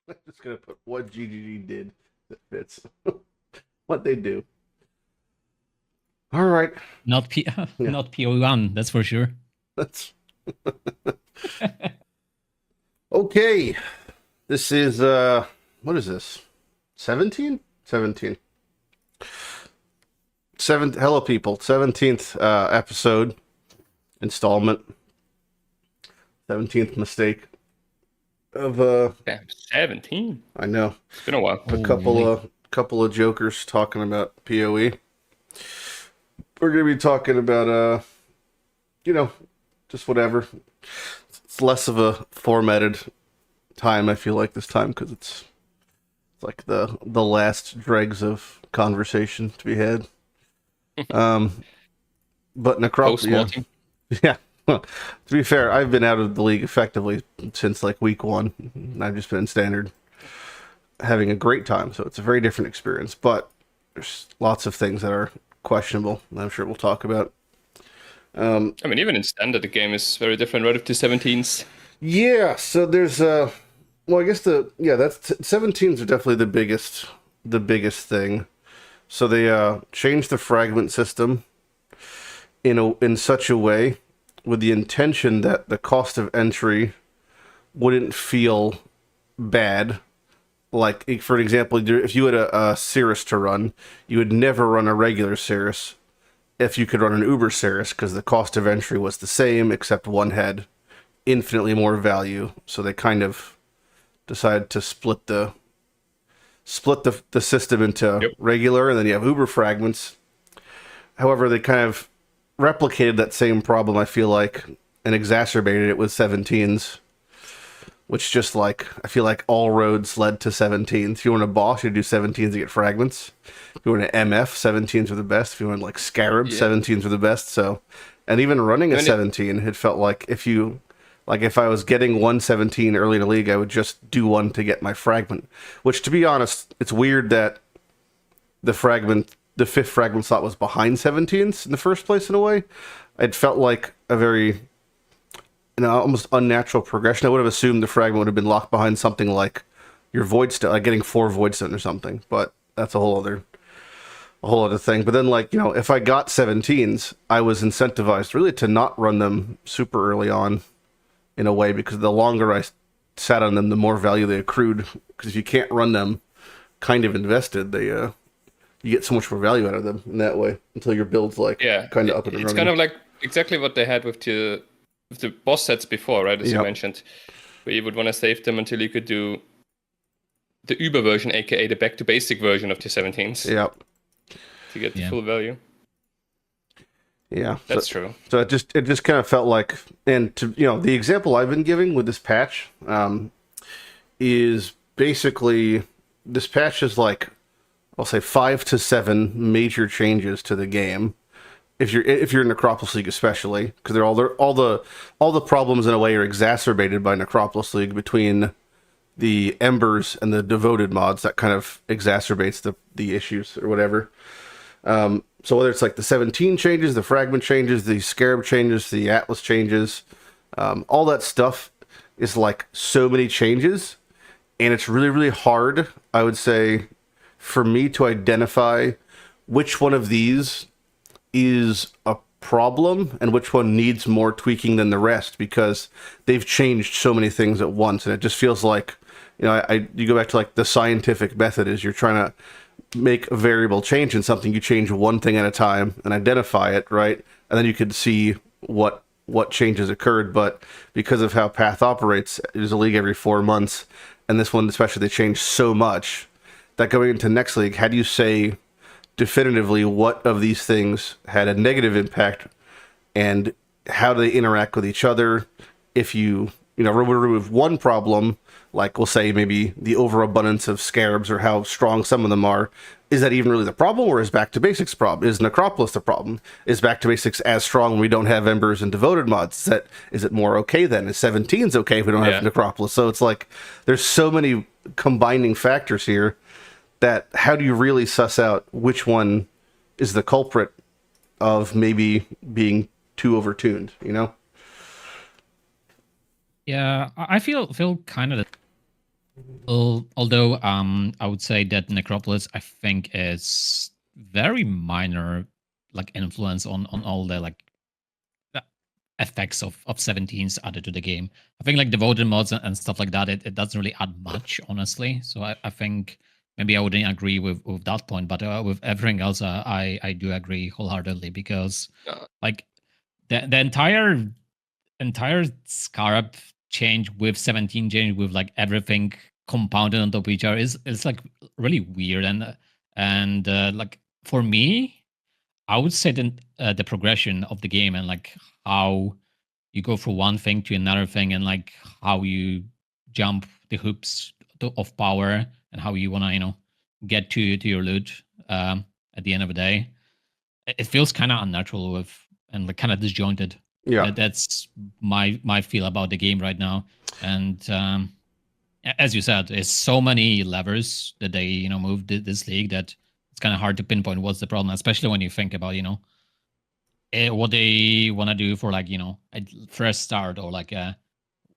I'm just gonna put what GGG did that fits what they do. All right. Not Yeah. not PO1, that's for sure. That's okay. This is what is this? 17? 17. Hello people. 17th episode installment. 17th mistake of Damn, 17. I know. It's been a while. A couple of jokers talking about PoE. We're gonna be talking about just whatever. It's less of a formatted time, I feel like, this time, because it's like the last dregs of conversation to be had. But Necropolis, yeah. Well, to be fair, I've been out of the league effectively since like week 1. I've just been in standard, having a great time, so it's a very different experience. But there's lots of things that are questionable, and I'm sure we'll talk about. I mean, even in standard, the game is very different relative to 17s. Yeah, so there's well, I guess that's 17s are definitely the biggest thing. So they changed the fragment system in such a way with the intention that the cost of entry wouldn't feel bad. Like, for example, if you had a Cirrus to run, you would never run a regular Cirrus if you could run an Uber Cirrus, because the cost of entry was the same, except one had infinitely more value. So they kind of decided to split the system into regular, and then you have Uber fragments. However, they kind of replicated that same problem, I feel like, and exacerbated it with 17s, which just like, I feel like all roads led to 17s. If you want a boss, you do 17s to get fragments. If you want an MF, 17s are the best. If you want like Scarab, 17s are the best. So, and even running a 17, it felt like if I was getting 117 early in the league, I would just do one to get my fragment. Which, to be honest, it's weird that the 5th fragment slot was behind 17s in the first place in a way. It felt like a very, almost unnatural progression. I would have assumed the fragment would have been locked behind something like your Voidstone, like getting 4 Voidstone or something. But that's a whole other thing. But then, like, if I got 17s, I was incentivized really to not run them super early on, in a way, because the longer I sat on them, the more value they accrued. Because if you can't run them kind of invested, you get so much more value out of them in that way until your build's like kind of up and running. It's kind of like exactly what they had with the boss sets before, right? As you mentioned, where you would want to save them until you could do the Uber version, aka the back to basic version of the 17s. Yep. To get the full value. Yeah, that's true. So it just kind of felt like, and to the example I've been giving with this patch is basically, this patch is like, I'll say 5 to 7 major changes to the game. If you're in Necropolis League especially, because they're all the problems in a way are exacerbated by Necropolis League between the Embers and the Devoted mods. That kind of exacerbates the issues or whatever. So whether it's like the 17 changes, the fragment changes, the Scarab changes, the Atlas changes, all that stuff is like so many changes, and it's really, really hard, I would say, for me to identify which one of these is a problem and which one needs more tweaking than the rest, because they've changed so many things at once, and it just feels like, you go back to like the scientific method is you're trying to make a variable change in something, you change one thing at a time and identify it, right? And then you could see what changes occurred. But because of how Path operates, there's a league every 4 months, and this one especially, they changed so much that going into next league, how do you say definitively what of these things had a negative impact, and how do they interact with each other? If you remove one problem, like we'll say maybe the overabundance of Scarabs or how strong some of them are, is that even really the problem, or is Back to Basics the problem? Is Necropolis the problem? Is Back to Basics as strong when we don't have Embers and Devoted mods? Is it more okay then? Is 17s okay if we don't have Necropolis? So it's like there's so many combining factors here that how do you really suss out which one is the culprit of maybe being too overtuned, Yeah, I feel kind of Although I would say that Necropolis, I think, is very minor, like influence on all the like effects of 17s added to the game. I think like devoted mods and stuff like that, it doesn't really add much, honestly. So I think maybe I wouldn't agree with that point, but with everything else, I do agree wholeheartedly because like the entire Scarab change with 17 change with like everything compounded on top of each other is like really weird and like for me I would say the progression of the game and like how you go from one thing to another thing and like how you jump the hoops of power and how you want to get to your loot at the end of the day. It feels kind of unnatural with and like kind of disjointed. Yeah. That's my feel about the game right now. And as you said, there's so many levers that they moved this league that it's kind of hard to pinpoint what's the problem, especially when you think about what they want to do for like a fresh start or like a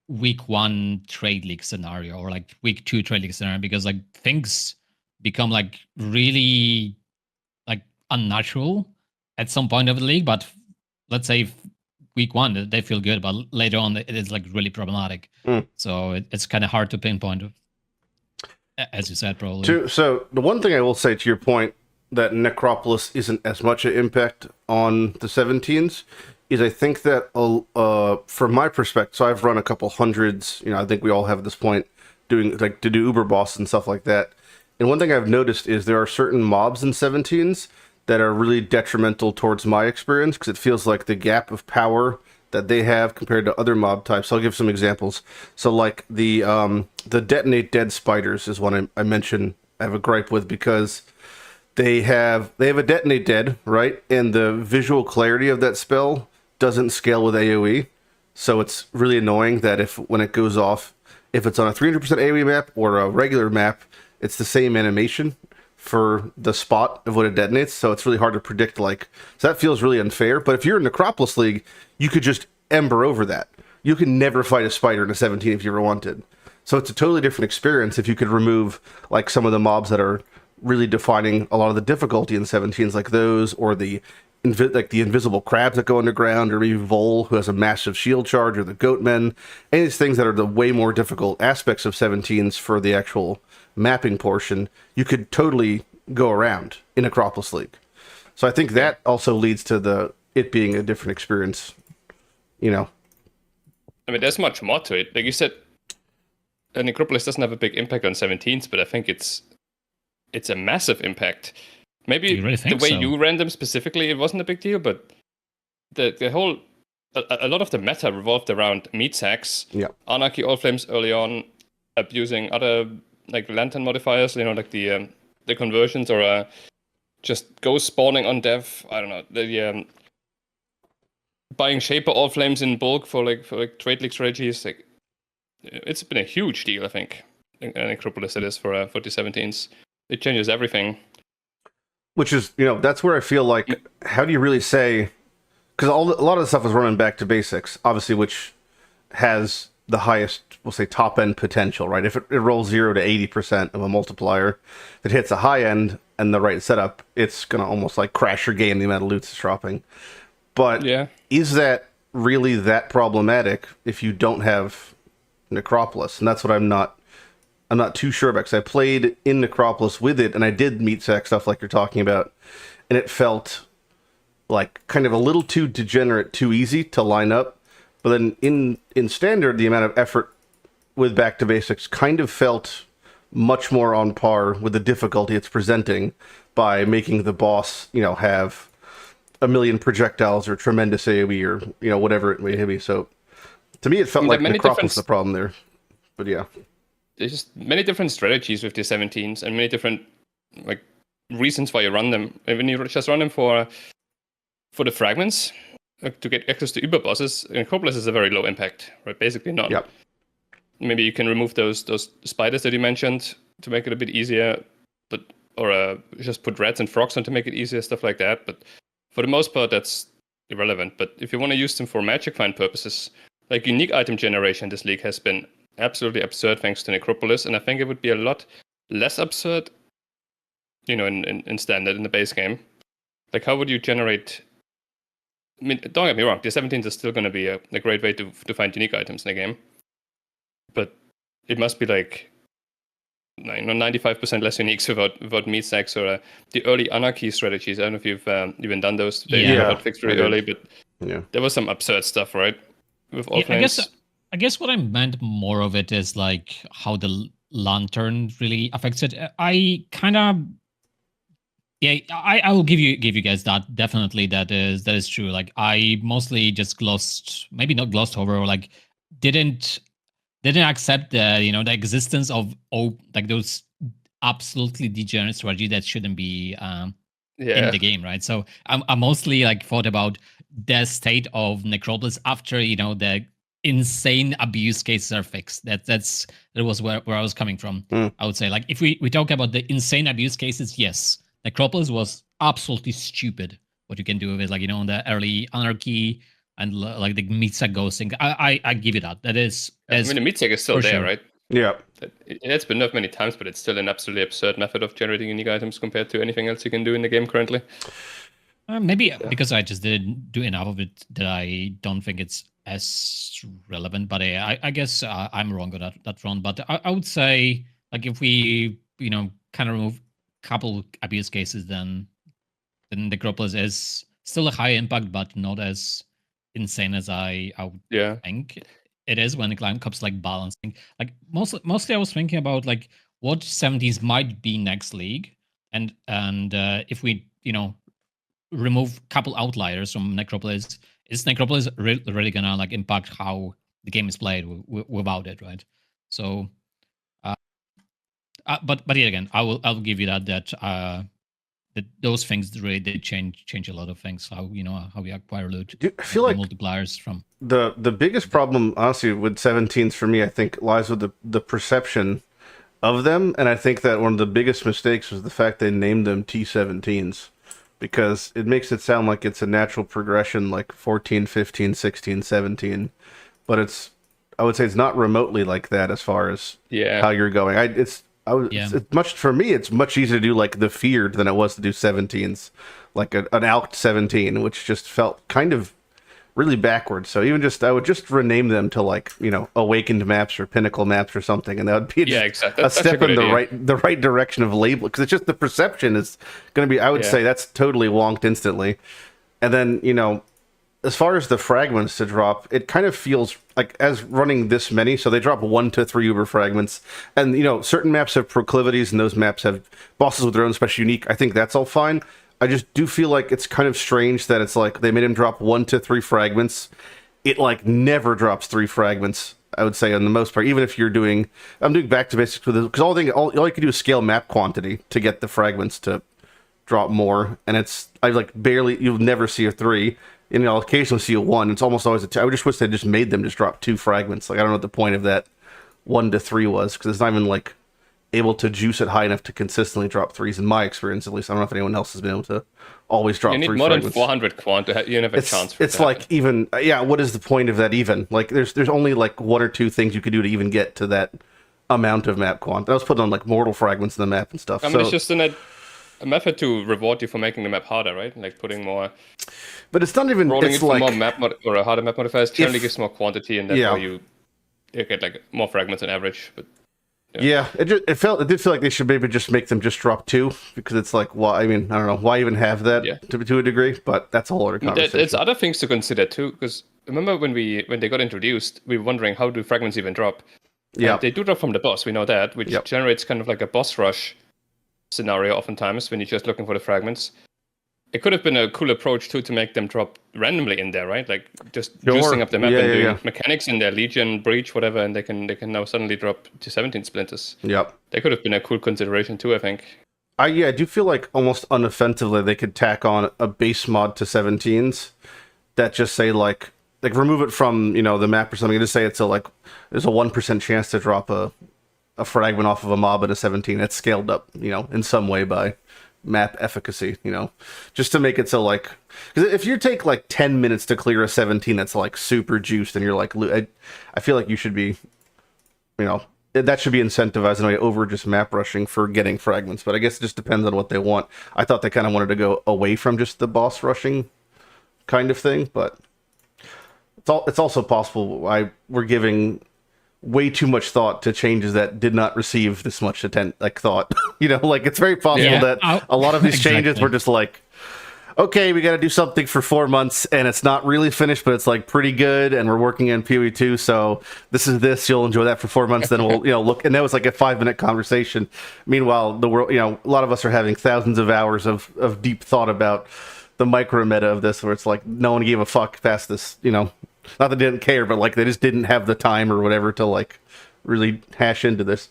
week 1 trade league scenario or like week 2 trade league scenario, because like things become like really like unnatural at some point of the league. But let's say week 1 they feel good, but later on it is like really problematic. So it's kind of hard to pinpoint, as you said, probably. So the one thing I will say to your point that Necropolis isn't as much an impact on the 17s is I think that from my perspective, so I've run a couple hundreds, I think we all have at this point doing like to do Uber boss and stuff like that. And one thing I've noticed is there are certain mobs in 17s that are really detrimental towards my experience because it feels like the gap of power that they have compared to other mob types. I'll give some examples. So like the detonate dead spiders is one I mentioned I have a gripe with because they have a detonate dead, right? And the visual clarity of that spell doesn't scale with AoE. So it's really annoying that when it goes off, if it's on a 300% AoE map or a regular map, it's the same animation for the spot of when it detonates. So it's really hard to predict, so that feels really unfair. But if you're in Necropolis League, you could just ember over that. You can never fight a spider in a 17 if you ever wanted. So it's a totally different experience if you could remove like some of the mobs that are really defining a lot of the difficulty in 17s, like those, or the invisible crabs that go underground, or maybe Vol, who has a massive shield charge, or the goatmen. Any of these things that are the way more difficult aspects of 17s for the actual mapping portion, you could totally go around in Necropolis League. So I think that also leads to it being a different experience, I mean, there's much more to it. Like you said, Necropolis doesn't have a big impact on 17s, but I think it's a massive impact. Maybe really the way so? you ran them specifically, it wasn't a big deal, but the whole a lot of the meta revolved around meat sacks, Anarchy All Flames early on, abusing other like lantern modifiers, like the conversions, or just ghost spawning on dev. I don't know, the buying Shaper All Flames in bulk for trade league strategies. Like, it's been a huge deal, I think. Necropolis it is for the 17s. It changes everything. Which is, that's where I feel like, how do you really say? Because a lot of the stuff is running back to basics, obviously, which has the highest, we'll say, top end potential, right? If it rolls 0 to 80% of a multiplier, if it hits a high end and the right setup, it's gonna almost like crash your game, the amount of loot it's dropping. But is that really that problematic if you don't have Necropolis? And that's what I'm not too sure about, because I played in Necropolis with it, and I did meat sack stuff like you're talking about, and it felt like kind of a little too degenerate, too easy to line up. But then in standard, the amount of effort with back to basics kind of felt much more on par with the difficulty it's presenting by making the boss, have a million projectiles or tremendous AoE or, whatever it may be. So to me, it felt like Necropolis was the problem there. But yeah. There's just many different strategies with the 17s and many different like reasons why you run them. And when you just run them for the fragments, to get access to Uber bosses, Necropolis is a very low impact, right? Basically none. Yep. Maybe you can remove those spiders that you mentioned to make it a bit easier, or just put rats and frogs on to make it easier, stuff like that. But for the most part, that's irrelevant. But if you want to use them for magic find purposes, like unique item generation, this league has been absolutely absurd thanks to Necropolis, and I think it would be a lot less absurd, in standard, in the base game. Like, how would you generate... I mean, don't get me wrong, the 17s is still going to be a great way to find unique items in the game. But it must be like 95% less uniques without meat sacks or the early anarchy strategies. I don't know if you've even done those. They got fixed really early, but there was some absurd stuff, right? With all flames. I guess what I meant more of it is like how the lantern really affects it. I kind of... Yeah, I will give you guys that. Definitely, that is true. Like, I mostly just maybe not glossed over, or like didn't accept the the existence of like those absolutely degenerate strategy that shouldn't be in the game, right? So I mostly like thought about the state of Necropolis after the insane abuse cases are fixed. That was where I was coming from. I would say, like, if we talk about the insane abuse cases, yes. Necropolis was absolutely stupid. What you can do with it, like the early anarchy and like the meatsack ghosting. I give it that. That is. I mean, the meatsack is still there, sure. right? Yeah. It's been nerfed many times, but it's still an absolutely absurd method of generating unique items compared to anything else you can do in the game currently. Maybe because I just didn't do enough of it that I don't think it's as relevant. But I guess I'm wrong on that front. But I would say, like, if we kind of remove couple abuse cases, then Necropolis is still a high impact, but not as insane as I would think it is when it comes to like balancing. Like, mostly I was thinking about like what 70s might be next league, and if we remove couple outliers from Necropolis, is Necropolis really gonna like impact how the game is played without it, right? So. But yet again, I'll give you that those things really did change a lot of things. How we acquire loot. I feel like multipliers from the biggest problem, honestly, with 17s for me, I think, lies with the perception of them, and I think that one of the biggest mistakes was the fact they named them T17s, because it makes it sound like it's a natural progression, like 14, 15, 16, 17, but I would say it's not remotely like that as far as how you're going. It's much for me. It's much easier to do like the feared than it was to do 17s, like an alked 17, which just felt kind of really backwards. So I would just rename them to like awakened maps or pinnacle maps or something, and that would be exactly. a step in the right direction of label, because it's just the perception is going to be. I would say that's totally wonked instantly, and then as far as the fragments to drop, it kind of feels like as running this many. So they drop 1 to 3 uber fragments, and certain maps have proclivities, and those maps have bosses with their own special unique. I think that's all fine. I just do feel like it's kind of strange that it's like they made him drop 1 to 3 fragments. It like never drops 3 fragments, I would say, on the most part. Even if I'm doing back to basics with it, because all you can do is scale map quantity to get the fragments to drop more, and you'll never see a 3. And I'll occasionally see a 1. It's almost always a 2. I just wish they just made them just drop 2 fragments. Like, I don't know what the point of that 1 to 3 was, because it's not even like able to juice it high enough to consistently drop 3s in my experience, at least. I don't know if anyone else has been able to always drop 3 fragments. You need more than 400 quant to you have a chance for it's that. Like, even what is the point of that even? Like, there's only like 1 or 2 things you could do to even get to that amount of map quant. I was putting on like mortal fragments in the map and stuff. I mean, it's just a method to reward you for making the map harder, right? Like putting more. But it's not even rolling it's it for like more map or a harder map modifiers generally gives more quantity, and therefore you get like more fragments on average. But it did feel like they should maybe just make them just drop 2, because it's like, well, I mean, I don't know why even have that to a degree, but that's a whole other conversation. There's other things to consider too, because remember when they got introduced, we were wondering how do fragments even drop? Yeah, they do drop from the boss. We know that, which generates kind of like a boss rush scenario oftentimes when you're just looking for the fragments. It could have been a cool approach too to make them drop randomly in there, right? Like just juicing up the map and doing mechanics in their Legion, Breach, whatever, and they can now suddenly drop to 17 splinters. Yep. That could have been a cool consideration too, I think. I do feel like almost unoffensively they could tack on a base mod to 17s that just say like remove it from the map or something, and just say it's there's a 1% chance to drop a fragment off of a mob at a 17. That's scaled up, in some way by map efficacy, just to make it so like, because if you take like 10 minutes to clear a 17 that's like super juiced, and you're like, I feel like you should be that should be incentivized in a way over just map rushing for getting fragments. But I guess it just depends on what they want. I thought they kind of wanted to go away from just the boss rushing kind of thing, but it's also possible we're giving way too much thought to changes that did not receive this much thought. It's very possible that a lot of these changes were just like, okay, we got to do something for 4 months, and it's not really finished, but it's like pretty good, and we're working on PoE 2, so this, you'll enjoy that for 4 months, then we'll, look, and that was like a 5-minute conversation. Meanwhile, the world, a lot of us are having thousands of hours of deep thought about the micro meta of this, where it's like, no one gave a fuck past this, not that they didn't care, but like they just didn't have the time or whatever to like really hash into this.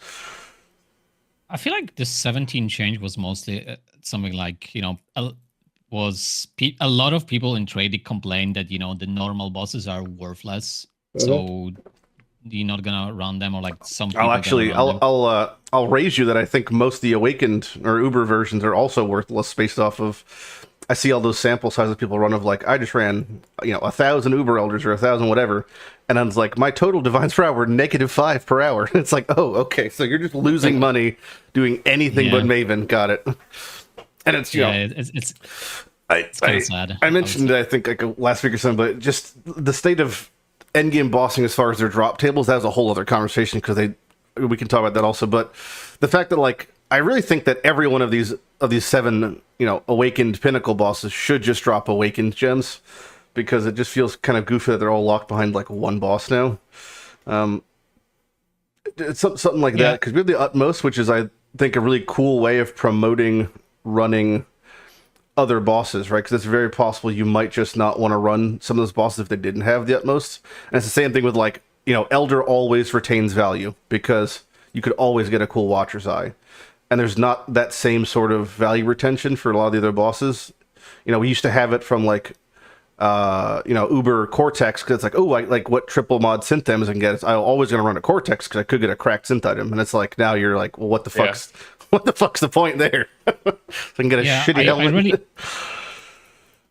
I feel like the 17 change was mostly something like, was a lot of people in Trading complained that, the normal bosses are worthless. So you're not gonna run them, or like some people I'll raise you that I think most of the Awakened or Uber versions are also worthless based off of, I see all those sample sizes people run of like, I just ran 1,000 Uber Elders or 1,000 whatever, and I was like, my total Divines per hour were -5 per hour. It's like, oh, okay, so you're just losing money doing anything but Maven. Got it. And it's it's kind of sad. I mentioned I think like last week or something, but just the state of endgame bossing as far as their drop tables, that was a whole other conversation because we can talk about that also. But the fact that like I really think that every one of these 7 Awakened Pinnacle bosses should just drop Awakened gems, because it just feels kind of goofy that they're all locked behind like one boss now. It's something like that, because we have the Utmost, which is I think a really cool way of promoting running other bosses, right? Because it's very possible you might just not want to run some of those bosses if they didn't have the Utmost. And it's the same thing with like, Elder always retains value because you could always get a cool Watcher's Eye. And there's not that same sort of value retention for a lot of the other bosses. We used to have it from like, Uber Cortex, because it's like, oh, I like what triple mod synth items I can get. I'm always going to run a Cortex because I could get a cracked synth item. And it's like, now you're like, well, what the fuck's the point there? So I can get a shitty helmet.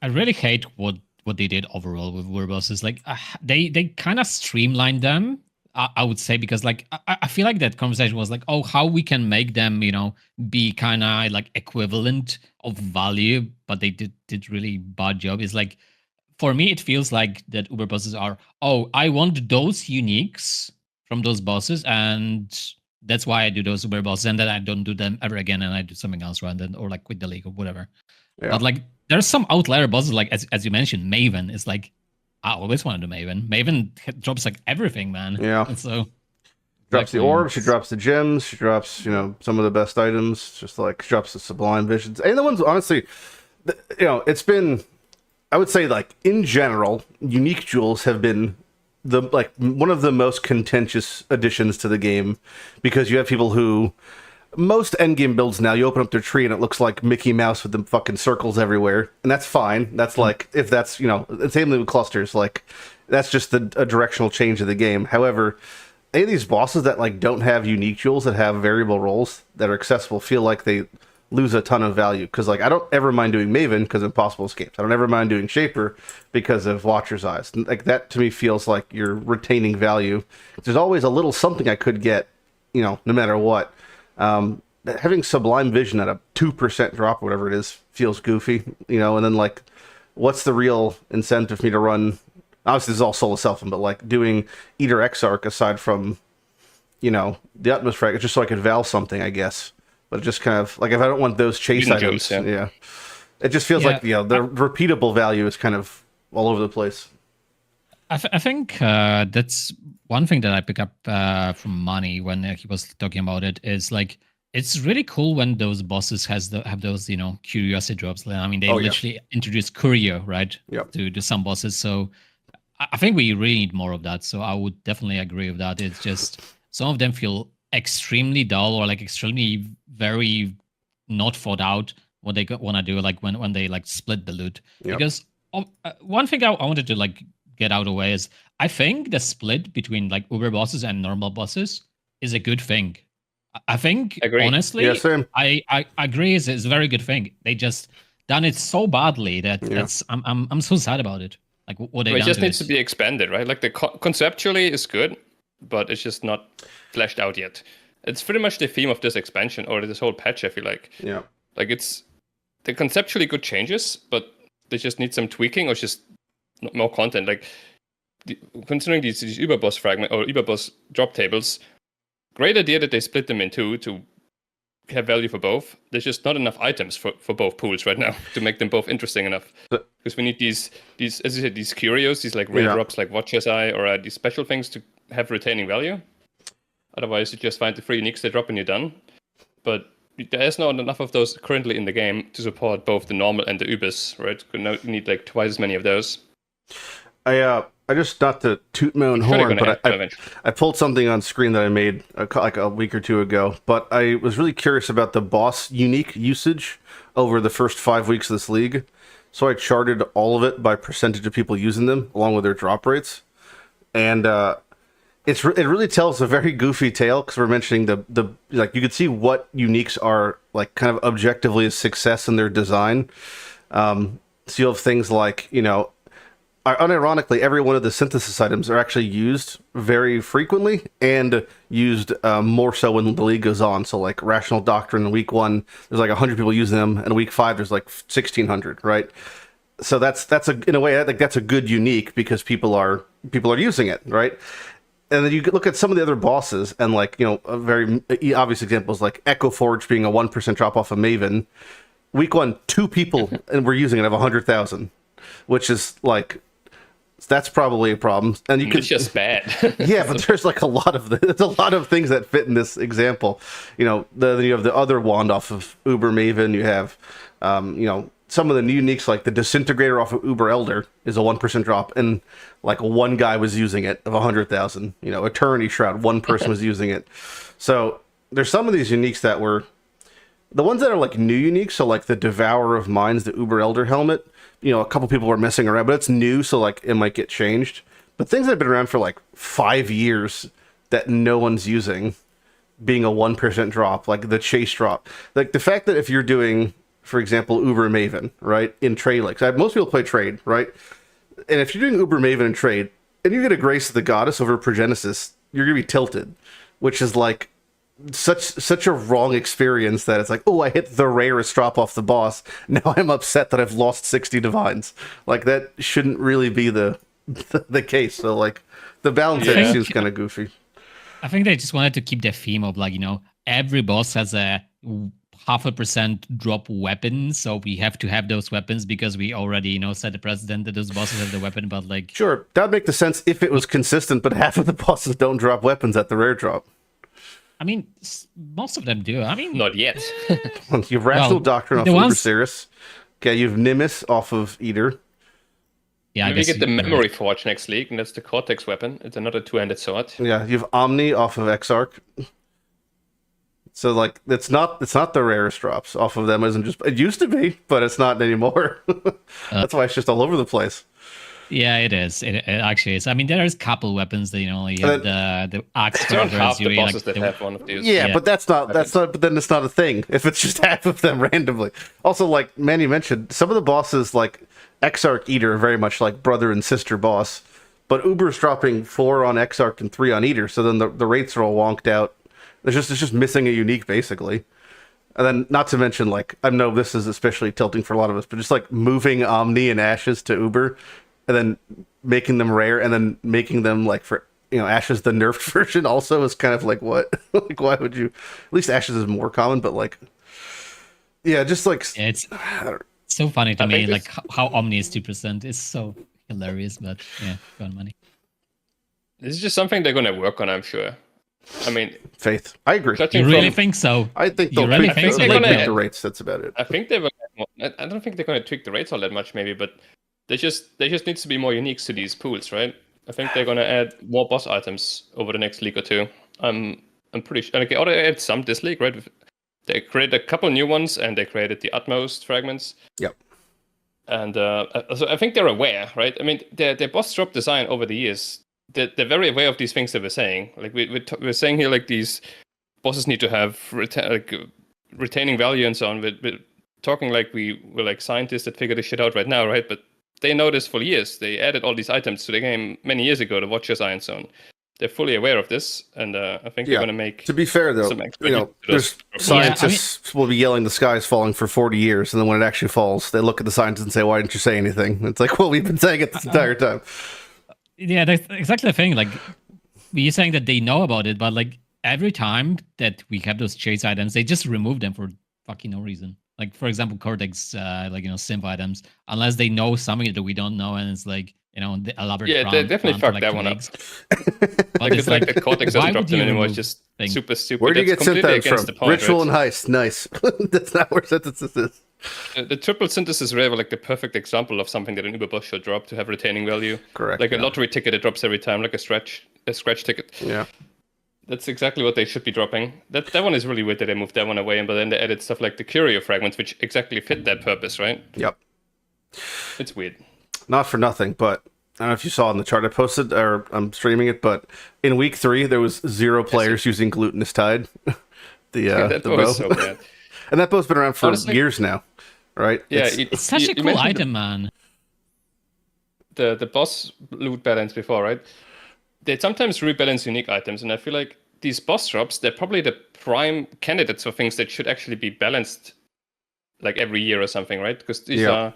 I really hate what they did overall with Uber bosses. Like they kind of streamlined them, I would say, because like I feel like that conversation was like, oh, how we can make them, be kind of like equivalent of value, but they did really bad job. It's like, for me, it feels like that Uber bosses are, oh, I want those uniques from those bosses, and that's why I do those Uber bosses, and then I don't do them ever again, and I do something else rather than, or like quit the league or whatever. Yeah. But like, there's some outlier bosses, like as you mentioned, Maven is like, I always wanted to do Maven. Maven drops like everything, man. Yeah. And so drops the orbs, she drops the gems, she drops, some of the best items, just like she drops the Sublime Visions. And the ones, honestly, it's been, I would say, like, in general, unique jewels have been one of the most contentious additions to the game, because you have people who, most endgame builds now, you open up their tree and it looks like Mickey Mouse with the fucking circles everywhere, and that's fine. That's like, if that's, the same thing with clusters, like, that's just a directional change of the game. However, any of these bosses that like don't have unique jewels, that have variable roles that are accessible, feel like they lose a ton of value, because like I don't ever mind doing Maven because of Impossible Escapes. I don't ever mind doing Shaper because of Watcher's Eyes. Like that to me feels like you're retaining value. There's always a little something I could get, no matter what. Having Sublime Vision at a 2% drop or whatever it is feels goofy, and then like, what's the real incentive for me to run? Obviously this is all solo selfing, but like doing Eater Exarch aside from, the Utmost frag, just so I could Val something, I guess. But it just kind of, like, if I don't want those chase items, it just feels like, the repeatable value is kind of all over the place. I think that's one thing that I pick up from Manni when he was talking about it, is like, it's really cool when those bosses have those, curiosity drops. I mean, they literally introduce Courier, right? Yep. To some bosses. So I think we really need more of that. So I would definitely agree with that. It's just, some of them feel extremely dull, or like extremely very not thought out what they want to do, like when they like split the loot. Because one thing I wanted to like get out of the way is, I think the split between like Uber bosses and normal bosses is a good thing. I think honestly, I agree, it's a very good thing. They just done it so badly that that's I'm so sad about it. Like what they it just needs to be expanded, right? Like the conceptually is good, but it's just not fleshed out yet. It's pretty much the theme of this expansion or this whole patch, I feel like. Yeah. Like they're conceptually good changes, but they just need some tweaking or just more content. Like considering these Überboss fragment or Überboss drop tables, great idea that they split them in two to have value for both. There's just not enough items for both pools right now to make them both interesting enough. Because we need these as you said, these curios, these like rare drops like Watcher's Eye or these special things to have retaining value. Otherwise, you just find the free uniques they drop and you're done. But there's not enough of those currently in the game to support both the normal and the Ubers, right? You need like twice as many of those. I just, not to toot my own horn, but I pulled something on screen that I made like a week or two ago. But I was really curious about the boss unique usage over the first 5 weeks of this league. So I charted all of it by percentage of people using them, along with their drop rates. And it really tells a very goofy tale, because we're mentioning the like, you could see what uniques are like kind of objectively a success in their design. So you'll have things like, you know, unironically, every one of the synthesis items are actually used very frequently and used more so when the league goes on. So like Rational Doctrine in week 1, there's like 100 people using them, and week 5 there's like 1,600, right? So that's in a way, I think that's a good unique, because people are using it, right? And then you look at some of the other bosses, and like, you know, a very obvious example is like Echo Forge being a 1% drop off of Maven. Week 1, 2 people and we're using it of 100,000, which is like, that's probably a problem. And it's just bad. Yeah, but there's like a lot of things that fit in this example. You know, you have the other wand off of Uber Maven. You have, you know, some of the uniques like the Disintegrator off of Uber Elder is a 1% drop, and like one guy was using it of 100,000. You know, Eternity Shroud, one person was using it. So there's some of these uniques that were the ones that are like new uniques. So like the Devourer of Minds, the Uber Elder helmet. You know, a couple people were messing around, but it's new, so like it might get changed. But things that have been around for like 5 years that no one's using, being a 1% drop, like the Chase drop, like the fact that if you're doing, for example, Uber Maven, right, in trade, like most people play trade, right, and if you're doing Uber Maven in trade and you get a Grace of the Goddess over Progenesis, you're gonna be tilted, which is like such a wrong experience that it's like, oh, I hit the rarest drop off the boss, now I'm upset that I've lost 60 divines. Like that shouldn't really be the case. So like the balance there seems kind of goofy. I think they just wanted to keep the theme of like, you know, every boss has a 0.5% drop weapon, so we have to have those weapons because we already, you know, set the precedent that those bosses have the weapon. But like, sure, that would make the sense if it was consistent, but half of the bosses don't drop weapons at the rare drop. I mean, most of them do. I mean, not yet. You have Rational Doctrine off of Uberceris. Okay, you have Nimbus off of Eater. Yeah, I guess you get the Memory Forge next league, and that's the Cortex weapon. It's another 2-handed sword. Yeah, you have Omni off of Exarch. So like, it's not the rarest drops off of them. It used to be, but it's not anymore. That's why it's just all over the place. Yeah, it is. It actually is. I mean, there's a couple weapons that, you know, you have the axe throwers. Half the bosses that have one of these. Yeah, but that's not. But then it's not a thing if it's just half of them randomly. Also, like Manny mentioned, some of the bosses like Exarch Eater are very much like brother and sister boss, but Uber's dropping 4 on Exarch and 3 on Eater, so then the rates are all wonked out. It's just missing a unique basically. And then, not to mention, like, I know this is especially tilting for a lot of us, but just like moving Omni and Ashes to Uber, and then making them rare, and then making them like for, you know, Ashes the nerfed version also is kind of like, what? Like, why would you? At least Ashes is more common, but like, yeah, just like, it's so funny to me, like how Omni is 2% is so hilarious. But yeah, go on, Manni. This is just something they're going to work on, I'm sure. I mean, Faith, I agree. You really think so? I think they'll really tweak the rates. That's about it. I think they will. I don't think they're going to tweak the rates all that much, maybe, but there just needs to be more uniques to these pools, right? I think they're going to add more boss items over the next league or two. I'm pretty sure. Okay, they add some this league, right? They created a couple new ones, and they created the Utmost fragments. Yep. And so I think they're aware, right? I mean, their boss drop design over the years, they're very aware of these things that we're saying. Like we're saying here, like these bosses need to have retaining value and so on. We're talking like we're like scientists that figure this shit out right now, right? But they know this for years. They added all these items to the game many years ago, the Watcher's Eye and so on. they're fully aware of this, and I think they're going to make. To be fair, though, some extra you know, there's scientists will be yelling the sky's falling for 40 years, and then when it actually falls, they look at the scientists and say, "Why didn't you say anything?" It's like, well, we've been saying it this entire time. Yeah, that's exactly the thing. Like, you're saying that they know about it, but like every time that we have those chase items, they just remove them for fucking no reason. Like, for example, Cortex, like, you know, simp items, unless they know something that we don't know, and it's like, you know, the elaborate. Yeah, they definitely fucked that one up. Like, it's like the Cortex doesn't drop them anymore. It's just super stupid. Where do you get synthesis from? Point, Ritual right? and heist. Nice. That's not where synthesis is. The triple synthesis rare were like the perfect example of something that an Uber boss should drop to have retaining value. Correct. Like a lottery ticket, it drops every time, like a scratch ticket. Yeah. That's exactly what they should be dropping. That one is really weird that they moved that one away, but then they added stuff like the curio fragments, which exactly fit that purpose, right? Yep. It's weird. Not for nothing, but I don't know if you saw in the chart I posted, or I'm streaming it, but in week 3 there was 0 players using glutinous tide. That bow is so bad. And that bow's been around for years now, right? Yeah, it's such a cool item, man. The boss loot balance before, right? They sometimes rebalance unique items, and I feel like these boss drops, they're probably the prime candidates for things that should actually be balanced like every year or something, right? Because these are...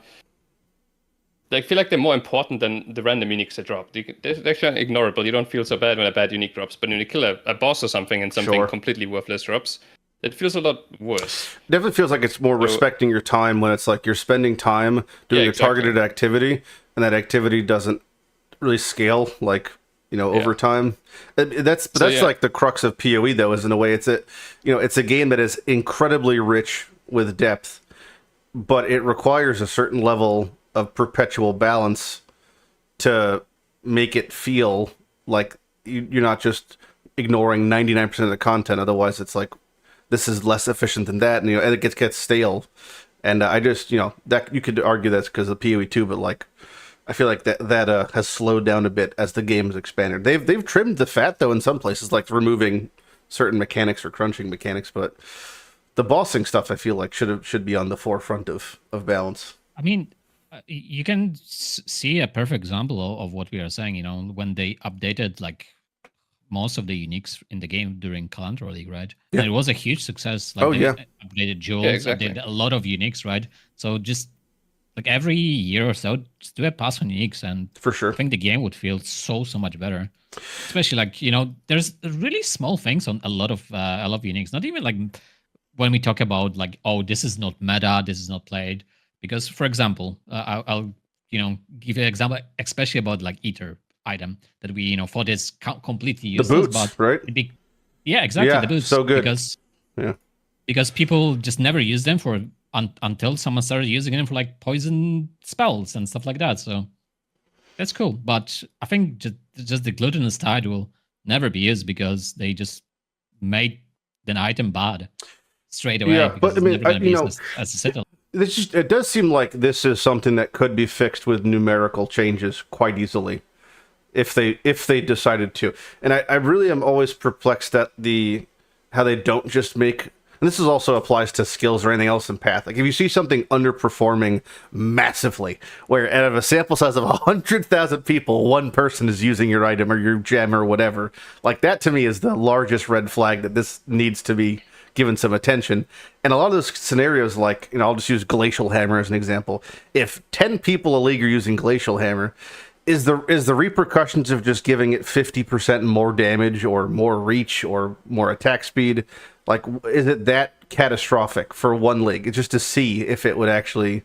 I feel like they're more important than the random uniques that drop. They're actually ignorable. You don't feel so bad when a bad unique drops, but when you kill a boss or something and something completely worthless drops, it feels a lot worse. Definitely feels like it's more respecting your time when it's like you're spending time doing a targeted activity, and that activity doesn't really scale, like, you know, over time. That's like the crux of PoE, though, is in a way it's a game that is incredibly rich with depth, but it requires a certain level of perpetual balance to make it feel like you're not just ignoring 99% of the content. Otherwise, it's like, this is less efficient than that, and and it gets stale. And I just, that you could argue that's because of PoE 2, but like, I feel like that has slowed down a bit as the game has expanded. They've trimmed the fat, though, in some places, like removing certain mechanics or crunching mechanics, but the bossing stuff I feel like should be on the forefront of balance. I mean, you can see a perfect example of what we are saying, when they updated like most of the uniques in the game during Calendar League, right? Yeah. And it was a huge success. Like updated jewels, updated a lot of uniques, right? So just like every year or so, just do a pass on uniques, and for sure, I think the game would feel so much better. Especially like, there's really small things on a lot of uniques. Not even like when we talk about like, oh, this is not meta, this is not played. Because, for example, I'll give you an example, especially about like Ether item that we thought is completely useless. The boots, but right? Exactly. Yeah, the boots. So good. Because people just never use them until someone started using them for like poison spells and stuff like that. So that's cool. But I think just the glutinous tide will never be used because they just made an item bad straight away. Yeah, but I mean, as a citadel. It does seem like this is something that could be fixed with numerical changes quite easily, if they decided to. And I really am always perplexed at how they don't just make. And this also applies to skills or anything else in Path. Like if you see something underperforming massively, where out of a sample size of 100,000 people, one person is using your item or your gem or whatever, like that to me is the largest red flag that this needs to be given some attention. And a lot of those scenarios, like, I'll just use Glacial Hammer as an example. If 10 people a league are using Glacial Hammer, is the repercussions of just giving it 50% more damage or more reach or more attack speed, like, is it that catastrophic for one league? Just to see if it would actually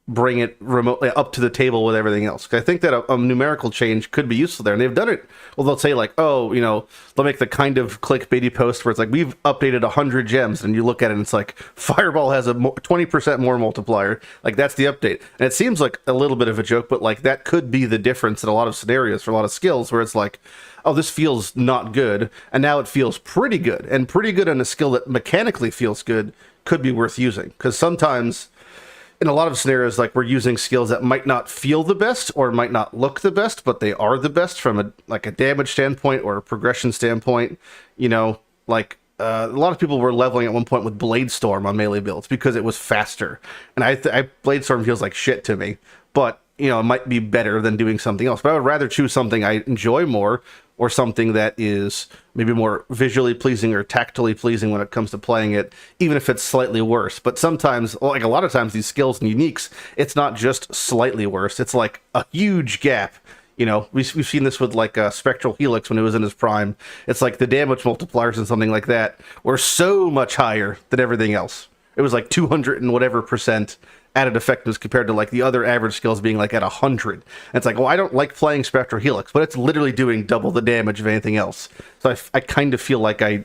bring it remotely up to the table with everything else. Because I think that a numerical change could be useful there. And they've done it. Well, they'll say like, oh, they'll make the kind of clickbaity post where it's like, we've updated 100 gems. And you look at it and it's like, Fireball has a 20% more multiplier. Like, that's the update. And it seems like a little bit of a joke, but like that could be the difference in a lot of scenarios for a lot of skills where it's like, oh, this feels not good. And now it feels pretty good. And pretty good on a skill that mechanically feels good could be worth using. Because sometimes in a lot of scenarios, like, we're using skills that might not feel the best or might not look the best, but they are the best from a damage standpoint or a progression standpoint. A lot of people were leveling at one point with Blade Storm on melee builds because it was faster. And Blade Storm feels like shit to me, but it might be better than doing something else. But I would rather choose something I enjoy more, or something that is maybe more visually pleasing or tactily pleasing when it comes to playing it, even if it's slightly worse. But sometimes, like a lot of times, these skills and uniques, it's not just slightly worse. It's like a huge gap. You know, we've seen this with like Spectral Helix when it was in his prime. It's like the damage multipliers and something like that were so much higher than everything else. It was like 200 and whatever % added effectiveness compared to like the other average skills being like at 100. And it's like, well, I don't like playing Spectral Helix, but it's literally doing double the damage of anything else. So I kind of feel like I'd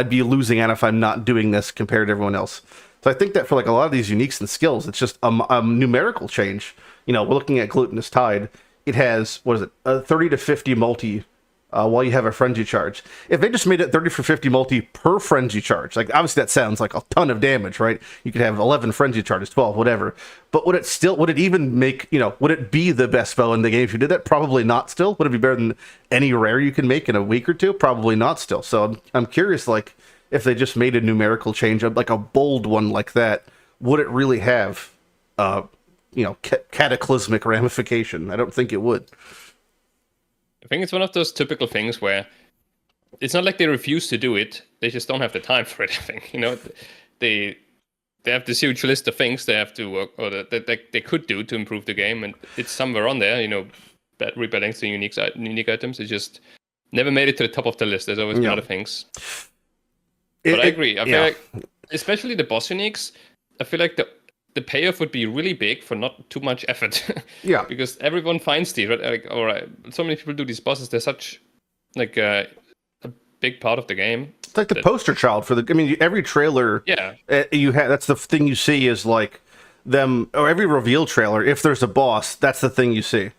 be losing out if I'm not doing this compared to everyone else. So I think that for like a lot of these uniques and skills, it's just a numerical change. You know, we're looking at Glutinous Tide. It has, what is it, 30 to 50 multi while you have a frenzy charge. If they just made it 30 for 50 multi per frenzy charge, like obviously that sounds like a ton of damage, right? You could have 11 frenzy charges, 12, whatever. But would it even make, would it be the best spell in the game if you did that? Probably not still. Would it be better than any rare you can make in a week or two? Probably not still. So I'm curious, like, if they just made a numerical change, like a bold one like that, would it really have, cataclysmic ramification? I don't think it would. I think it's one of those typical things where it's not like they refuse to do it; they just don't have the time for it. I think they have this huge list of things they have to work or that they could do to improve the game, and it's somewhere on there. Rebalancing unique items. It just never made it to the top of the list. There's always been other things. But I agree. I feel like, especially the boss uniques, I feel like the payoff would be really big for not too much effort. Yeah. Because everyone finds these, right? Like, all right, so many people do these bosses. They're such like a big part of the game. It's like the poster child for every trailer. Yeah. That's the thing you see is like them, or every reveal trailer. If there's a boss, that's the thing you see.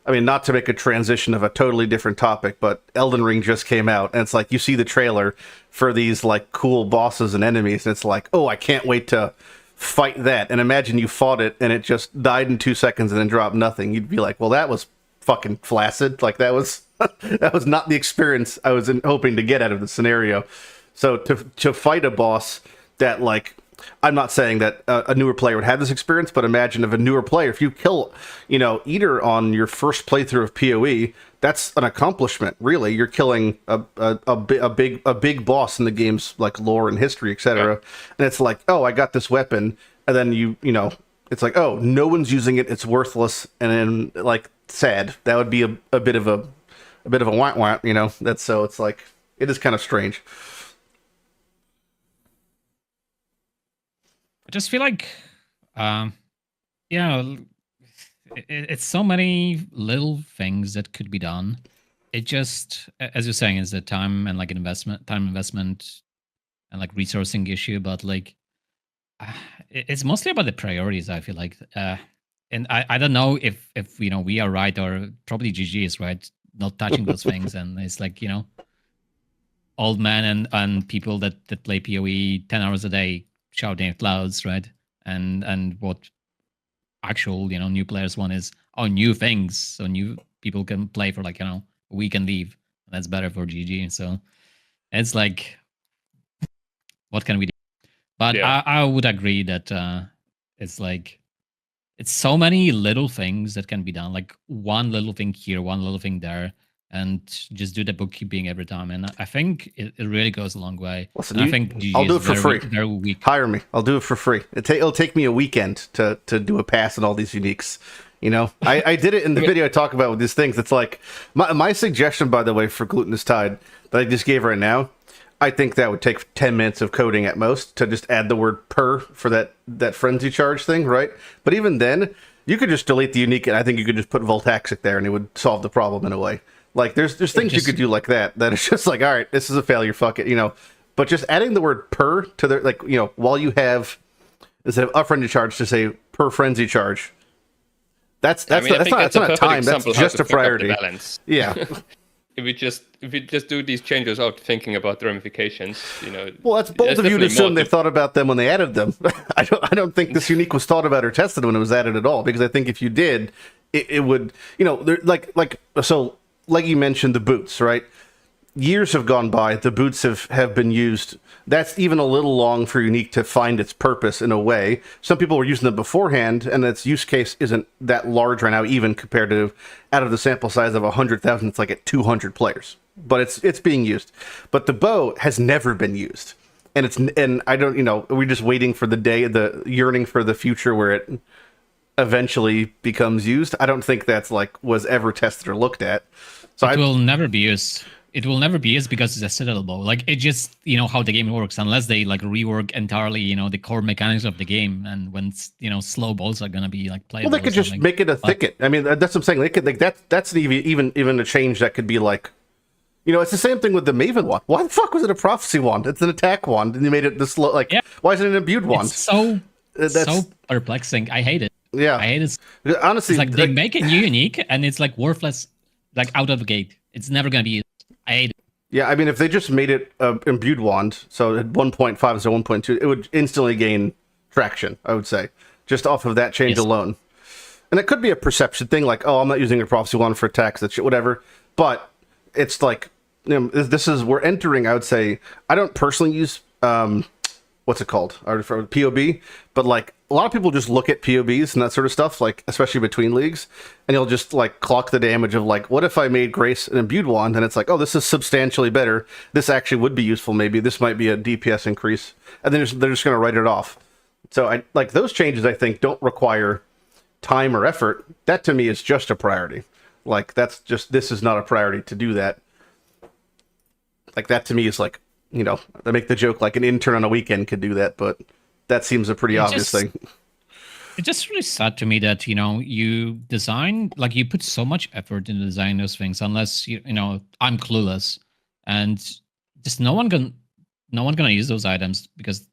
I mean, not to make a transition of a totally different topic, but Elden Ring just came out, and it's like you see the trailer for these like cool bosses and enemies, and it's like, oh, I can't wait to fight that. And imagine you fought it and it just died in 2 seconds and then dropped nothing. You'd be like, well, that was fucking flaccid. Like that was that was not the experience I was hoping to get out of the scenario. So to fight a boss that, like, I'm not saying that a newer player would have this experience, but imagine if a newer player, if you kill, Eater on your first playthrough of PoE, that's an accomplishment, really. You're killing a big boss in the game's like lore and history, etc. Yeah. And it's like, oh, I got this weapon, and then it's like, oh, no one's using it, it's worthless, and then like sad. That would be a bit of a wah, That's so it's like it is kind of strange. I just feel like, it's so many little things that could be done. It just, as you're saying, is the time and like time investment and like resourcing issue. But like, it's mostly about the priorities. I feel like, and I don't know if we are right, or probably GG is right, not touching those things. And it's like old men and people that play PoE 10 hours a day shouting at clouds, right? And what actual new players want is new things, so new people can play for like a week and leave. That's better for GG. So it's like, what can we do? But yeah. I would agree that it's like it's so many little things that can be done, like one little thing here, one little thing there, and just do the bookkeeping every time. And I think it really goes a long way. Listen, I think GG I'll do it for free. Very weak. Hire me. I'll do it for free. It'll take me a weekend to do a pass on all these uniques. I did it in the video I talk about with these things. It's like my suggestion, by the way, for Glutinous Tide that I just gave right now, I think that would take 10 minutes of coding at most to just add the word per for that frenzy charge thing, right? But even then, you could just delete the unique, and I think you could just put Voltaxic there, and it would solve the problem in a way. Like, there's things you could do like that it's just like, all right, this is a failure, fuck it, But just adding the word per to the, like, while you have, instead of a frenzy charge, to say per frenzy charge, that's not a time, that's just a priority. Yeah. If we just do these changes without thinking about the ramifications, Well, that's bold of you to assume they thought about them when they added them. I don't think this unique was thought about or tested when it was added at all, because I think if you did, it would, so Legi mentioned the boots, right? years have gone by, the boots have been used. That's even a little long for Unique to find its purpose in a way. Some people were using them beforehand, and its use case isn't that large right now, even compared to out of the sample size of 100,000, it's like at 200 players. But it's being used. But the bow has never been used. And I don't, we're just waiting for the day, the yearning for the future where it eventually becomes used. I don't think that's was ever tested or looked at. So it will never be used. It will never be used because it's a Citadel bow. It just, how the game works, unless they rework entirely, the core mechanics of the game. And when, slow balls are going to be playable. Well, they could just make it a thicket. I mean, that's what I'm saying. They could, that's even a change that could be it's the same thing with the Maven wand. Why the fuck was it a prophecy wand? It's an attack wand, and you made it this slow. Why is it an imbued wand? It's so perplexing. I hate it. Yeah, I hate it. Honestly, it's they make a new Unique, and it's worthless, out of the gate. It's never gonna be used. I hate it. Yeah, I mean, if they just made it imbued wand, so at 1.5 instead of 1.2, it would instantly gain traction. I would say, just off of that change alone. And it could be a perception thing, I'm not using a prophecy wand for attacks, that shit, whatever. But it's this is, we're entering, I would say, I don't personally use what's it called, POB, but a lot of people just look at POBs and that sort of stuff, especially between leagues, and you'll just clock the damage of what if I made Grace an imbued wand, and it's this is substantially better, this actually would be useful, maybe this might be a DPS increase, and then they're just going to write it off. So I those changes, I think, don't require time or effort. That to me is just a priority. This is not a priority to do that. That to me is they make the joke an intern on a weekend could do that, but that seems a pretty obvious thing. It's just really sad to me that, you design, you put so much effort into designing those things, unless, I'm clueless, and just no one gonna use those items because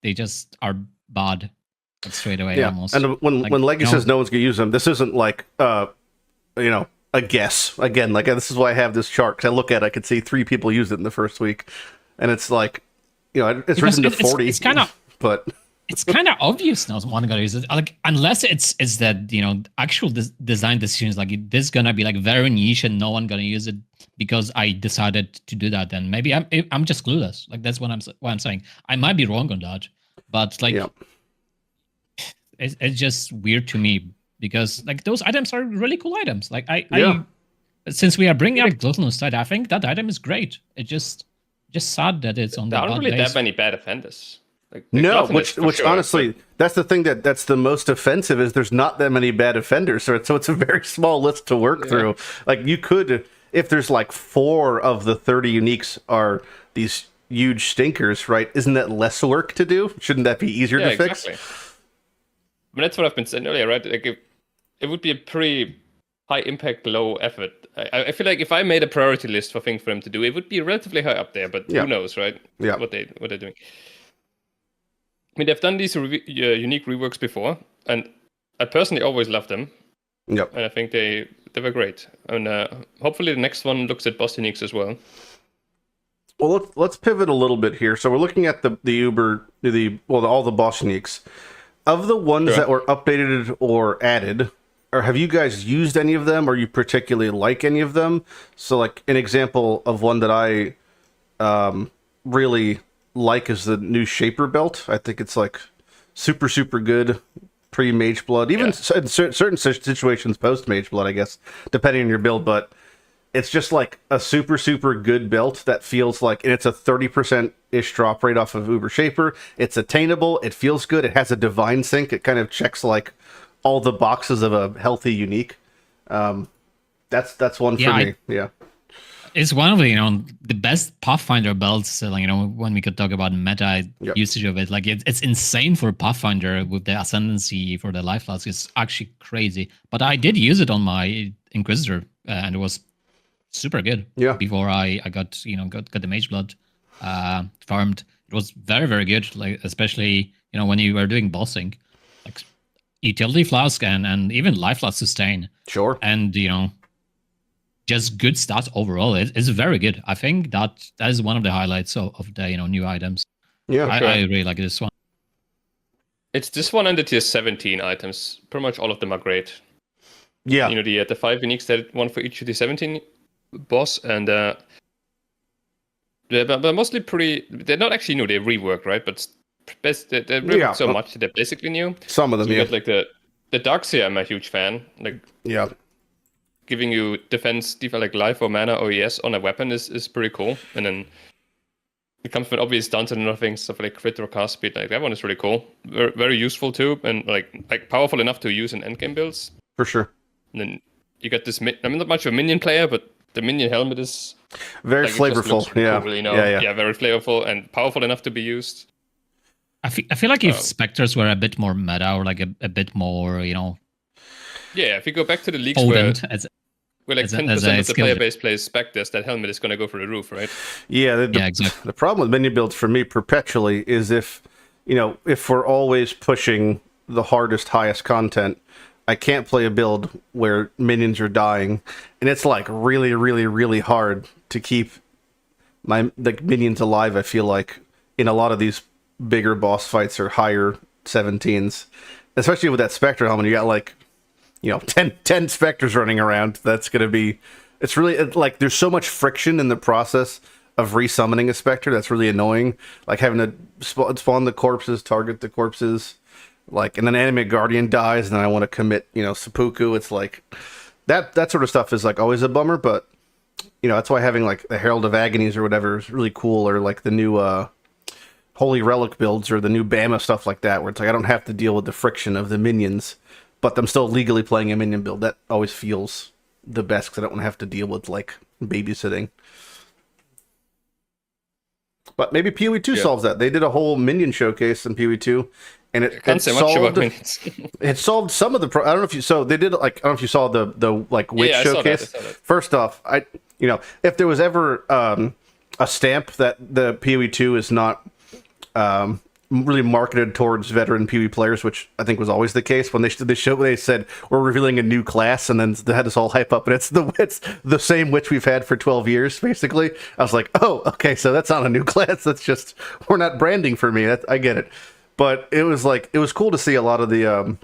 they just are bad straight away. Almost. And when Legi says no one's gonna use them, this isn't a guess. Again, this is why I have this chart, because I look at it, I could see 3 people use it in the first week, and it's it's risen to 40. It's kind of, but it's kind of obvious no one gonna use it. Unless it's that actual design decisions, this is gonna be very niche and no one gonna use it because I decided to do that. Then maybe I'm just clueless. That's what I'm saying. I might be wrong on that, but it's just weird to me. Because those items are really cool items. I since we are bringing up Gluttonous Tide, I think that item is great. It's just sad that it's on the. There aren't really that many bad offenders. No, which sure, honestly, that's the thing that's the most offensive is there's not that many bad offenders. So it's a very small list to work through. You could, if there's 4 of the 30 uniques are these huge stinkers, right? Isn't that less work to do? Shouldn't that be easier to fix? Exactly. I mean, that's what I've been saying earlier, right? It would be a pretty high impact, low effort. I feel if I made a priority list for things for them to do, it would be relatively high up there. But who knows, right? Yeah. What they're doing. I mean, they've done these unique reworks before, and I personally always loved them. Yep. And I think they were great. And hopefully the next one looks at boss uniques as well. Well, let's pivot a little bit here. So we're looking at all the boss uniques. Of the ones that were updated or added, or have you guys used any of them, or you particularly like any of them? So, an example of one that I really like is the new Shaper belt. I think it's super, super good pre-Mage Blood, even in certain situations post-Mage Blood, I guess, depending on your build, but it's just a super, super good belt that feels and it's a 30%-ish drop rate off of Uber Shaper. It's attainable. It feels good. It has a divine sync. It kind of checks all the boxes of a healthy unique. That's one for me. Yeah. It's one of the best Pathfinder belts. When we could talk about meta usage of it, it's insane for Pathfinder with the ascendancy for the life flask. It's actually crazy. But I did use it on my Inquisitor, and it was super good. Yeah. Before I got the Mage Blood farmed, it was very, very good. Especially when you were doing bossing, utility flask and even life flask sustain. Sure. And just good stats overall. It's very good. I think that is one of the highlights of the new items. Yeah, I really like this one. It's this one and the tier 17 items. Pretty much all of them are great. Yeah. The 5 uniques, that one for each of the 17 boss, and Yeah, but mostly pretty. They're not actually new. They reworked, right? But they reworked so much that they're basically new. Some of them, so you get like the Darkseer. I'm a huge fan. Like giving you defense, like life or mana or ES on a weapon is pretty cool. And then it comes with obvious stunts and other things, stuff like crit or cast speed. Like that one is really cool. Very, very useful too, and like powerful enough to use in endgame builds. For sure. And then you get this. I'm not much of a minion player, but the minion helmet is very flavorful. Cool, you know? Yeah, very flavorful and powerful enough to be used. I feel like if Spectres were a bit more meta or like a bit more, you know. Yeah, if you go back to the leagues potent, where like 10% of the player base plays Spectres, that helmet is going to go through the roof, right? Yeah, exactly. The problem with minion builds for me perpetually is if we're always pushing the hardest, highest content, I can't play a build where minions are dying, and it's like really, really, really hard to keep my minions alive. I feel like in a lot of these bigger boss fights or higher 17s, especially with that Spectre helmet, you got like 10 Spectres running around. That's gonna be. It's really like there's so much friction in the process of resummoning a Spectre that's really annoying. Like having to spawn the corpses, target the corpses. Like, and then Animate Guardian dies, and then I want to commit, seppuku. It's like that sort of stuff is like always a bummer, but that's why having like the Herald of Agonies or whatever is really cool, or like the new Holy Relic builds or the new Bama stuff like that, where it's like I don't have to deal with the friction of the minions, but I'm still legally playing a minion build. That always feels the best because I don't want to have to deal with like babysitting. But maybe PoE 2 solves that. They did a whole minion showcase in PoE 2. And it solved some of the I don't know if you they did like I don't know if you saw the like witch showcase. I saw that. First off, if there was ever a stamp that the PoE 2 is not really marketed towards veteran PoE players, which I think was always the case when they said we're revealing a new class, and then they had this all hype up, and it's the same witch we've had for 12 years basically. I was like, oh, okay, so that's not a new class. That's just we're not branding for me. I get it. But it was cool to see a lot of the,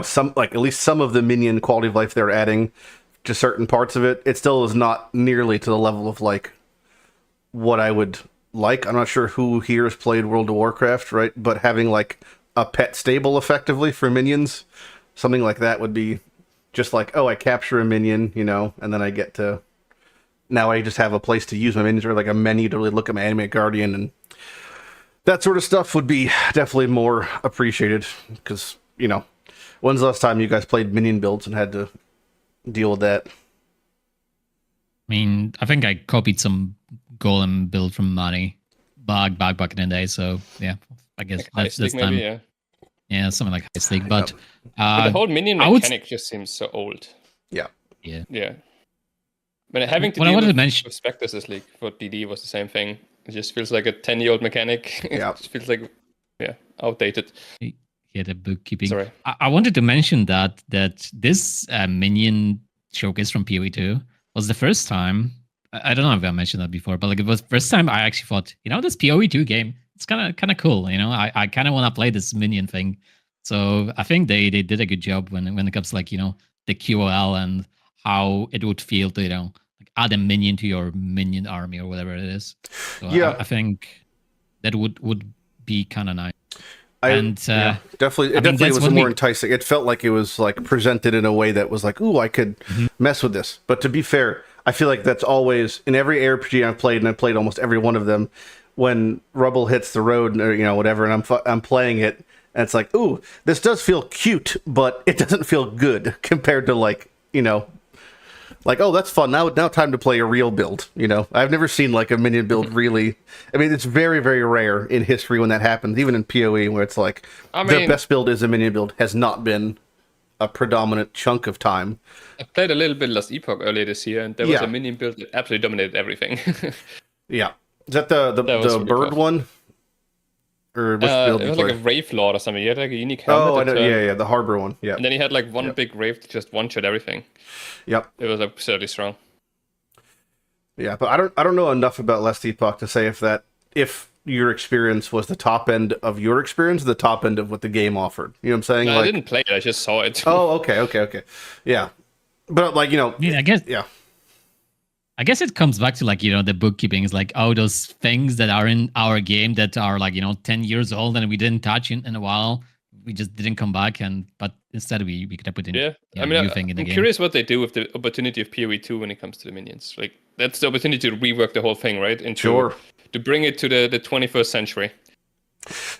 some like at least some of the minion quality of life they're adding to certain parts of it. It still is not nearly to the level of like what I would like. I'm not sure who here has played World of Warcraft, right? But having like a pet stable effectively for minions, something like that would be just like, oh, I capture a minion, and then I get to now I just have a place to use my minions, or like a menu to really look at my Animate Guardian, and that sort of stuff would be definitely more appreciated because, when's the last time you guys played minion builds and had to deal with that? I mean, I think I copied some golem build from Manni back in the day, so yeah, I guess that's this time. Maybe, yeah, something like high stake, but the whole minion mechanic just seems so old. Yeah. But having to deal with Spectres this league for DD was the same thing. It just feels like a 10-year-old mechanic. Yeah. It feels like, outdated. Yeah, the bookkeeping. Sorry. I wanted to mention that this minion showcase from PoE 2 was the first time. I don't know if I mentioned that before, but like it was the first time I actually thought, this PoE 2 game, it's kind of cool. I kind of want to play this minion thing. So I think they did a good job when it comes to like, the QOL and how it would feel to, add a minion to your minion army or whatever it is. So yeah, I think that would be kind of nice. Definitely, it was more enticing. It felt like it was like presented in a way that was like, ooh, I could mess with this. But to be fair, I feel like that's always in every RPG I've played, and I've played almost every one of them. When rubble hits the road, or whatever, and I'm playing it, and it's like, ooh, this does feel cute, but it doesn't feel good compared to like, like, oh, that's fun. Now time to play a real build. I've never seen like a minion build really. I mean, it's very, very rare in history when that happens, even in PoE, where it's like the best build is a minion build has not been a predominant chunk of time. I played a little bit Last Epoch earlier this year, and there was a minion build that absolutely dominated everything. Yeah. Is that the really bird cool. one? Or which build it was like a Wraith Lord or something. He had like a unique helmet. Oh, I know. Yeah, the Harbor one. Yeah. And then he had like one big Wraith that just one-shot everything. Yep. It was absurdly strong. Yeah, but I don't know enough about Last Epoch to say if your experience was the top end of your experience, the top end of what the game offered. You know what I'm saying? No, I didn't play it. I just saw it. Oh, okay. Yeah. But like, I guess. Yeah. I guess it comes back to like, the bookkeeping is like, oh, those things that are in our game that are like, 10 years old and we didn't touch in a while. We just didn't come back, but instead we could have put in new thing in the I'm game. curious what they do with the opportunity of PoE2 when it comes to the minions. Like, that's the opportunity to rework the whole thing, right? To bring it to the 21st century.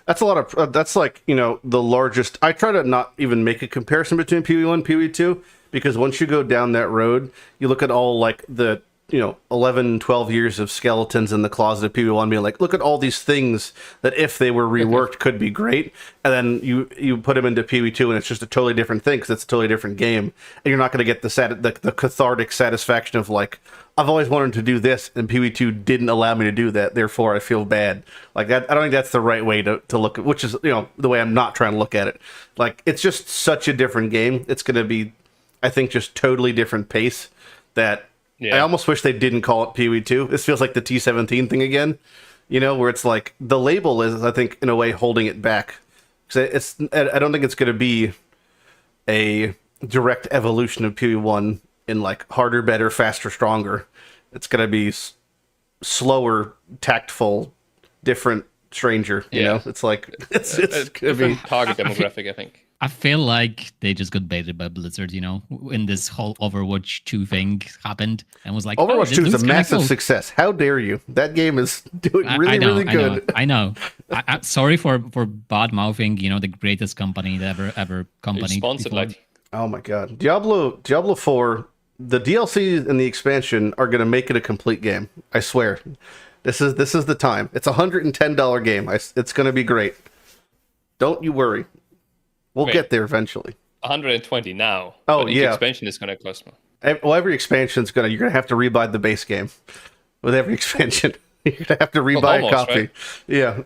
That's a lot of, that's like, the largest, I try to not even make a comparison between PoE1 and PoE2, because once you go down that road, you look at all like the, 11, 12 years of skeletons in the closet of PoE1 being like, look at all these things that if they were reworked could be great. And then you put them into PoE2 and it's just a totally different thing because it's a totally different game. And you're not going to get the cathartic satisfaction of like, I've always wanted to do this and PoE2 didn't allow me to do that. Therefore, I feel bad. Like that. I don't think that's the right way to look at, which is, the way I'm not trying to look at it. Like, it's just such a different game. It's going to be, I think, just totally different pace that, I almost wish they didn't call it PoE2. This feels like the T17 thing again, where it's like the label is, I think, in a way holding it back. Because I don't think it's going to be a direct evolution of PoE1 in like harder, better, faster, stronger. It's going to be slower, tactful, different, stranger. You know, it's like it's going to be target demographic. I think. I feel like they just got baited by Blizzard, when this whole Overwatch 2 thing happened, and was like, Overwatch 2 is a massive success. How dare you? That game is doing really good. I know. I'm sorry for bad mouthing, the greatest company that ever company. Sponsored like. Oh my god, Diablo 4. The DLC and the expansion are going to make it a complete game. I swear. This is the time. It's a $110 game. It's going to be great. Don't you worry. We'll get there eventually. 120 now. Oh, but each expansion is going to cost more. Well, every expansion's you're going to have to rebuy the base game. With every expansion. You're going to have to rebuy a copy. Right? Yeah.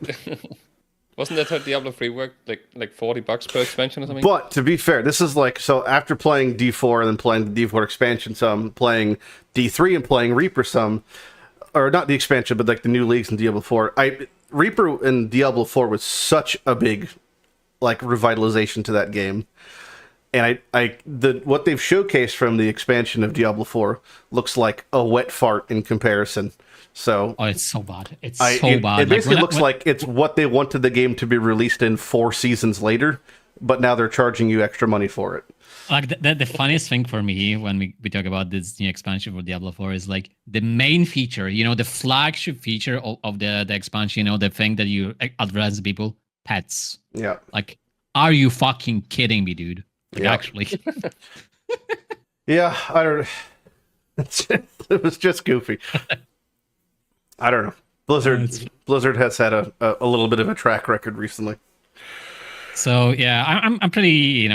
Wasn't that how Diablo 3 worked? Like $40 per expansion or something? But to be fair, this is like, so after playing D4 and then playing the D4 expansion some, playing D3 and playing Reaper some, or not the expansion, but like the new leagues in Diablo 4, Reaper in Diablo 4 was such a big like revitalization to that game. And what they've showcased from the expansion of Diablo 4 looks like a wet fart in comparison. So it's so bad. It's so bad. It basically looks like it's what they wanted the game to be released in 4 seasons later, but now they're charging you extra money for it. Like the funniest thing for me when we talk about this new expansion for Diablo 4 is like the main feature, the flagship feature of the expansion, the thing that you advertise to people, pets. Yeah. Like, are you fucking kidding me, dude? Like, actually. Yeah, I don't. It was just goofy. I don't know. Blizzard has had a little bit of a track record recently. So yeah, I'm pretty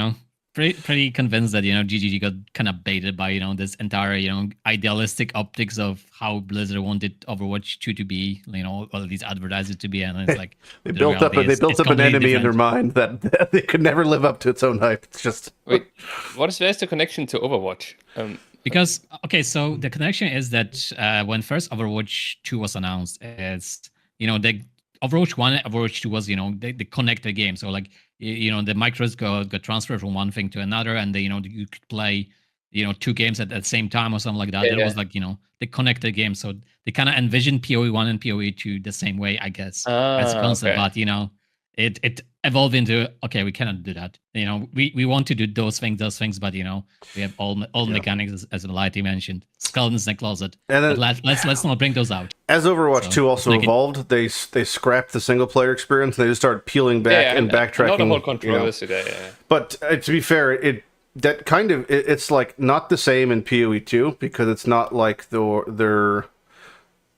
pretty convinced that GGG got kind of baited by this entire idealistic optics of how Blizzard wanted Overwatch 2 to be, all these advertisers to be, and it's like they built up an enemy in their mind that they could never live up to its own hype. It's just wait, where's the connection to Overwatch? Because so the connection is that when first Overwatch 2 was announced, is the Overwatch 1 and Overwatch 2 was they connected game, so like the micros got transferred from one thing to another, and you could play 2 games at the same time or something like that. That was like the connected game, so they kind of envisioned PoE1 and PoE2 the same way, I guess, as a concept. Okay. But it evolved into we cannot do that. We want to do those things, but we have all mechanics as Lighty mentioned, skeletons in the closet. And then, but let's not bring those out. As Overwatch 2 also evolved, they scrapped the single player experience. They just started peeling back and backtracking. Not a whole controversy there. Yeah. But to be fair, it's like not the same in PoE2 because it's not like their.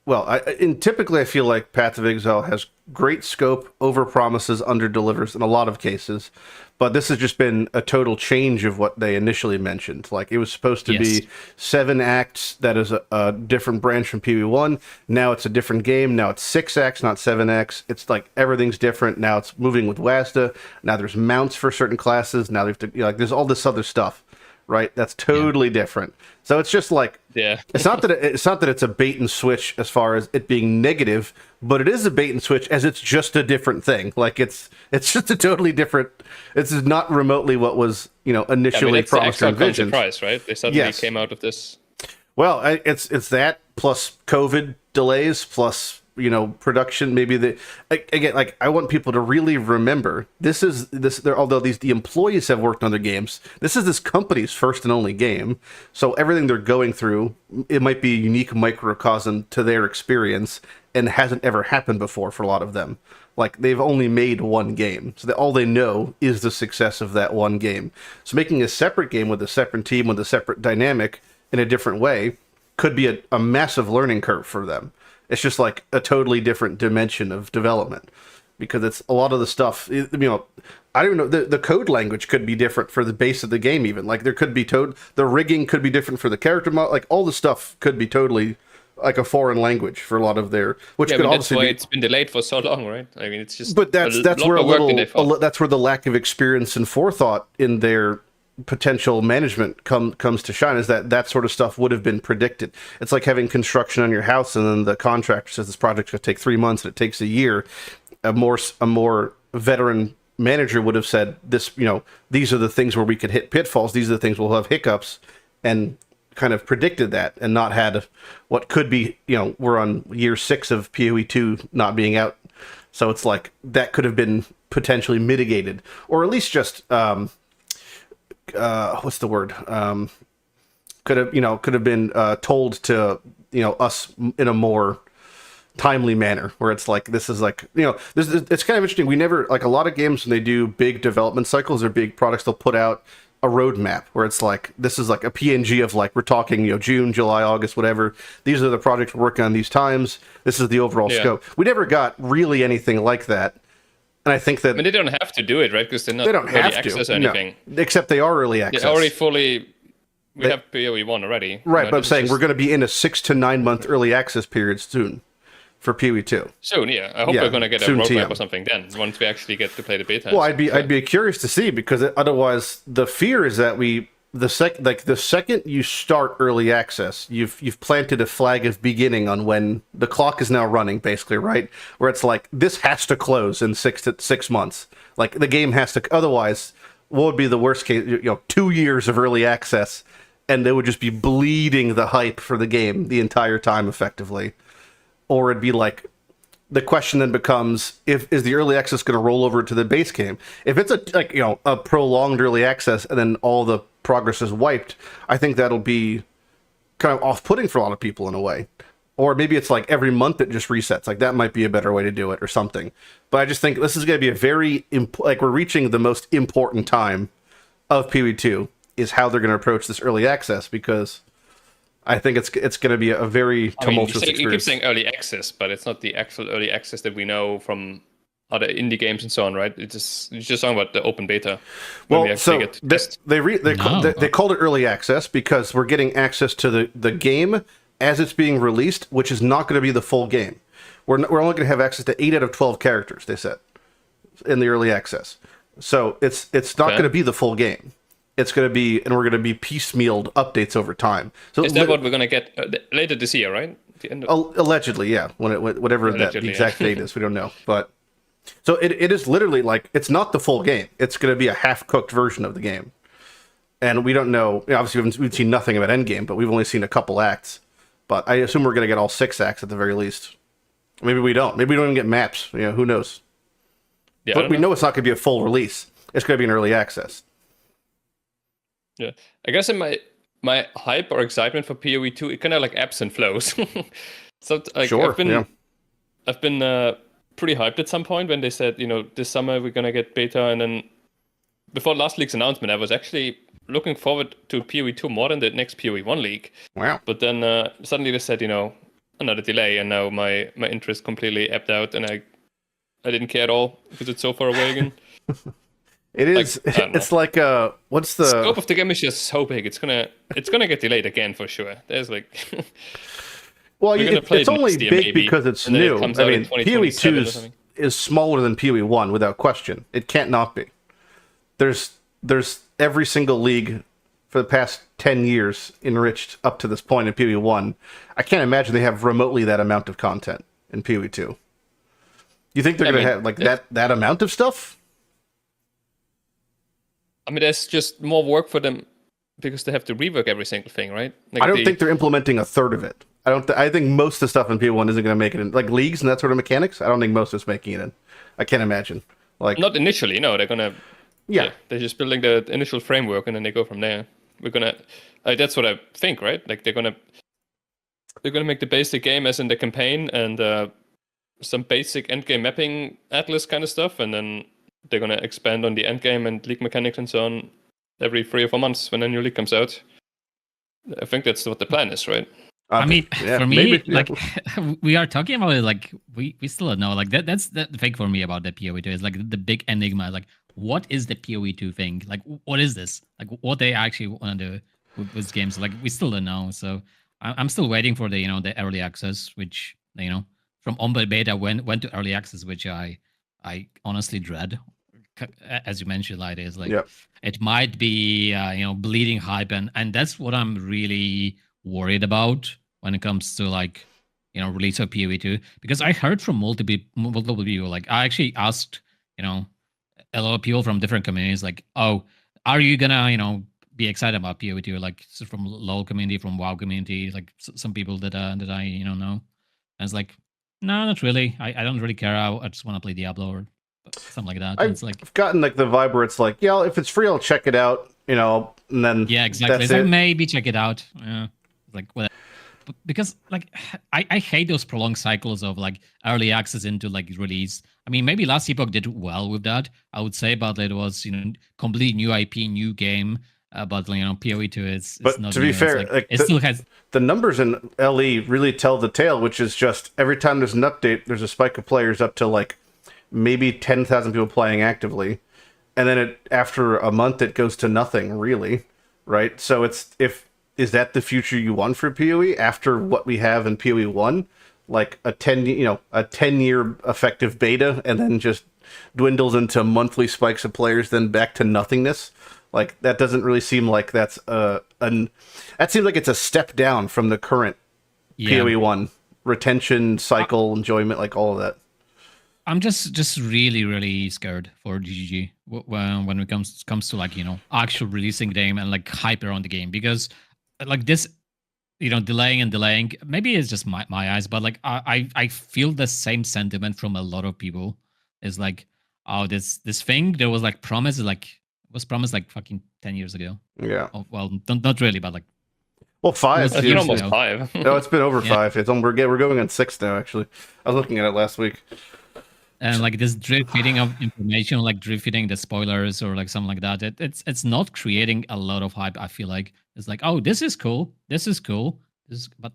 Well, typically I feel like Path of Exile has great scope, over-promises, under-delivers in a lot of cases. But this has just been a total change of what they initially mentioned. Like, it was supposed to be 7 acts. That is a different branch from PoE1. Now it's a different game. Now it's 6 acts, not 7 acts. It's like everything's different. Now it's moving with WASDA. Now there's mounts for certain classes. Now they have to, there's all this other stuff. Right, that's totally different. So it's just like, it's not that it's a bait and switch as far as it being negative, but it is a bait and switch as it's just a different thing. Like it's just a totally different. It's not remotely what was initially promised or envisioned. Surprise, right? They suddenly came out of this. Well, it's that plus COVID delays, plus production. Maybe again, like, I want people to really remember this. Although the employees have worked on their games, this is this company's first and only game. So everything they're going through, it might be a unique microcosm to their experience, and hasn't ever happened before for a lot of them. Like, they've only made one game, so all they know is the success of that one game. So making a separate game with a separate team, with a separate dynamic in a different way, could be a massive learning curve for them. It's just like a totally different dimension of development, because it's a lot of the stuff, I don't know, the code language could be different for the base of the game even. Like, there could be the rigging could be different for the character model. Like, all the stuff could be totally like a foreign language for a lot of their, which could that's obviously why it's been delayed for so long, right? I mean, it's just. But that's where that's where the lack of experience and forethought in their potential management comes to shine, is that sort of stuff would have been predicted. It's like having construction on your house, and then the contractor says this project's going to take 3 months and it takes a year. A more veteran manager would have said this, these are the things where we could hit pitfalls, these are the things we'll have hiccups, and kind of predicted that, and not had what could be, we're on year 6 of PoE 2 not being out. So it's like that could have been potentially mitigated, or at least just what's the word? Could have been told to us in a more timely manner, where it's like, this is like, it's kind of interesting. We never, like, a lot of games, when they do big development cycles or big products, they'll put out a roadmap where it's like, this is like a PNG of, like, we're talking June, July, August, whatever. These are the projects we're working on these times. This is the overall scope. We never got really anything like that. And I think that... they don't have to do it, right? Because they're not early access or anything. No. Except they are early access. They're already fully... We have PoE 1 already. Right, but I'm saying we're going to be in a 6 to 9 month early access period soon for PoE 2. Soon, yeah. I hope we're going to get a roadmap or something then, once we actually get to play the beta. Well, I'd be curious to see, because otherwise the fear is that the second you start early access, you've planted a flag of beginning on when the clock is now running, basically, right? Where it's like, this has to close in 6 months. Like, the game has to, otherwise, what would be the worst case? 2 years of early access, and they would just be bleeding the hype for the game the entire time, effectively. Or it'd be like, the question then becomes, is the early access going to roll over to the base game? If it's a prolonged early access and then all the progress is wiped, I think that'll be kind of off-putting for a lot of people in a way. Or maybe it's like every month it just resets. Like, that might be a better way to do it, or something. But I just think this is going to be a very we're reaching the most important time of PoE 2, is how they're going to approach this early access, because I think it's going to be a very tumultuous experience. You keep saying early access, but it's not the actual early access that we know from other indie games and so on, right? You're just talking about the open beta. Well, they called it early access because we're getting access to the game as it's being released, which is not going to be the full game. We're only going to have access to 8 out of 12 characters, they said, in the early access. So it's not going to be the full game. It's going to be, and we're going to be piecemealed updates over time. So is that what we're going to get later this year, right? The end of... Allegedly, yeah. Whatever the exact date is, we don't know. But so it is literally like, it's not the full game. It's going to be a half-cooked version of the game. And we don't know. Obviously, we've seen nothing about Endgame, but we've only seen a couple acts. But I assume we're going to get all 6 acts at the very least. Maybe we don't. Maybe we don't even get maps. Who knows? Yeah, but we know it's not going to be a full release. It's going to be an early access. Yeah, I guess in my hype or excitement for PoE 2, it kind of like ebbs and flows. So like, sure, I've been pretty hyped at some point when they said, this summer we're gonna get beta, and then before last league's announcement, I was actually looking forward to PoE 2 more than the next PoE 1 league. Wow! But then suddenly they said, another delay, and now my interest completely ebbed out, and I didn't care at all because it's so far away again. It is. It's like what's the scope of the game is just so big. It's gonna get delayed again for sure. There's like, well, it's only big maybe, because it's new. I mean, PoE 2 is smaller than PoE 1 without question. It can't not be. There's every single league for the past 10 years enriched up to this point in PoE 1. I can't imagine they have remotely that amount of content in PoE 2. You think they're going to have like that amount of stuff? I mean, there's just more work for them because they have to rework every single thing, right? Like I don't think they're implementing a third of it. I think most of the stuff in P1 isn't going to make it in, like leagues and that sort of mechanics. I don't think most of it's making it in. I can't imagine. Like not initially, no. They're gonna. Yeah. They're just building the initial framework and then they go from there. We're gonna. That's what I think, right? Like they're gonna make the basic game as in the campaign and some basic endgame mapping atlas kind of stuff, and then they're gonna expand on the endgame and league mechanics and so on every 3 or 4 months when a new league comes out. I think that's what the plan is, right? I mean, yeah, for me, maybe, like we are talking about it, like we still don't know. Like that's the thing for me about the PoE2 is like the big enigma. Like, what is the PoE2 thing? Like, what is this? Like, what they actually want to do with games? Like, we still don't know. So I'm still waiting for the the early access, which from on beta went to early access, which I honestly dread. As you mentioned, Lighty, is like it might be bleeding hype, and that's what I'm really worried about when it comes to like release of PoE2, because I heard from multiple people. Like I actually asked a lot of people from different communities, like, oh, are you gonna be excited about PoE2? Like from LoL community, from WoW community, like some people that I know. And it's like, no, not really. I don't really care. I just want to play Diablo or something like that. I've gotten like the vibe where it's like, yeah, if it's free, I'll check it out. And then exactly. It's like maybe check it out. Like whatever. Because like I hate those prolonged cycles of like early access into like release. I mean, maybe last Epoch did well with that, I would say, but it was complete new IP, new game. But PoE2 is but not to be fair, like it still has the numbers in LE really tell the tale, which is just every time there's an update, there's a spike of players up to like maybe 10,000 people playing actively, and then after a month it goes to nothing really, right? So is that the future you want for PoE after what we have in PoE 1? Like a 10-year effective beta and then just dwindles into monthly spikes of players, then back to nothingness? Like that doesn't really seem like that's that seems like it's a step down from the current PoE 1 retention cycle, enjoyment, like all of that. I'm just really, really scared for GGG when it comes to like actual releasing the game and like hype around the game, because like this delaying and delaying, maybe it's just my eyes, but like I feel the same sentiment from a lot of people. Is like, oh, this thing there was like promised, like was promised like fucking 10 years ago. Yeah. Oh, well, not really, but like, well, 5. It's been almost 5. No, it's been over 5. It's we're going on 6 now. Actually, I was looking at it last week. And like this drip feeding of information, like drip feeding the spoilers or like something like that, it's not creating a lot of hype. I feel like it's like, oh, this is cool, but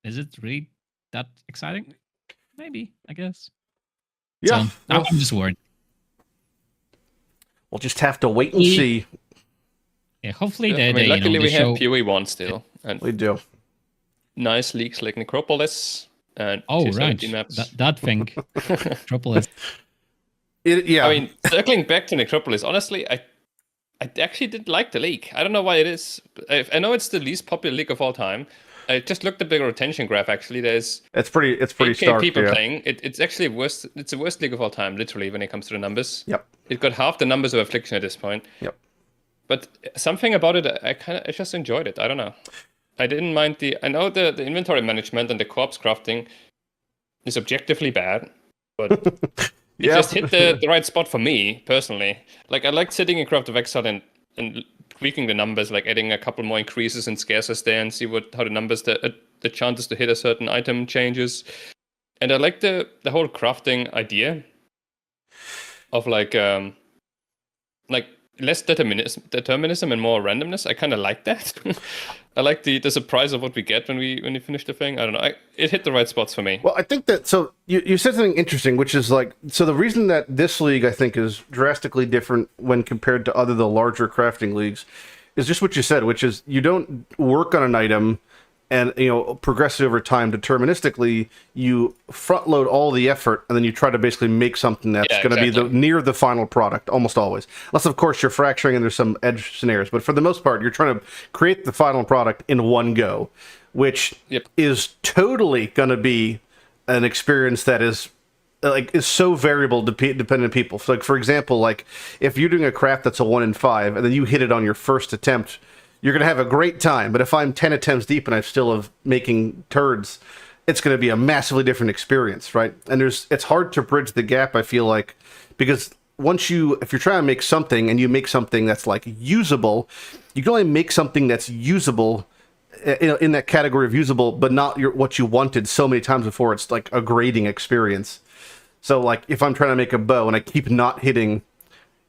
is it really that exciting? Maybe, I guess. Yeah, so, I'm just worried. We'll just have to wait and see. Yeah, hopefully luckily we show... have PoE 1 still, and we do. Nice leaks like Necropolis. And right, maps. That thing, Necropolis. Yeah, I mean, circling back to Necropolis, honestly, I actually did like the leak. I don't know why it is. I know it's the least popular league of all time. I just looked at the retention graph. Actually, there's it's pretty stark. People playing. It's actually worst. It's the worst league of all time, literally, when it comes to the numbers. Yep. It got half the numbers of Affliction at this point. Yep. But something about it, I just enjoyed it. I don't know. I didn't mind I know the inventory management and the corpse crafting is objectively bad, but it just hit the right spot for me, personally. Like, I like sitting in Craft of Exile and tweaking the numbers, like adding a couple more increases and scarces there and see how the numbers, the chances to hit a certain item changes. And I like the whole crafting idea of like less determinism and more randomness. I kind of like that. I like the surprise of what we get when we finish the thing. I don't know. It hit the right spots for me. Well, I think that, so you said something interesting, which is like, so the reason that this league, I think, is drastically different when compared to the larger crafting leagues is just what you said, which is you don't work on an item and, progress it over time deterministically. You front load all the effort and then you try to basically make something that's going to be near the final product, almost always. Unless, of course, you're fracturing and there's some edge scenarios. But for the most part, you're trying to create the final product in one go, which is totally going to be an experience that is so variable depending on people. So, like, for example, like if you're doing a craft that's a 1 in 5 and then you hit it on your first attempt, you're going to have a great time. But if I'm 10 attempts deep and I'm still making turds, it's going to be a massively different experience, right? And it's hard to bridge the gap, I feel like, because if you're trying to make something and you make something that's like usable, you can only make something that's usable in that category of usable, but not what you wanted so many times before. It's like a grading experience. So like if I'm trying to make a bow and I keep not hitting,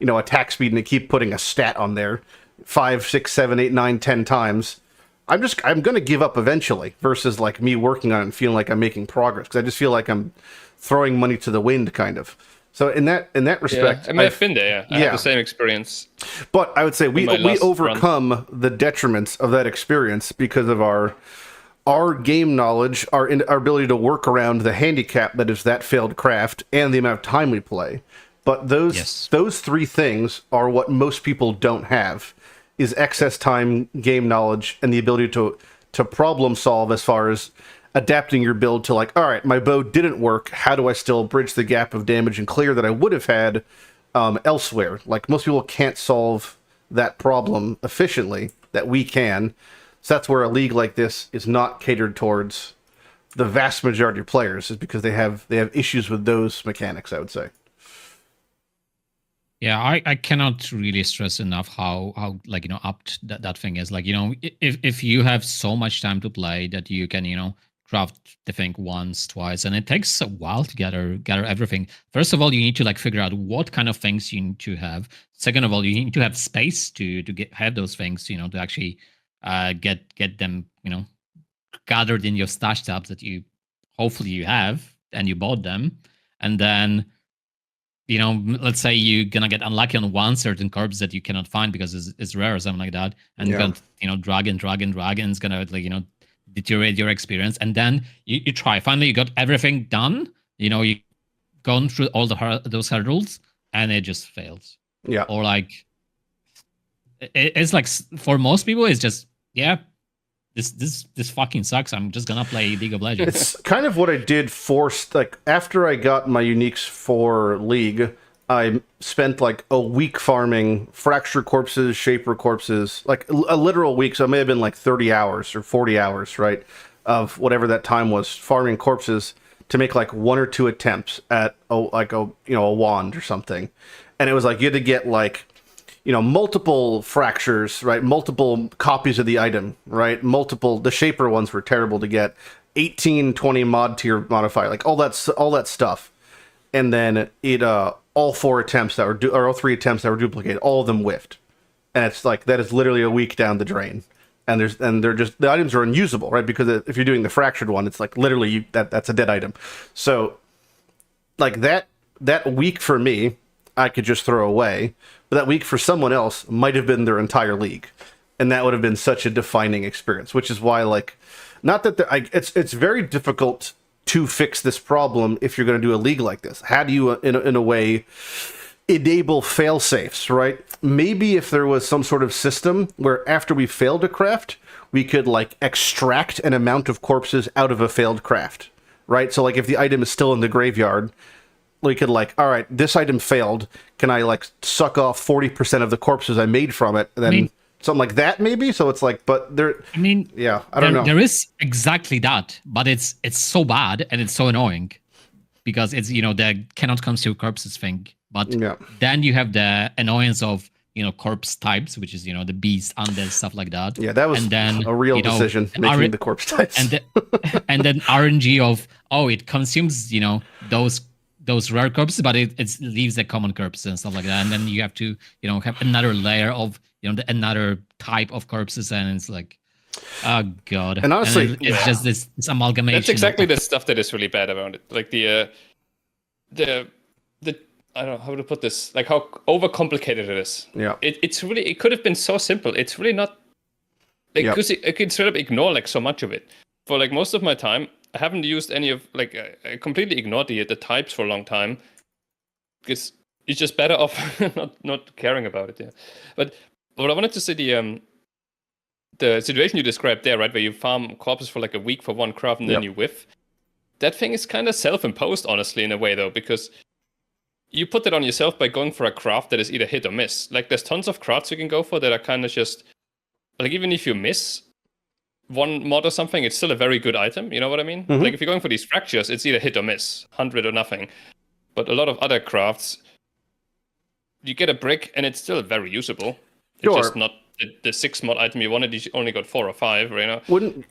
attack speed, and I keep putting a stat on there 5, 6, 7, 8, 9, 10 times, I'm going to give up eventually, versus like me working on it and feeling like I'm making progress, because I just feel like I'm throwing money to the wind, kind of. So in that respect, I mean, I've been there. I had the same experience. But I would say we overcome the detriments of that experience because of our game knowledge, our ability to work around the handicap that is that failed craft, and the amount of time we play. But those three things are what most people don't have: is excess time, game knowledge, and the ability to problem solve as far as adapting your build to like, all right, my bow didn't work. How do I still bridge the gap of damage and clear that I would have had elsewhere? Like, most people can't solve that problem efficiently that we can. So that's where a league like this is not catered towards the vast majority of players, is because they have issues with those mechanics, I would say. Yeah, I cannot really stress enough how apt that thing is. Like, if you have so much time to play that you can, craft the thing once, twice, and it takes a while to gather everything. First of all, you need to figure out what kind of things you need to have. Second of all, you need to have space to have those things, to actually get them, gathered in your stash tabs that you hopefully you have and you bought them. And then, let's say you're gonna get unlucky on one certain corpse that you cannot find because it's rare or something like that, and you're gonna drag and it's gonna deteriorate your experience. And then you try. Finally, you got everything done. You gone through all those hurdles, and it just fails. Yeah. Or it's like, for most people, it's just this fucking sucks. I'm just gonna play League of Legends. It's kind of what I did after I got my uniques for League. I spent like a week farming fracture corpses, shaper corpses, like a literal week. So it may have been like 30 hours or 40 hours, right, of whatever that time was, farming corpses to make like 1 or 2 attempts at a wand or something. And it was like you had to get like, multiple fractures, right? Multiple copies of the item, right? The shaper ones were terrible to get. 18, 20 mod tier modifier, like all that stuff. And then all 4 attempts that were or all 3 attempts that were duplicated, all of them whiffed. And it's like, that is literally a week down the drain. And they're just, the items are unusable, right? Because if you're doing the fractured one, it's like literally that's a dead item. So like that week for me, I could just throw away. But that week for someone else might have been their entire league. And that would have been such a defining experience, which is why, like, not that it's very difficult to fix this problem if you're going to do a league like this. How do you, in a way, enable fail safes, right? Maybe if there was some sort of system where after we failed a craft, we could like extract an amount of corpses out of a failed craft, right? So like if the item is still in the graveyard, we could like, all right, this item failed. Can I like suck off 40% of the corpses I made from it? And then something like that, maybe. So it's like, but there. I mean, yeah, I don't know. There is exactly that, but it's so bad and it's so annoying because it's the cannot consume corpses thing. But then you have the annoyance of corpse types, which is the beast, undead, stuff like that. Yeah, that was a real decision making the corpse types. And then RNG of it consumes those rare corpses, but it leaves the common corpses and stuff like that. And then you have to have another layer of another type of corpses, and it's like, oh god. And honestly, it's just this amalgamation. That's exactly the stuff that is really bad about it. Like the I don't know how to put this. Like how overcomplicated it is. Yeah. It's really, it could have been so simple. It's really not. Like, because I could straight up ignore like so much of it. For like most of my time, I haven't used any of like I completely ignored the types for a long time because it's just better off not caring about it. Yeah. But what I wanted to say, the situation you described there, right, where you farm corpses for like a week for one craft and then you whiff. That thing is kind of self-imposed, honestly, in a way though, because you put that on yourself by going for a craft that is either hit or miss. Like there's tons of crafts you can go for that are kind of just like even if you miss one mod or something, it's still a very good item. You know what I mean? Mhm. Like if you're going for these fractures, it's either hit or miss, 100 or nothing. But a lot of other crafts, you get a brick and it's still very usable. It's Sure. just not the 6 mod item you wanted. You only got 4 or 5. You know, Wouldn't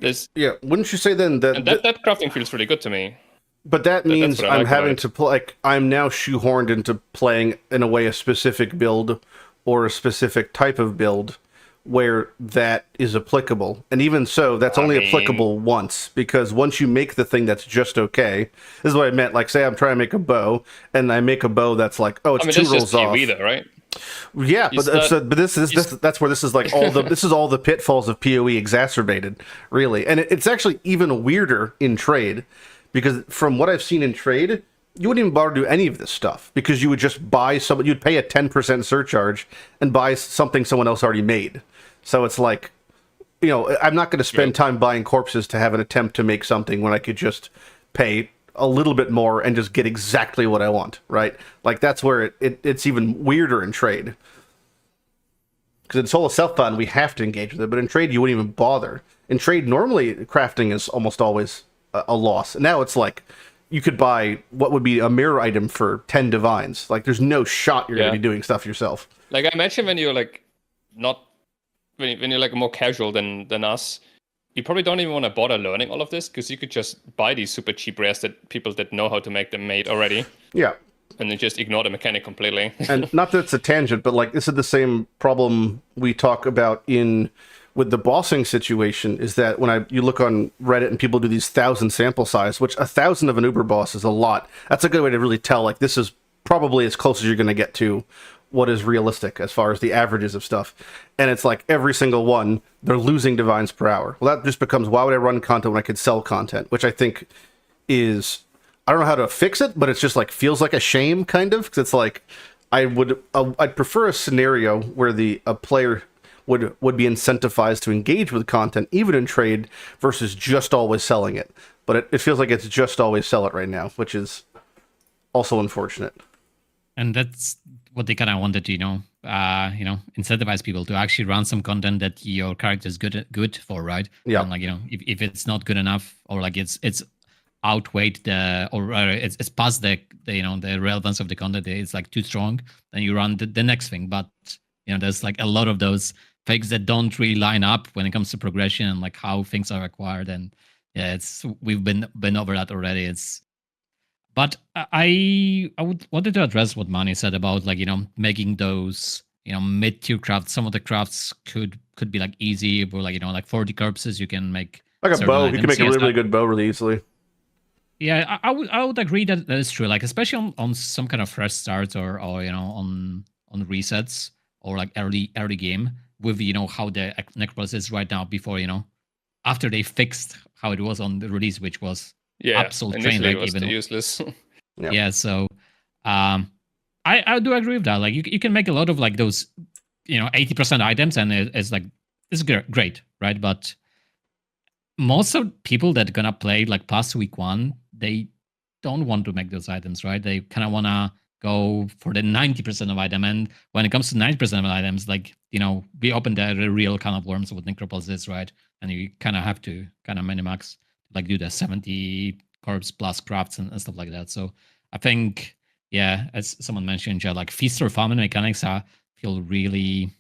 you say then that and that crafting feels really good to me. But that means that's what I I'm like about having it. to play. Like, I'm now shoehorned into playing in a way a specific build or a specific type of build where that is applicable. And even so, that's only applicable once, because once you make the thing that's just okay, this is what I meant. Like, say I'm trying to make a bow, and I make a bow that's like, oh, it's 2 rolls off. Either, right? Yeah, but that's where this is like all the this is all the pitfalls of PoE exacerbated, really. And it's actually even weirder in trade, because from what I've seen in trade, you wouldn't even bother to do any of this stuff, because you would just buy you'd pay a 10% surcharge and buy something someone else already made. So it's like, I'm not going to spend time buying corpses to have an attempt to make something when I could just pay a little bit more and just get exactly what I want, right? Like, that's where it's even weirder in trade. Because in solo self-fund, we have to engage with it, but in trade, you wouldn't even bother. In trade, normally, crafting is almost always a loss. Now it's like, you could buy what would be a mirror item for 10 divines. Like, there's no shot you're going to be doing stuff yourself. Like, I imagine when you're like, when you're like more casual than us, you probably don't even want to bother learning all of this, because you could just buy these super cheap rares that people that know how to make them made already. Yeah. And then just ignore the mechanic completely. And not that it's a tangent, but like, this is the same problem we talk about with the bossing situation, is that when you look on Reddit and people do these 1,000 sample size, which 1,000 of an Uber boss is a lot. That's a good way to really tell, like, this is probably as close as you're going to get to what is realistic as far as the averages of stuff. And it's like every single one, they're losing divines per hour. Well, that just becomes, why would I run content when I could sell content? Which I think is, I don't know how to fix it, but it's just like, feels like a shame, kind of, because it's like, I'd prefer a scenario where a player would be incentivized to engage with content, even in trade, versus just always selling it. But it feels like it's just always sell it right now, which is also unfortunate. And that's what they kind of wanted to, incentivize people to actually run some content that your character is good for, right? Yeah. And like, if it's not good enough, or like it's outweighed it's past the relevance of the content, it's like too strong, then you run the next thing. But there's like a lot of those things that don't really line up when it comes to progression and like how things are acquired. And yeah, we've been over that already. But I wanted to address what Manni said about, like, making those, mid-tier crafts. Some of the crafts could be like easy, or like, like 40 corpses, you can make like a bow. You can make a really, really good bow really easily. Yeah, I would agree that is true. Like, especially on some kind of fresh starts or on resets, or like early game, with how the Necropolis is right now, before after they fixed how it was on the release, which was absolute train wreck, even useless. Yeah, so I do agree with that. Like, you can make a lot of like those 80% items, and it's great, right? But most of people that are gonna play like past week 1, they don't want to make those items, right? They kind of wanna go for the 90% of item. And when it comes to 90% of items, like, we open the real kind of worms with Necropolis is, right? And you kind of have to kind of minimax, like do the 70 corpse plus crafts and stuff like that. So I think, yeah, as someone mentioned, like feast or famine mechanics feel really,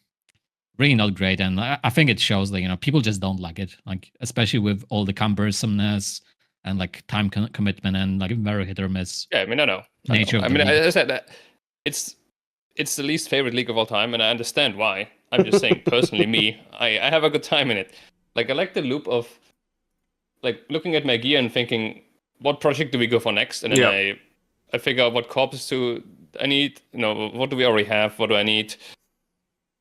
really not great. And I think it shows that, people just don't like it, like, especially with all the cumbersomeness and like time commitment and like very hit or miss. Yeah, I mean, I know. I mean, I said that it's the least favorite league of all time, and I understand why. I'm just saying, personally, me, I have a good time in it. Like, I like the loop of like looking at my gear and thinking, what project do we go for next? And then I figure out what corpses do I need. What do we already have? What do I need?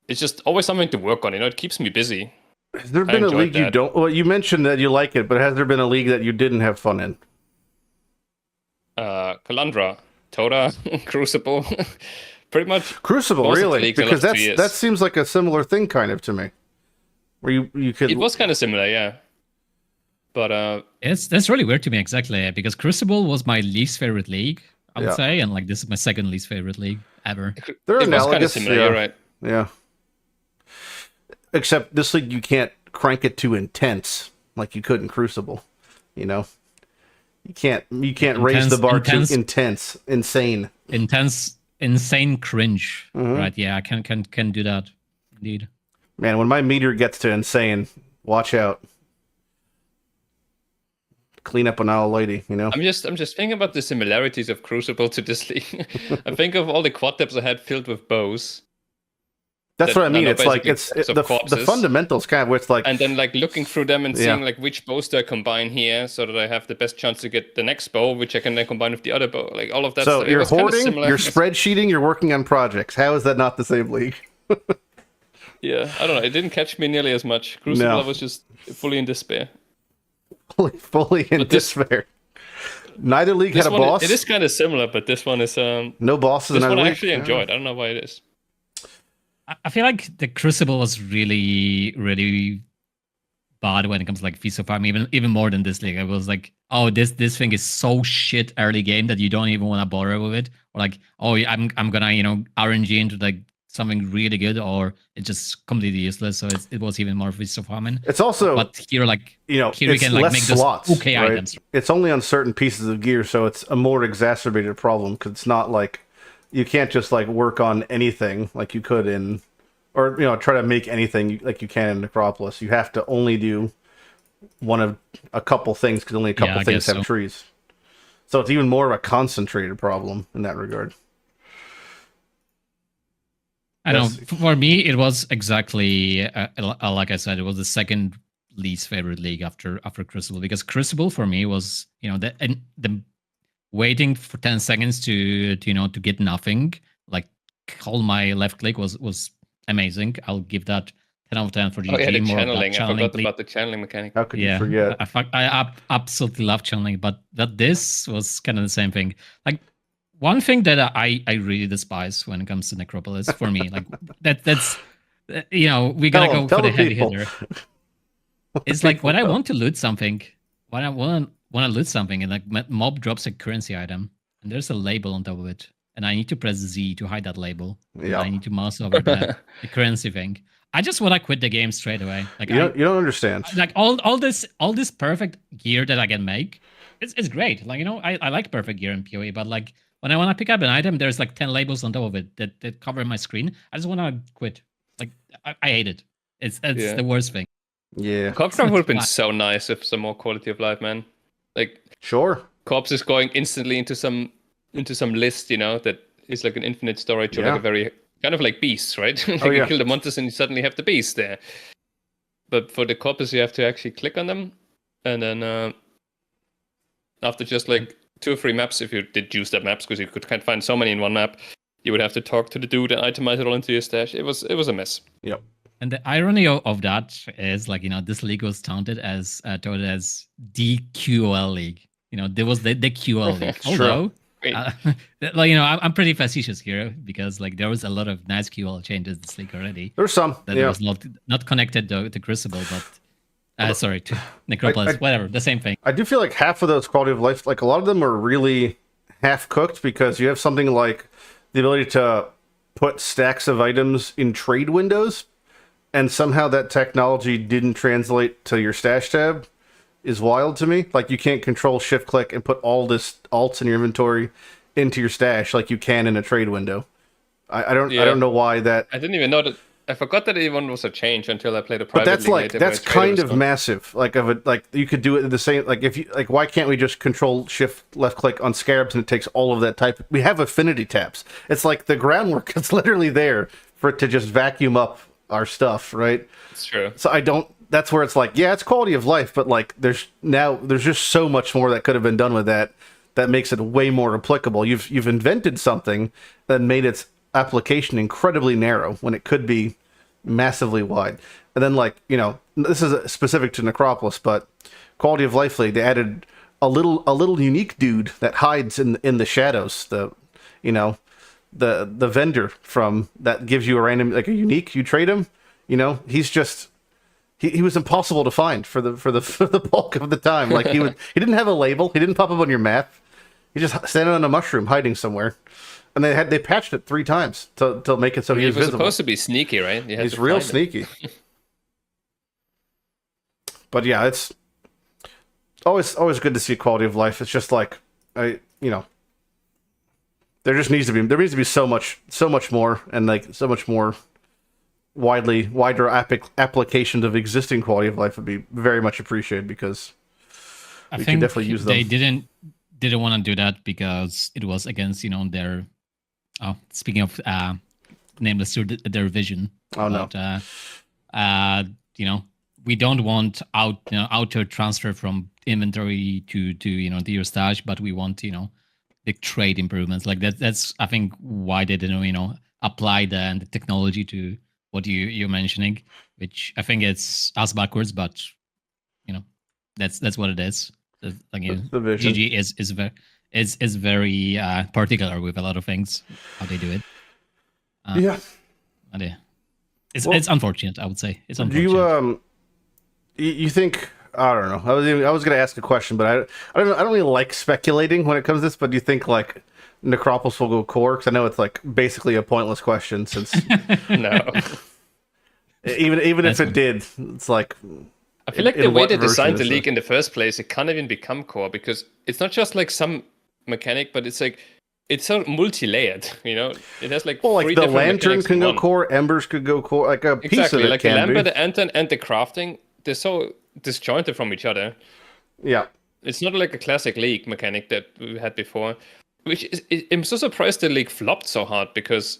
It's just always something to work on. It keeps me busy. Has there been a league you don't? Well, you mentioned that you like it, but has there been a league that you didn't have fun in? Calandra, Toda, Crucible, pretty much. Crucible, really? Because that seems like a similar thing, kind of, to me. Where you could. It was kind of similar, yeah. But that's really weird to me, exactly, because Crucible was my least favorite league, I would say, and like this is my second least faird league ever. They're analogous. Similar, you're right. Yeah. Except this league, you can't crank it to intense like you could in Crucible. You know, you can't raise the bar to intense, insane, insane cringe. Right? Yeah, I can do that. Indeed. Man, when my meter gets to insane, watch out. Clean up on Mathew Lighty, you know. I'm just thinking about the similarities of Crucible to this league. I think of all the quad tabs I had filled with bows. That's what I mean. It's like the fundamentals kind of where it's like, and then like looking through them and seeing like which bows do I combine here so that I have the best chance to get the next bow, which I can then combine with the other bow. Like all of that. So stuff. You're hoarding, you're spreadsheeting, you're working on projects. How is that not the same league? Yeah, I don't know. It didn't catch me nearly as much. Crucible, I was just fully in despair. Fully in despair. Neither league had a boss. It is kind of similar, but this one is no bosses. This one I actually enjoyed. I don't know why it is. I feel like the Crucible was really, really bad when it comes to like Feast of Farm, even more than this league. I was like, oh, this thing is so shit early game that you don't even want to bother with it. Or like, oh, I'm gonna RNG into like something really good, or it's just completely useless. So it was even more Feast of Farming. It's also, but here here we can less make slots, those okay right? items. It's only on certain pieces of gear, so it's a more exacerbated problem because it's not like you can't just like work on anything like you could in, or try to make anything like you can in Necropolis. You have to only do one of a couple things because only a couple things have trees. So it's even more of a concentrated problem in that regard. I know. For me, it was exactly like I said. It was the second least favorite league after Crucible, because Crucible for me was the waiting for 10 seconds to get nothing, like hold my left click was amazing. I'll give that 10 out of 10 for GG. The channeling. I forgot about the channeling mechanic. How could you forget? I absolutely love channeling, but this was kind of the same thing. Like one thing that I really despise when it comes to Necropolis, for me, like that's we gotta go for the heavy hitter. It's like when I want to loot something, and like mob drops a currency item, and there's a label on top of it, and I need to press Z to hide that label. Yeah. I need to mouse over the currency thing. I just want to quit the game straight away. Like you don't understand. Like all this perfect gear that I can make, it's great. Like I like perfect gear in PoE, but like when I want to pick up an item, there's like 10 labels on top of it that cover my screen. I just want to quit. Like I hate it. It's the worst thing. Yeah. Corpse would have been so nice with some more quality of life, man. Like sure. Corpse is going instantly into some list, that is like an infinite storage or like a very kind of like beasts, right? You kill the monsters and you suddenly have the beast there. But for the corpses, you have to actually click on them, and then after just like 2 or 3 maps, if you did use that maps, because you can't find so many in one map, you would have to talk to the dude and itemize it all into your stash. It was a mess. Yep. And the irony of that is, like, this league was touted as the QOL league. There was the QOL league. Although, I'm pretty facetious here because like there was a lot of nice QOL changes this league already. There's some that was not connected to Crucible, but sorry, to Necropolis, whatever, the same thing. I do feel like half of those quality of life, like a lot of them are really half cooked because you have something like the ability to put stacks of items in trade windows. And somehow that technology didn't translate to your stash tab is wild to me. Like you can't control shift click and put all this alts in your inventory into your stash like you can in a trade window. I don't know why that. I didn't even know that. I forgot that even was a change until I played a private. But that's kind of massive. Like you could do it the same. Like if you why can't we just control shift left click on scarabs and it takes all of that type? We have affinity taps. It's like the groundwork is literally there for it to just vacuum up our stuff, right? It's true. So that's where it's like, yeah, it's quality of life, but like there's just so much more that could have been done with that makes it way more applicable. You've invented something that made its application incredibly narrow when it could be massively wide. And then this is specific to Necropolis, but quality of life league, they added a little unique dude that hides in the shadows, the vendor from that gives you a random, like a unique, you trade him, he's just he was impossible to find for the bulk of the time. Like he didn't have a label, he didn't pop up on your map, he just standing on a mushroom hiding somewhere. And they patched it 3 times to make it so he was visible. Supposed to be sneaky, right? He's real sneaky. But yeah, it's always good to see quality of life. It's just like there needs to be so much more, and like so much more wider applications of existing quality of life would be very much appreciated, because we can definitely use them. They didn't want to do that because it was against their speaking of nameless, their vision. Oh no. We don't want auto transfer from inventory to your stash, but we want the trade improvements. Like that's I think why they didn't apply the technology to what you're mentioning, which I think it's ass backwards, but that's what it is. Like the vision. GG is very particular with a lot of things, how they do it. It's unfortunate, I would say. It's unfortunate. You think, I don't know. I was going to ask a question, but I don't really like speculating when it comes to this. But do you think like Necropolis will go core? Because I know it's like basically a pointless question, since No. even if it did, it's like, I feel like the way they designed the league in the first place, it can't even become core, because it's not just like some mechanic, but it's like it's so multi-layered. It has like like the lantern can go core, embers could go core, like a piece of it like can the lamp, be. the lantern, and the crafting. They're so disjointed from each other. Yeah, it's not like a classic league mechanic that we had before. Which is, I'm so surprised the league flopped so hard, because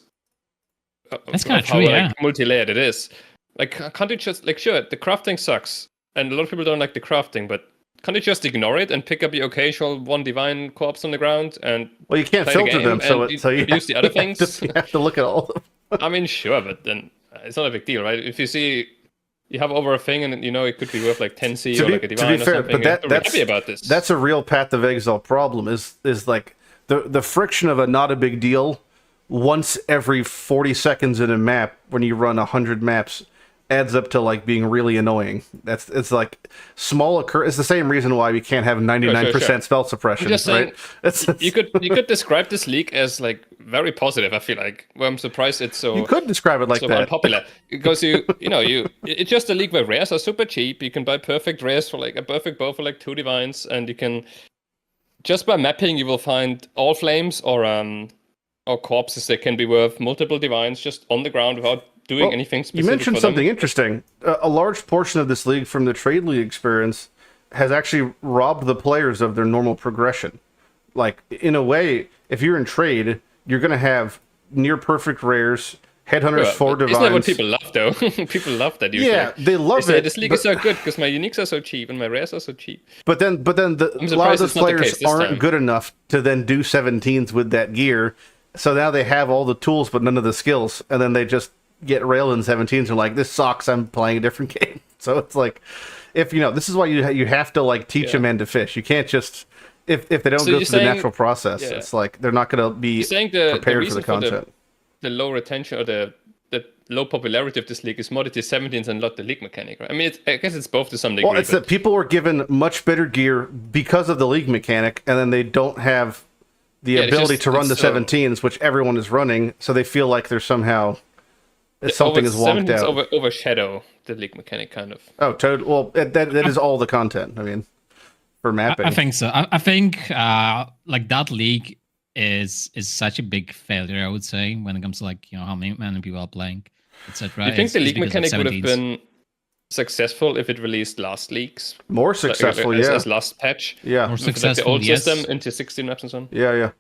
that's kind of how true. Yeah, like multi-layered it is. Like, can't you just sure, the crafting sucks, and a lot of people don't like the crafting, but can't you just ignore it and pick up your occasional one divine corpse on the ground and you can't filter them, so you use the other things. You have to look at all of them. I mean, sure, but then it's not a big deal, right? If you see you have over a thing, and it could be worth like 10 C or like a divine or something. But that's happy about this. That's a real Path of Exile problem. Is like the friction of a not a big deal once every 40 seconds in a map when you run 100 maps adds up to like being really annoying. It's like small It's the same reason why we can't have 99% spell suppression, I'm just saying, right? You could describe this league as like very positive. I feel like, well, I'm surprised it's so. You could describe it like that. Unpopular, because it's just a league where rares are super cheap. You can buy perfect rares for like a perfect bow for like 2 divines, and you can just by mapping you will find all flames or corpses that can be worth multiple divines just on the ground without doing anything specific. You mentioned something interesting. A large portion of this league from the trade league experience has actually robbed the players of their normal progression. Like, in a way, if you're in trade, you're going to have near perfect rares, headhunters, 4 divines. Isn't that what people love, though? People love that usually. Yeah, they love say, it. This league is so good because my uniques are so cheap and my rares are so cheap. But then a lot of those players aren't good enough to then do 17s with that gear. So now they have all the tools but none of the skills, and then they just get railed in 17s and like, this sucks, I'm playing a different game. So it's like, if this is why you have to like teach a man to fish. You can't just if they don't go through the natural process, it's like they're not going to be prepared for the content. The low retention or the low popularity of this league is more that the 17s and not the league mechanic, right? I mean, I guess it's both to some degree. Well, it's that people were given much better gear because of the league mechanic, and then they don't have the ability to run the 17s, which everyone is running, so they feel like they're somehow something is wonked out. Overshadow the league mechanic, kind of. Oh, totally. Well, that is all the content. I mean, for mapping. I think so. I think like that league is such a big failure, I would say, when it comes to like how many people are playing, etc. You think the league mechanic would have been successful if it released last leagues? More successful, as last patch. Yeah, more Like successful. the old system into 16 maps and so on. Yeah.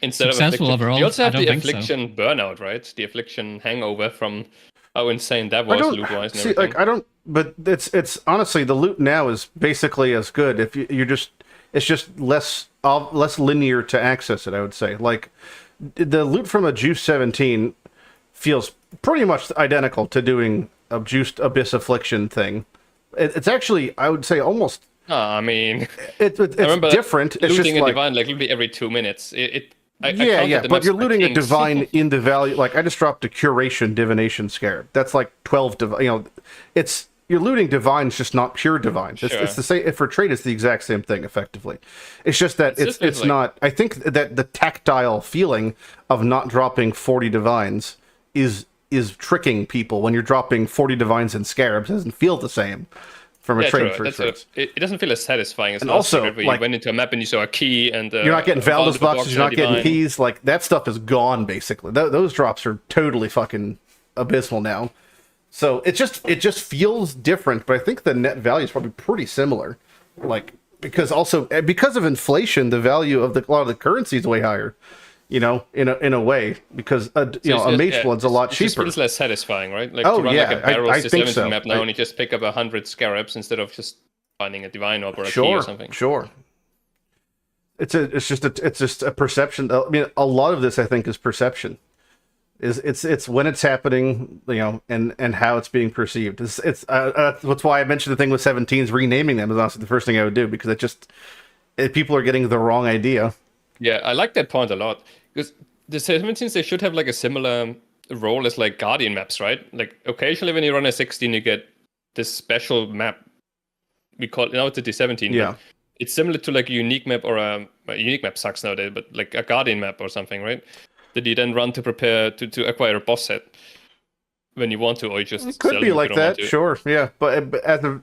Instead successful of overall. You also have the think affliction burnout, right? The affliction hangover from how insane that was loot-wise and everything. I don't. But it's honestly, the loot now is basically as good. If you're just, it's just less linear to access it. I would say, like the loot from a Juice 17 feels pretty much identical to doing a Juiced Abyss Affliction thing. It's actually, I would say, almost. I mean, it's different. It's looting just a like, divine like literally every 2 minutes. But you're looting a divine in the value. Like, I just dropped a Curation Divination Scarab. That's like 12 it's you're looting divines, just not pure divines. Sure. It's the same. For trade, it's the exact same thing. Effectively, it's just that it's not. I think that the tactile feeling of not dropping 40 divines is tricking people. When you're dropping 40 divines and scarabs, it doesn't feel the same. from a trade true. experience. It doesn't feel as satisfying as and Lost also, Secret, where like, you went into a map and you saw a key and you're not getting Valdez boxes, you're not getting divine. keys. Like, that stuff is gone, basically. Those drops are totally fucking abysmal now. So it just feels different, but I think the net value is probably pretty similar. Like, because of inflation, the value of a lot of the currency is way higher. You know, in a way, because a mage blood's a lot cheaper. It just feels less satisfying, right? Like Oh, to run yeah, like a Barrows I to think 17 so. map now and you just pick up 100 scarabs instead of just finding a divine orb or a key Sure, or something. sure. It's just a perception. I mean, a lot of this I think is perception. It's when it's happening, you know, and how it's being perceived. That's why I mentioned the thing with 17s renaming them is honestly the first thing I would do, because people are getting the wrong idea. Yeah, I like that point a lot, because the 17s, they should have like a similar role as like Guardian maps, right? Like occasionally when you run a 16, you get this special map. We call it, now it's a D17. Yeah. It's similar to like a unique map, or a unique map sucks nowadays, but like a Guardian map or something, right? That you then run to prepare to acquire a boss set when you want to, or you just It could be like that, sure, yeah. But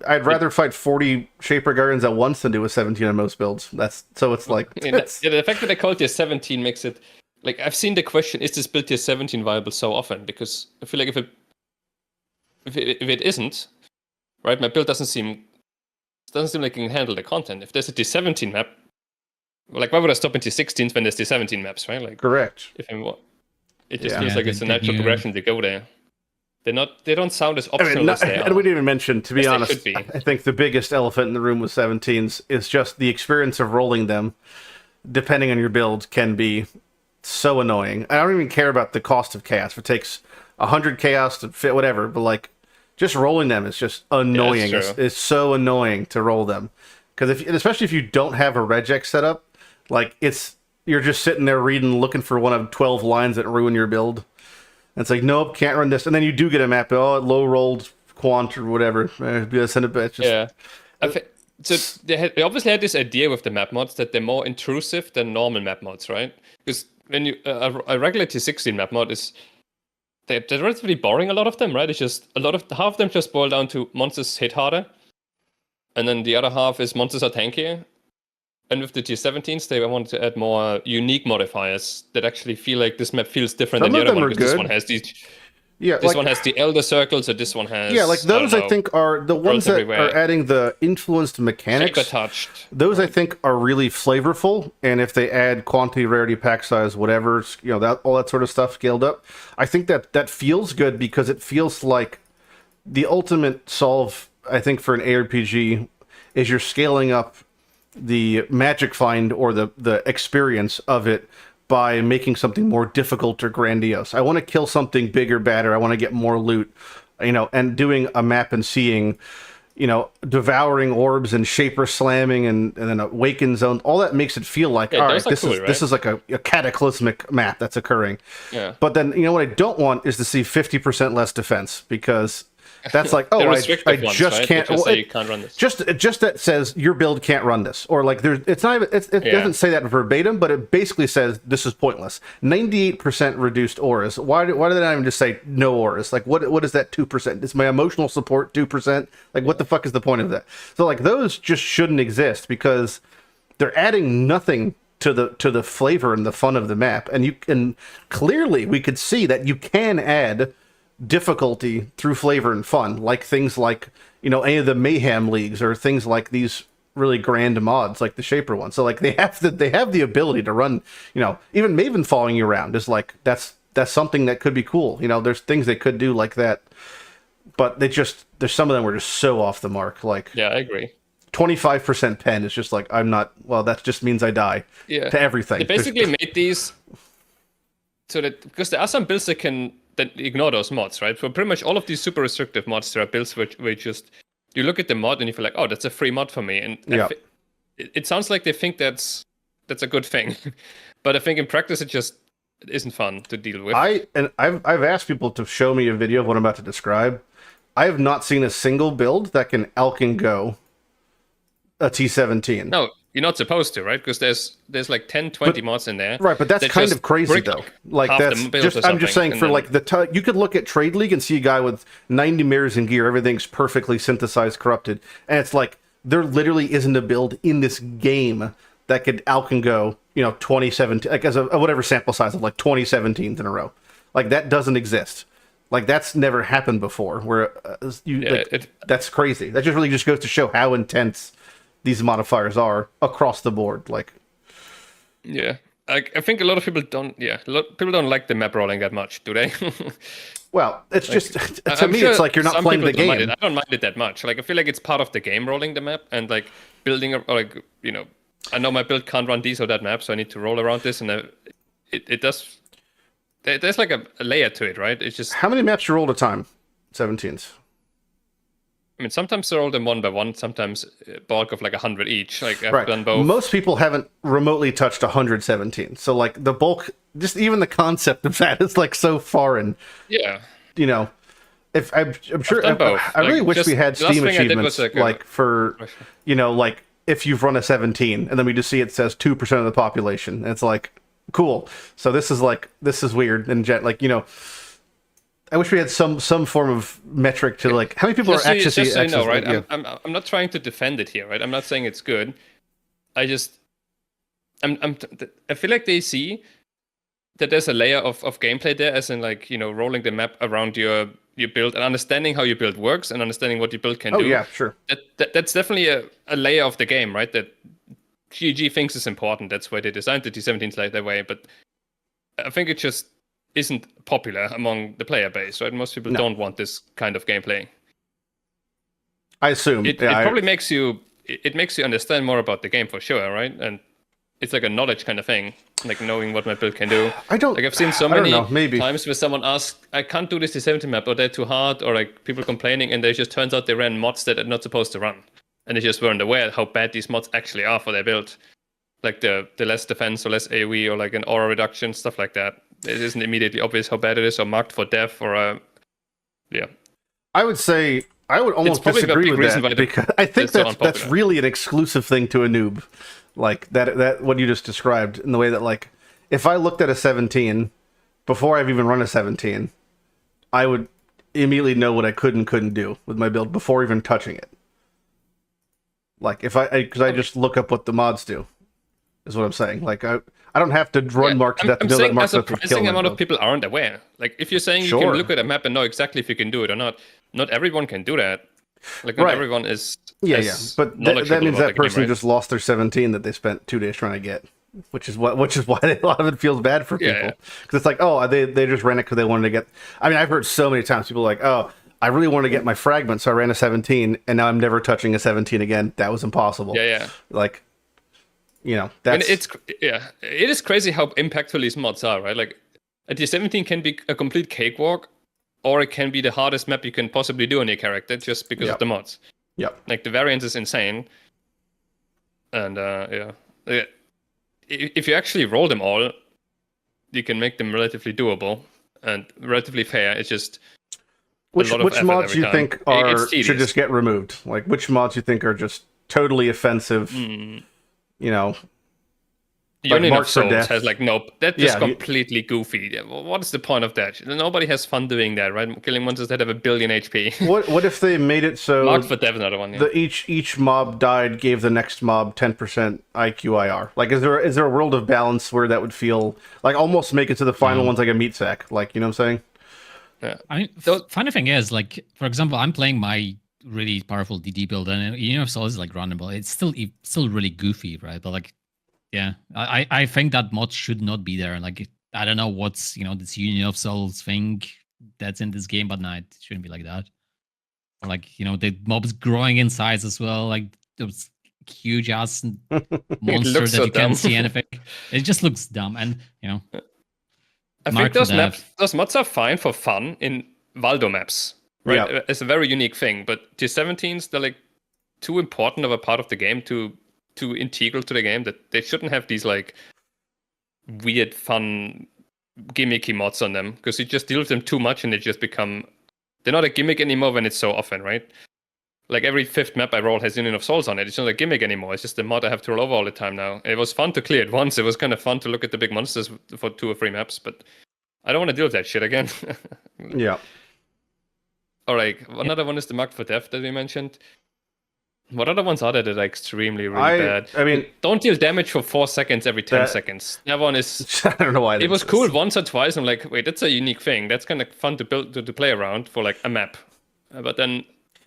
I'd rather fight 40 Shaper Guardians at once than do a 17 on most builds. It's like the fact that they call it tier 17 makes it like, I've seen the question: is this build tier 17 viable so often? Because I feel like if it isn't, right, my build doesn't seem like it can handle the content. If there's a tier 17 map, like, why would I stop in tier 16s when there's tier 17 maps, right? Like, correct. It just feels like it's a natural progression to go there. They don't sound as optional as they are. And we didn't even mention, to be Yes, they honest, should be. I think the biggest elephant in the room with 17s is just the experience of rolling them, depending on your build, can be so annoying. I don't even care about the cost of chaos. If it takes 100 chaos to fit whatever, but like, just rolling them is just annoying. Yeah, it's so annoying to roll them. Because especially if you don't have a regex set up, like, you're just sitting there looking for one of 12 lines that ruin your build. And it's like, nope, can't run this. And then you do get a map, low rolled quant or whatever. Send it back. Yeah. So they obviously had this idea with the map mods that they're more intrusive than normal map mods, right? Because when you a regular T16 map mod is, they're relatively boring, a lot of them, right? It's just half of them just boil down to monsters hit harder, and then the other half is monsters are tankier. And with the tier 17s, they wanted to add more unique modifiers that actually feel like this map feels different than the other one. Because this one has these. Yeah, this one has the Elder Circles, or this one has. Yeah, like those I think are the ones that are adding the influenced mechanics. Shaper touched. Those I think are really flavorful, and if they add quantity, rarity, pack size, whatever, that all that sort of stuff scaled up, I think that feels good, because it feels like the ultimate solve, I think, for an ARPG is you're scaling up the magic find or the experience of it by making something more difficult or grandiose. I want to kill something bigger, badder. I want to get more loot, and doing a map and seeing, devouring orbs and shaper slamming and then awaken zone. All that makes it feel like, all right, this is like a cataclysmic map that's occurring. Yeah. But then, what I don't want is to see 50% less defense, because that's like, oh, I just can't. Well, you can't run this. Just that says your build can't run this, or like it's not even. It doesn't say that verbatim, but it basically says this is pointless. 98% reduced auras. Why do they not even just say no auras? Like, what is that 2%? Is my emotional support 2%? Like, what the fuck is the point of that? So like, those just shouldn't exist, because they're adding nothing to the flavor and the fun of the map. And clearly we could see that you can add difficulty through flavor and fun, like things like any of the mayhem leagues, or things like these really grand mods like the Shaper one. So like, they have the ability to run, even Maven following you around is like, that's something that could be cool. There's things they could do like that, but there's some of them were just so off the mark. Like, yeah, I agree. 25% pen is just like, that just means I die to everything. They basically made these so that, because there are some builds that ignore those mods, right? For pretty much all of these super restrictive mods, there are builds where just, you look at the mod and you feel like, oh, that's a free mod for me. And it sounds like they think that's a good thing. But I think in practice, it just isn't fun to deal with. I've asked people to show me a video of what I'm about to describe. I have not seen a single build that can Alkin go a T17. No, you're not supposed to, right? Because there's like 10, 20 mods in there. Right, but that's that kind just of crazy break, though. Like half that's the build just or I'm just saying something, for and like you could look at Trade League and see a guy with 90 mirrors and gear, everything's perfectly synthesized, corrupted, and it's like there literally isn't a build in this game that could out and go, 2017, like as a whatever sample size of like 2017s in a row. Like that doesn't exist. Like that's never happened before. Where that's crazy. That just really just goes to show how intense these modifiers are across the board. Like, yeah, I think a lot of people don't. Yeah, people don't like the map rolling that much, do they? Well, it's like, just to me, it's like you're not playing the game. I don't mind it that much. Like I feel like it's part of the game rolling the map and like building like I know my build can't run these or that map, so I need to roll around this, and it does. There's like a layer to it, right? It's just how many maps you roll at a time? 17s. I mean, sometimes they're rolled them one by one. Sometimes bulk of like 100 each. Like I've done both. Most people haven't remotely touched 117. So like the bulk, just even the concept of that is like so foreign. Yeah. If I'm sure I really wish we had Steam achievements like for like if you've run a 17 and then we just see it says 2% of the population. And it's like cool. So this is weird and I wish we had some form of metric to like how many people are actually. Just so you know, right? Like, I'm not trying to defend it here, right? I'm not saying it's good. I feel like they see that there's a layer of gameplay there, as in like rolling the map around your build and understanding how your build works and understanding what your build can do. Oh yeah, sure. That's definitely a layer of the game, right? That GG thinks is important. That's why they designed the T17s like that way. But I think it just isn't popular among the player base, right? Most people don't want this kind of gameplay. I assume it probably makes you understand more about the game for sure, right? And it's like a knowledge kind of thing, like knowing what my build can do. I've seen so many times where someone asks, I can't do this T17 map, or they're too hard, or like people complaining, and they just turns out they ran mods that are not supposed to run, and they just weren't aware how bad these mods actually are for their build, like the less defense or less AoE or like an aura reduction, stuff like that. It isn't immediately obvious how bad it is, or marked for death, or I would say I would almost disagree with that because I think that's really an exclusive thing to a noob, like that what you just described, in the way that like if I looked at a 17 before I've even run a 17, I would immediately know what I could and couldn't do with my build before even touching it. Like if because I just look up what the mods do, is what I'm saying. Like I don't have to run mark to death to build that mark to kill. A surprising amount of people aren't aware. Like if you're saying you can look at a map and know exactly if you can do it or not, not everyone can do that. Like not everyone is. Yeah. But that means that person just lost their 17 that they spent 2 days trying to get, which is why a lot of it feels bad for people because it's like, oh, they just ran it because they wanted to get. I mean, I've heard so many times people like, oh, I really want to get my fragment, so I ran a 17, and now I'm never touching a 17 again. That was impossible. Yeah. Like. That's... it is crazy how impactful these mods are, right? Like, a T17 can be a complete cakewalk, or it can be the hardest map you can possibly do on your character just because of the mods. Yep. Like, the variance is insane. And, if you actually roll them all, you can make them relatively doable and relatively fair. It's just which mods you think should just get removed? Like, which mods you think are just totally offensive? Union of Souls has like nope. That's just completely goofy. What is the point of that? Nobody has fun doing that, right? Killing monsters that have 1 billion HP. What if they made it so Marked for Dev, another one. Yeah. Each mob died gave the next mob 10% IQIR. Like, is there a world of balance where that would feel like almost make it to the final ones like a meat sack? Like, you know what I'm saying? Yeah. I mean, the funny thing is, like, for example, I'm playing my really powerful DD build, and Union of Souls is like runnable. It's still really goofy, right? But like, yeah, I think that mod should not be there. Like, I don't know what's this Union of Souls thing that's in this game, but no, it shouldn't be like that. Or like the mobs growing in size as well, like those huge ass monsters that you can't see anything. It just looks dumb, and I think those mods are fine for fun in Waldo maps. Right, it's a very unique thing, but T17s, they're like too important of a part of the game, too integral to the game, that they shouldn't have these like weird, fun, gimmicky mods on them, because you just deal with them too much and they just become, they're not a gimmick anymore when it's so often, right? like every 5th map I roll has Union of Souls on it. It's not a gimmick anymore. It's just a mod I have to roll over all the time now. It was fun to clear it once. It was kind of fun to look at the big monsters for 2 or 3 maps, but I don't want to deal with that shit again. Yeah. All right, another one is the Mark for Death that we mentioned. What other ones are there that are extremely really bad? I mean, don't deal damage for 4 seconds every 10 seconds. That one is. I don't know why. It was cool once or twice. I'm like, wait, that's a unique thing. That's kind of fun to build to play around for like a map. But then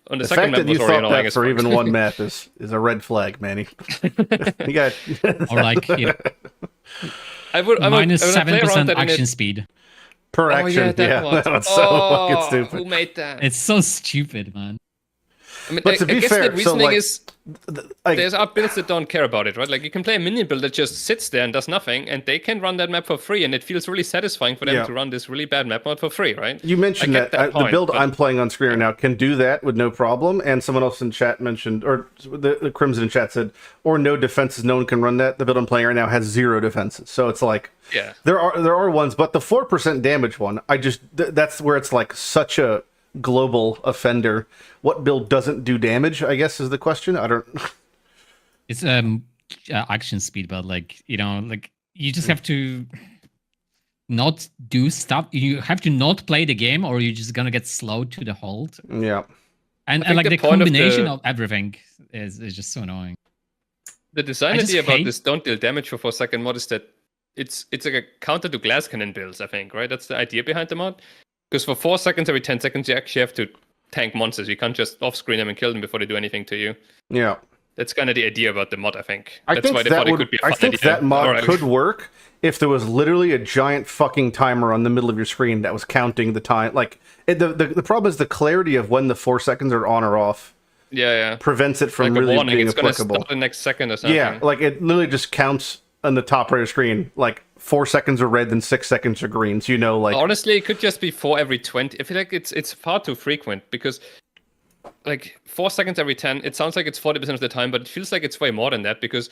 on the second fact map that you was already thought annoying that as for fuck. even one map is a red flag, Manny. You got Or like, you know, minus 7% action speed. Per action. That one. That's so fucking stupid. Who made that? It's so stupid, man. I mean, But to be I guess fair, the reasoning like, is there's our builds that don't care about it, right? Like you can play a minion build that just sits there and does nothing, and they can run that map for free, and it feels really satisfying for them to run this really bad map mod for free, right? You mentioned that the build I'm playing on screen right now can do that with no problem, and someone else in chat mentioned, or the Crimson in chat said, or no defenses, no one can run that. The build I'm playing right now has 0 defenses, so it's like, there are ones, but the 4% damage one, that's where it's like such a global offender. What build doesn't do damage, I guess, is the question. I don't. It's action speed, but like, you know, like you just have to not do stuff. You have to not play the game, or you're just gonna get slowed to the hold. Yeah. And like the combination of everything is just so annoying. The design idea about this don't deal damage for 4 second mod is that it's like a counter to glass cannon builds, I think, right? That's the idea behind the mod. Because for 4 seconds every 10 seconds, you actually have to tank monsters. You can't just off-screen them and kill them before they do anything to you. Yeah. That's kind of the idea about the mod, I think. I That's think why they thought it could be a fun idea. that mod could work if there was literally a giant fucking timer on the middle of your screen that was counting the time. Like, the problem is the clarity of when the 4 seconds are on or off. Yeah. Prevents it from like really being it's applicable. It's going to stop the next second or something. Yeah, like it literally just counts on the top right of the screen. Like 4 seconds are red, then 6 seconds are green. So you know, like honestly, it could just be 4 every 20. I feel like it's far too frequent because like 4 seconds every 10. It sounds like it's 40% of the time, but it feels like it's way more than that because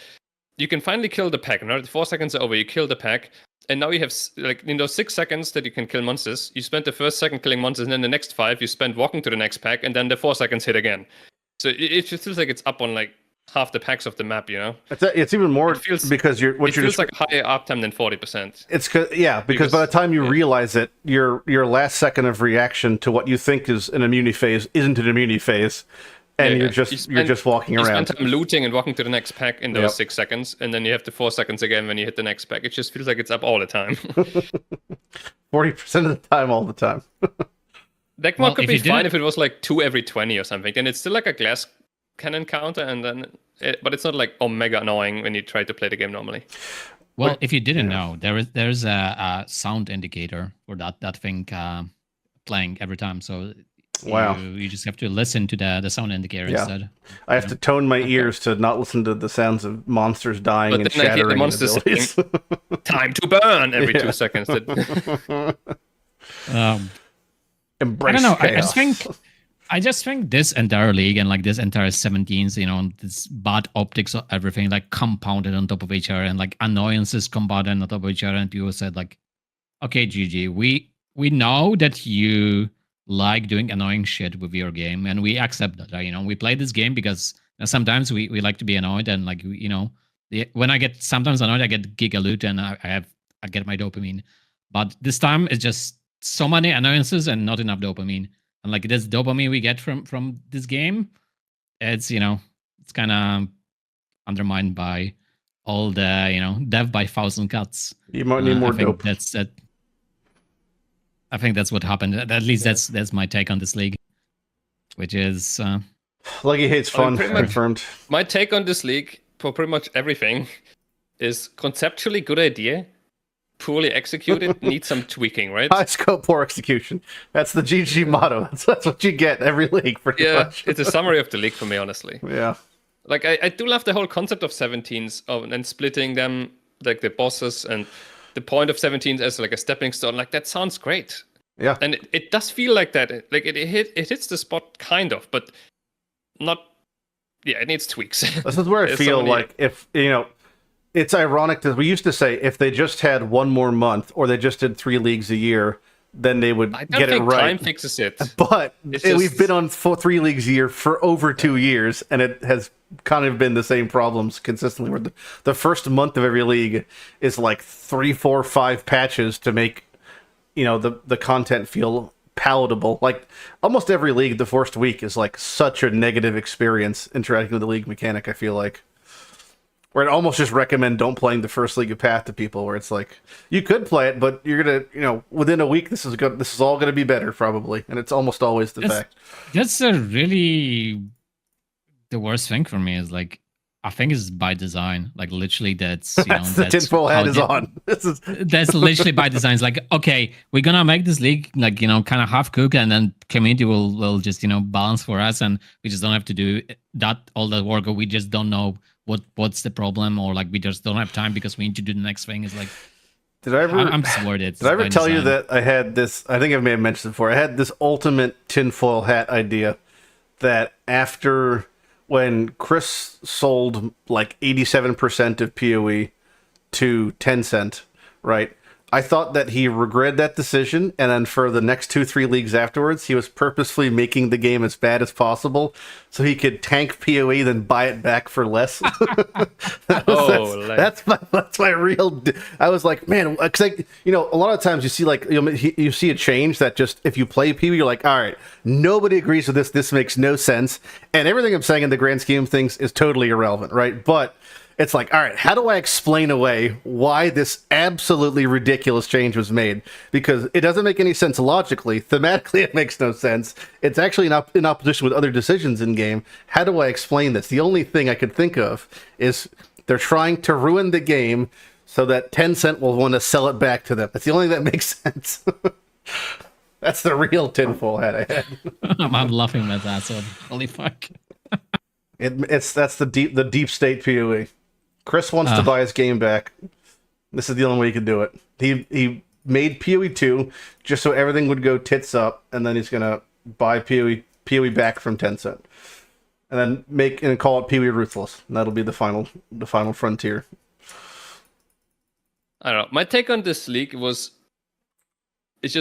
you can finally kill the pack. Now 4 seconds are over, you kill the pack, and now you have like in those 6 seconds that you can kill monsters. You spent the first second killing monsters, and then the next 5 you spend walking to the next pack, and then the 4 seconds hit again. So it just feels like it's up on like half the packs of the map, you know. It's even more because you're feels like higher uptime than 40%. It's because by the time you realize it, your last second of reaction to what you think is an immunity phase isn't an immunity phase, and you're just walking around. You spend time looting and walking to the next pack in those 6 seconds, and then you have the 4 seconds again when you hit the next pack. It just feels like it's up all the time. 40% of the time, all the time. That mod could be fine if it was like 2 every 20 or something, and it's still like a glass cannon counter, and then but it's not like mega annoying when you try to play the game normally. Well, if you didn't know, there's a sound indicator for that thing playing every time. So you just have to listen to the sound indicator instead. I have to tone my ears to not listen to the sounds of monsters dying and shattering. I hear the monsters saying, "Time to burn" every 2 seconds. Embrace I don't know. chaos. I just think this entire league and like this entire 17s, you know, this bad optics of everything like compounded on top of each other and like annoyances compounded on top of each other. And you said like, okay, GG, we know that you like doing annoying shit with your game, and we accept that. You know, we play this game because sometimes we like to be annoyed, and like, you know, when I get sometimes annoyed, I get giga loot and I get my dopamine. But this time it's just so many annoyances and not enough dopamine. And like this dopamine we get from this game, it's, you know, it's kind of undermined by all the, you know, death by 1,000 cuts. You might need more dope. I think that's what happened. At least that's my take on this league, which is Legi hates fun. Confirmed. My take on this league for pretty much everything is conceptually good idea, poorly executed, needs some tweaking, right? High scope, poor execution. That's the GG motto. That's what you get every league, pretty much. It's a summary of the league for me, honestly. Yeah. Like, I do love the whole concept of 17s and splitting them, like the bosses, and the point of 17s as like a stepping stone. Like, that sounds great. Yeah. And it does feel like that. Like, it hits the spot, kind of, but not... Yeah, it needs tweaks. This is where I feel like if, you know, it's ironic that we used to say if they just had one more month or they just did 3 leagues a year, then they would I don't get it think right. time fixes it. But we've been on 3 leagues a year for over 2 years, and it has kind of been the same problems consistently. Where the first month of every league is like 3, 4, 5 patches to make the content feel palatable. Like almost every league, the first week is like such a negative experience interacting with the league mechanic. I feel like. Where I'd almost just recommend don't playing the first League of Path to people, where it's like you could play it, but you're gonna, within a week this is all gonna be better probably, and it's almost always the fact. That's really the worst thing for me is like I think it's by design. Like literally, that's that's the tinfoil hat is on. That's literally by design. It's like okay, we're gonna make this league like kind of half cooked, and then community will just balance for us, and we just don't have to do all that work, or we just don't know what's the problem, or like we just don't have time because we need to do the next thing. It's like, I'm just worried. Did I ever tell you that I had this? I think I may have mentioned it before. I had this ultimate tinfoil hat idea that after when Chris sold like 87% of PoE to Tencent, right? I thought that he regretted that decision, and then for the next 2-3 leagues afterwards, he was purposefully making the game as bad as possible so he could tank PoE, then buy it back for less. That's my real. I was like, man, because a lot of times you see like you see a change that just if you play PoE, you're like, all right, nobody agrees with this. This makes no sense, and everything I'm saying in the grand scheme of things is totally irrelevant, right? But it's like, all right, how do I explain away why this absolutely ridiculous change was made? Because it doesn't make any sense logically. Thematically, it makes no sense. It's actually in opposition with other decisions in game. How do I explain this? The only thing I could think of is they're trying to ruin the game so that Tencent will want to sell it back to them. That's the only thing that makes sense. That's the real tinfoil hat I had. I'm laughing at that, so holy fuck. That's the deep state PoE. Chris wants to buy his game back. This is the only way he can do it. He made PoE 2 just so everything would go tits up, and then he's gonna buy PoE back from Tencent, and then call it PoE Ruthless. And that'll be the final frontier. I don't know. My take on this league was, it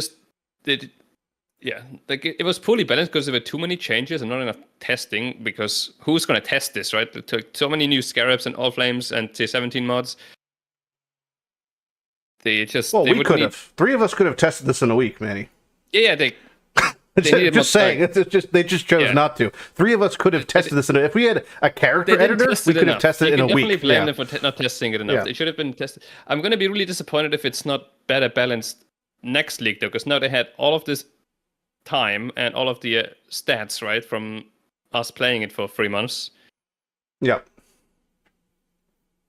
was poorly balanced because there were too many changes and not enough testing, because who's going to test this, right? There took so many new Scarabs and All Flames and Tier 17 mods. We could have. 3 of us could have tested this in a week, Manny. Yeah, they just saying. They just chose not to. 3 of us could have tested this in if we had a character editor, we could have tested it in a week. Definitely blame them for not testing it enough. Yeah. It should have been tested. I'm going to be really disappointed if it's not better balanced next league, though, because now they had all of this time and all of the stats, right, from us playing it for 3 months. Yeah.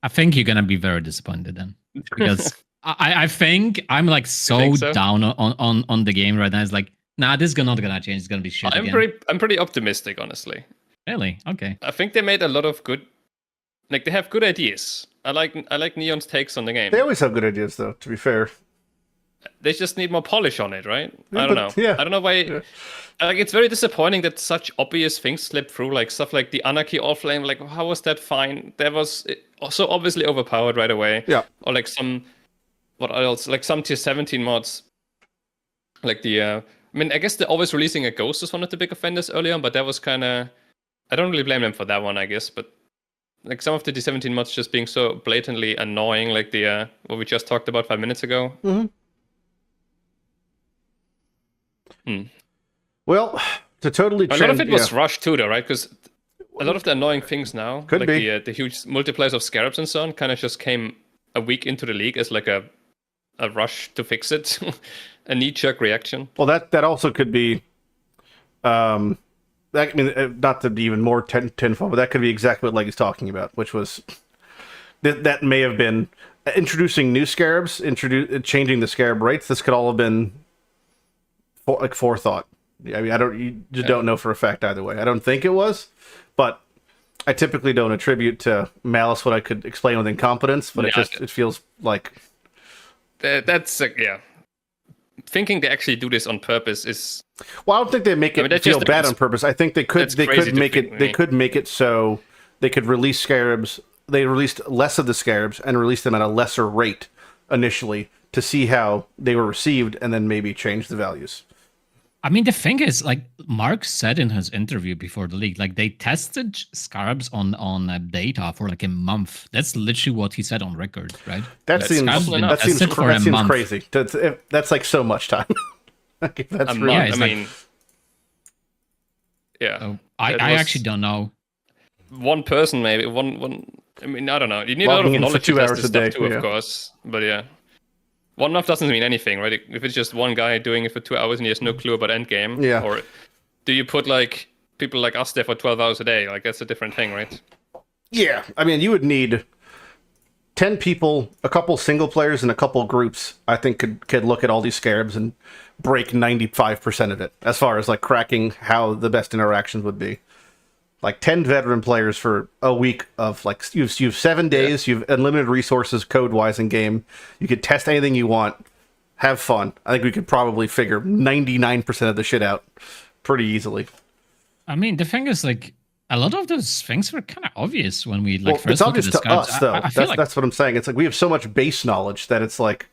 I think you're gonna be very disappointed then, because I think I'm like so down on the game right now. It's like, nah, this is not gonna change. It's gonna be shit again. I'm pretty optimistic, honestly. Really? Okay. I think they made a lot of good, like they have good ideas. I like Neon's takes on the game. They always have good ideas, though. To be fair. They just need more polish on it, right? Yeah, I don't know. Yeah. I don't know why. Yeah. Like, it's very disappointing that such obvious things slip through, like stuff like the Anarchy All Flame. Like, how was that fine? That was so obviously overpowered right away. Yeah. Or like some Tier 17 mods. Like I guess they're always releasing a Ghost as one of the big offenders early on, but that was kind of. I don't really blame them for that one, I guess, but. Like some of the Tier 17 mods just being so blatantly annoying, like the what we just talked about 5 minutes ago. Mm-hmm. Well, to totally change... A lot of it was rushed too, though, right? Because a lot of the annoying things now, Could like be. The huge multipliers of Scarabs and so on, kind of just came a week into the league as like a rush to fix it, a knee-jerk reaction. Well, that also could be... not to be even more tenfold, but that could be exactly what Legi's talking about, which was... That may have been introducing new Scarabs, changing the Scarab rates. This could all have been... forethought. I mean, you just don't know for a fact either way. I don't think it was, but I typically don't attribute to malice what I could explain with incompetence, but it feels like... That's, thinking they actually do this on purpose is... Well, I don't think they make it feel bad on purpose. I think they could make it so they could release Scarabs. They released less of the Scarabs and released them at a lesser rate initially to see how they were received and then maybe change the values. I mean, the thing is, like Mark said in his interview before the league, like they tested scarabs on data for like a month. That's literally what he said on record, right? That seems crazy. That's like so much time. Like, that's really, I mean, yeah. So I actually don't know. One person, maybe one. I mean, I don't know. You need a lot of knowledge to test this stuff too, of course. But yeah. 1 month doesn't mean anything, right? If it's just one guy doing it for 2 hours and he has no clue about endgame, or do you put like people like us there for 12 hours a day? Like that's a different thing, right? Yeah, I mean, you would need 10 people, a couple single players, and a couple groups. I think could look at all these scarabs and break 95% of it, as far as like cracking how the best interactions would be. Like 10 veteran players for a week of like you've 7 days, you've unlimited resources code wise in game. You could test anything you want, have fun. I think we could probably figure 99% of the shit out pretty easily. I mean, the thing is, like, a lot of those things were kind of obvious when we like first it's obvious to us, though. That's what I'm saying. It's like we have so much base knowledge that it's like,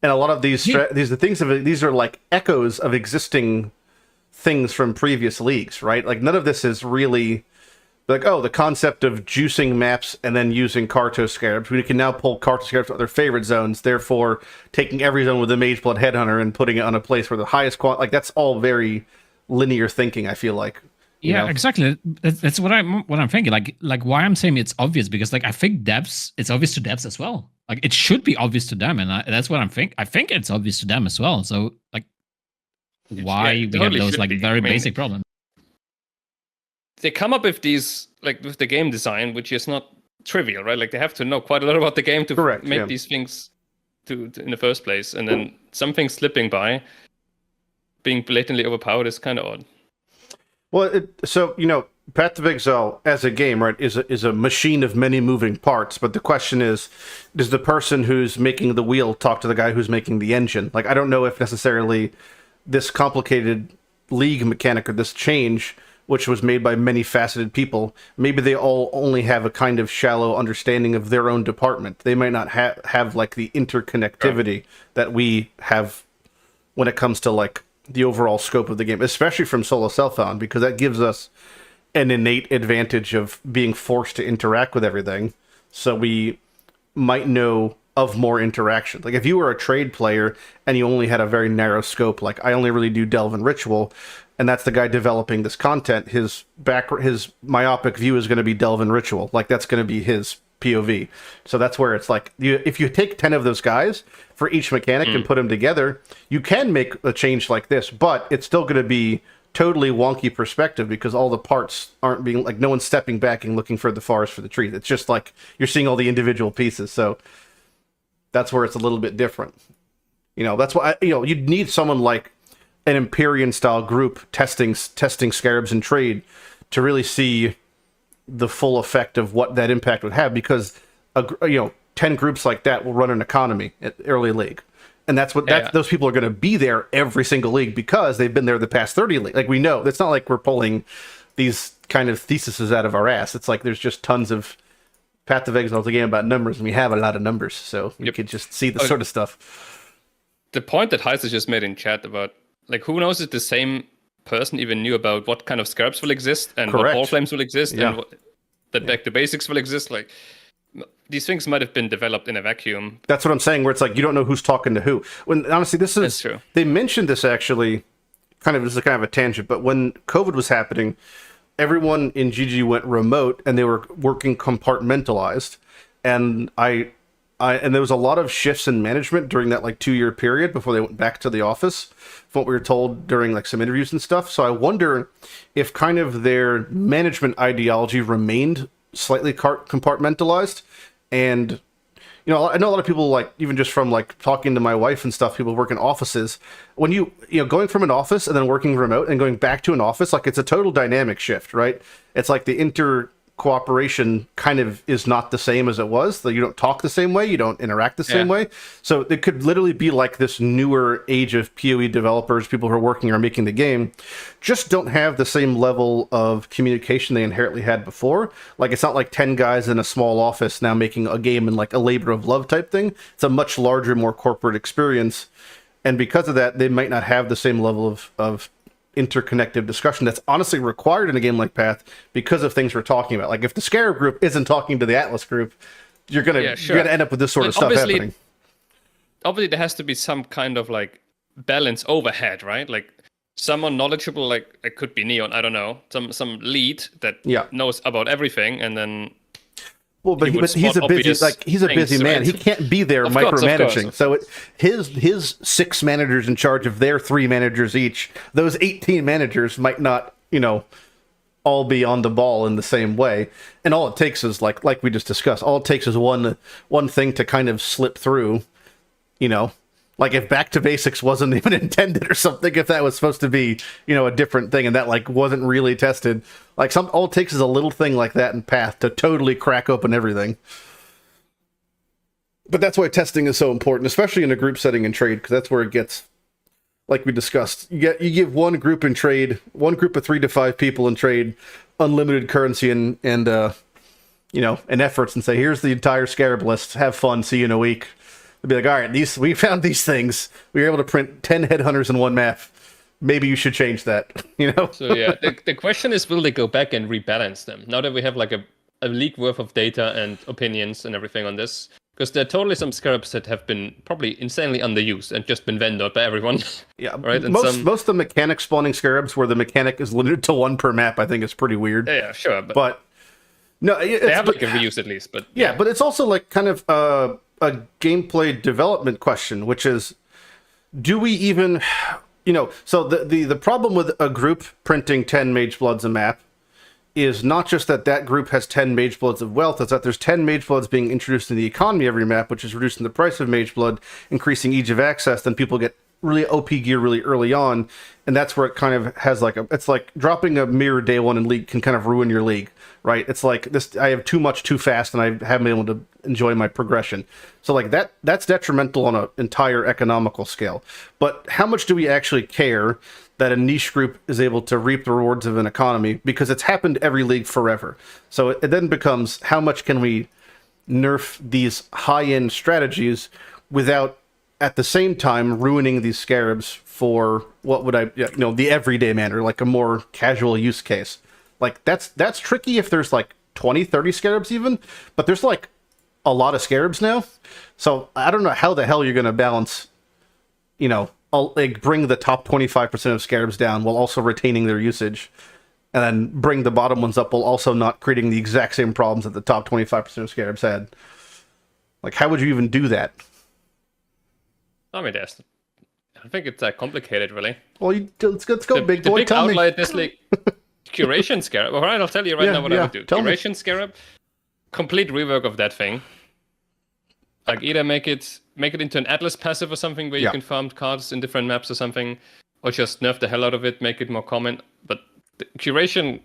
and a lot of these these are like echoes of existing things from previous leagues, right? Like none of this is really like, oh, the concept of juicing maps and then using Kartos scarabs. We can now pull Kartos scarabs to other favorite zones, therefore taking every zone with a Mageblood Headhunter and putting it on a place where the highest like that's all very linear thinking, I feel like. You know? Exactly. That's what I'm thinking. Like why I'm saying it's obvious, because like I think it's obvious to devs as well. Like it should be obvious to them, and that's what I'm thinking. I think it's obvious to them as well. So like, why we have those like very basic problems? They come up with these like with the game design, which is not trivial, right? Like they have to know quite a lot about the game to make these things to in the first place, and then something slipping by, being blatantly overpowered is kind of odd. Well, so you know, Path of Exile as a game, right, is a machine of many moving parts. But the question is, does the person who's making the wheel talk to the guy who's making the engine? Like, I don't know if necessarily this complicated league mechanic or this change, which was made by many faceted people, maybe they all only have a kind of shallow understanding of their own department. They might not have like the interconnectivity that we have when it comes to like the overall scope of the game, especially from solo self-found, because that gives us an innate advantage of being forced to interact with everything. So we might know of more interaction. Like if you were a trade player and you only had a very narrow scope, like I only really do Delve and Ritual, and that's the guy developing this content, his myopic view is going to be Delve and Ritual. Like that's going to be his POV. So that's where it's like, if you take 10 of those guys for each mechanic and put them together, you can make a change like this, but it's still going to be totally wonky perspective because all the parts aren't being like, no one's stepping back and looking for the forest for the trees. It's just like you're seeing all the individual pieces. So that's where it's a little bit different. You know, that's why you'd need someone like an Empyrean style group testing scarabs and trade to really see the full effect of what that impact would have, because 10 groups like that will run an economy at early league, and that's what those people are going to be there every single league because they've been there the past 30 league. Like we know it's not like we're pulling these kind of theses out of our ass. It's like there's just tons of Path of Exile is a game about numbers, and we have a lot of numbers, so you could just see the sort of stuff. The point that Heise just made in chat about like who knows if the same person even knew about what kind of scarabs will exist and what ball flames will exist and that back to basics will exist. Like these things might have been developed in a vacuum. That's what I'm saying, where it's like you don't know who's talking to who. When honestly, that's true. They mentioned this actually, this is kind of a tangent, but when COVID was happening, everyone in GG went remote and they were working compartmentalized, and and there was a lot of shifts in management during that like 2-year period before they went back to the office, from what we were told during like some interviews and stuff. So I wonder if kind of their management ideology remained slightly compartmentalized. And I know a lot of people, like even just from like talking to my wife and stuff, people work in offices. When you going from an office and then working remote and going back to an office, like it's a total dynamic shift, right? It's like the cooperation kind of is not the same as it was. That you don't talk the same way, you don't interact the same way. So it could literally be like this newer age of PoE developers, people who are working or making the game, just don't have the same level of communication they inherently had before. Like, it's not like 10 guys in a small office now making a game in like a labor of love type thing. It's a much larger, more corporate experience. And because of that, they might not have the same level of interconnected discussion that's honestly required in a game like Path because of things we're talking about. Like, if the Scarab group isn't talking to the Atlas group, you're gonna end up with this sort of stuff happening. Obviously, there has to be some kind of like balance overhead, right? Like someone knowledgeable, like it could be Neon, I don't know, some lead that knows about everything, and then. Well, but he's a busy man. Right? He can't be there micromanaging. So his 6 managers in charge of their 3 managers each. Those 18 managers might not, all be on the ball in the same way. And all it takes is like we just discussed. All it takes is one thing to kind of slip through. Like if back to basics wasn't even intended or something. If that was supposed to be a different thing and that like wasn't really tested. Like all it takes is a little thing like that in Path to totally crack open everything. But that's why testing is so important, especially in a group setting in trade, because that's where it gets, like we discussed. You give one group in trade, one group of 3 to 5 people in trade, unlimited currency and efforts, and say, here's the entire Scarab list. Have fun. See you in a week. They'll be like, all right, we found these things. We were able to print 10 headhunters in one map. Maybe you should change that, So yeah, the question is, will they go back and rebalance them? Now that we have like a league worth of data and opinions and everything on this, because there are totally some Scarabs that have been probably insanely underused and just been vendored by everyone. Yeah, right. And most of the mechanic spawning Scarabs where the mechanic is limited to 1 per map, I think is pretty weird. Yeah, sure. But no, they have like a reuse at least. But yeah, but it's also like kind of a gameplay development question, which is, do we even, so the problem with a group printing 10 Mage Bloods a map is not just that group has 10 Mage Bloods of wealth, it's that there's 10 Mage Bloods being introduced in the economy every map, which is reducing the price of Mage Blood, increasing ease of access, then people get really OP gear really early on, and that's where it kind of has like it's like dropping a mirror day 1 in League can kind of ruin your league, right? It's like this, I have too much too fast and I haven't been able to enjoy my progression. So like that's detrimental on an entire economical scale. But how much do we actually care that a niche group is able to reap the rewards of an economy? Because it's happened every league forever. So it then becomes, how much can we nerf these high-end strategies without at the same time ruining these Scarabs for what would the everyday manner, like a more casual use case. Like that's tricky if there's like 20, 30 Scarabs even, but there's like a lot of Scarabs now. So I don't know how the hell you're going to balance, like bring the top 25% of Scarabs down while also retaining their usage, and then bring the bottom ones up while also not creating the exact same problems that the top 25% of Scarabs had. Like, how would you even do that? I mean, I think it's complicated, really. Well, let's go big boy. The big outlier this league, Curation Scarab. All right, I'll tell you right now what I would do. Curation Scarab, complete rework of that thing. Like either make it into an Atlas passive or something where you can farm cards in different maps or something, or just nerf the hell out of it, make it more common. But the curation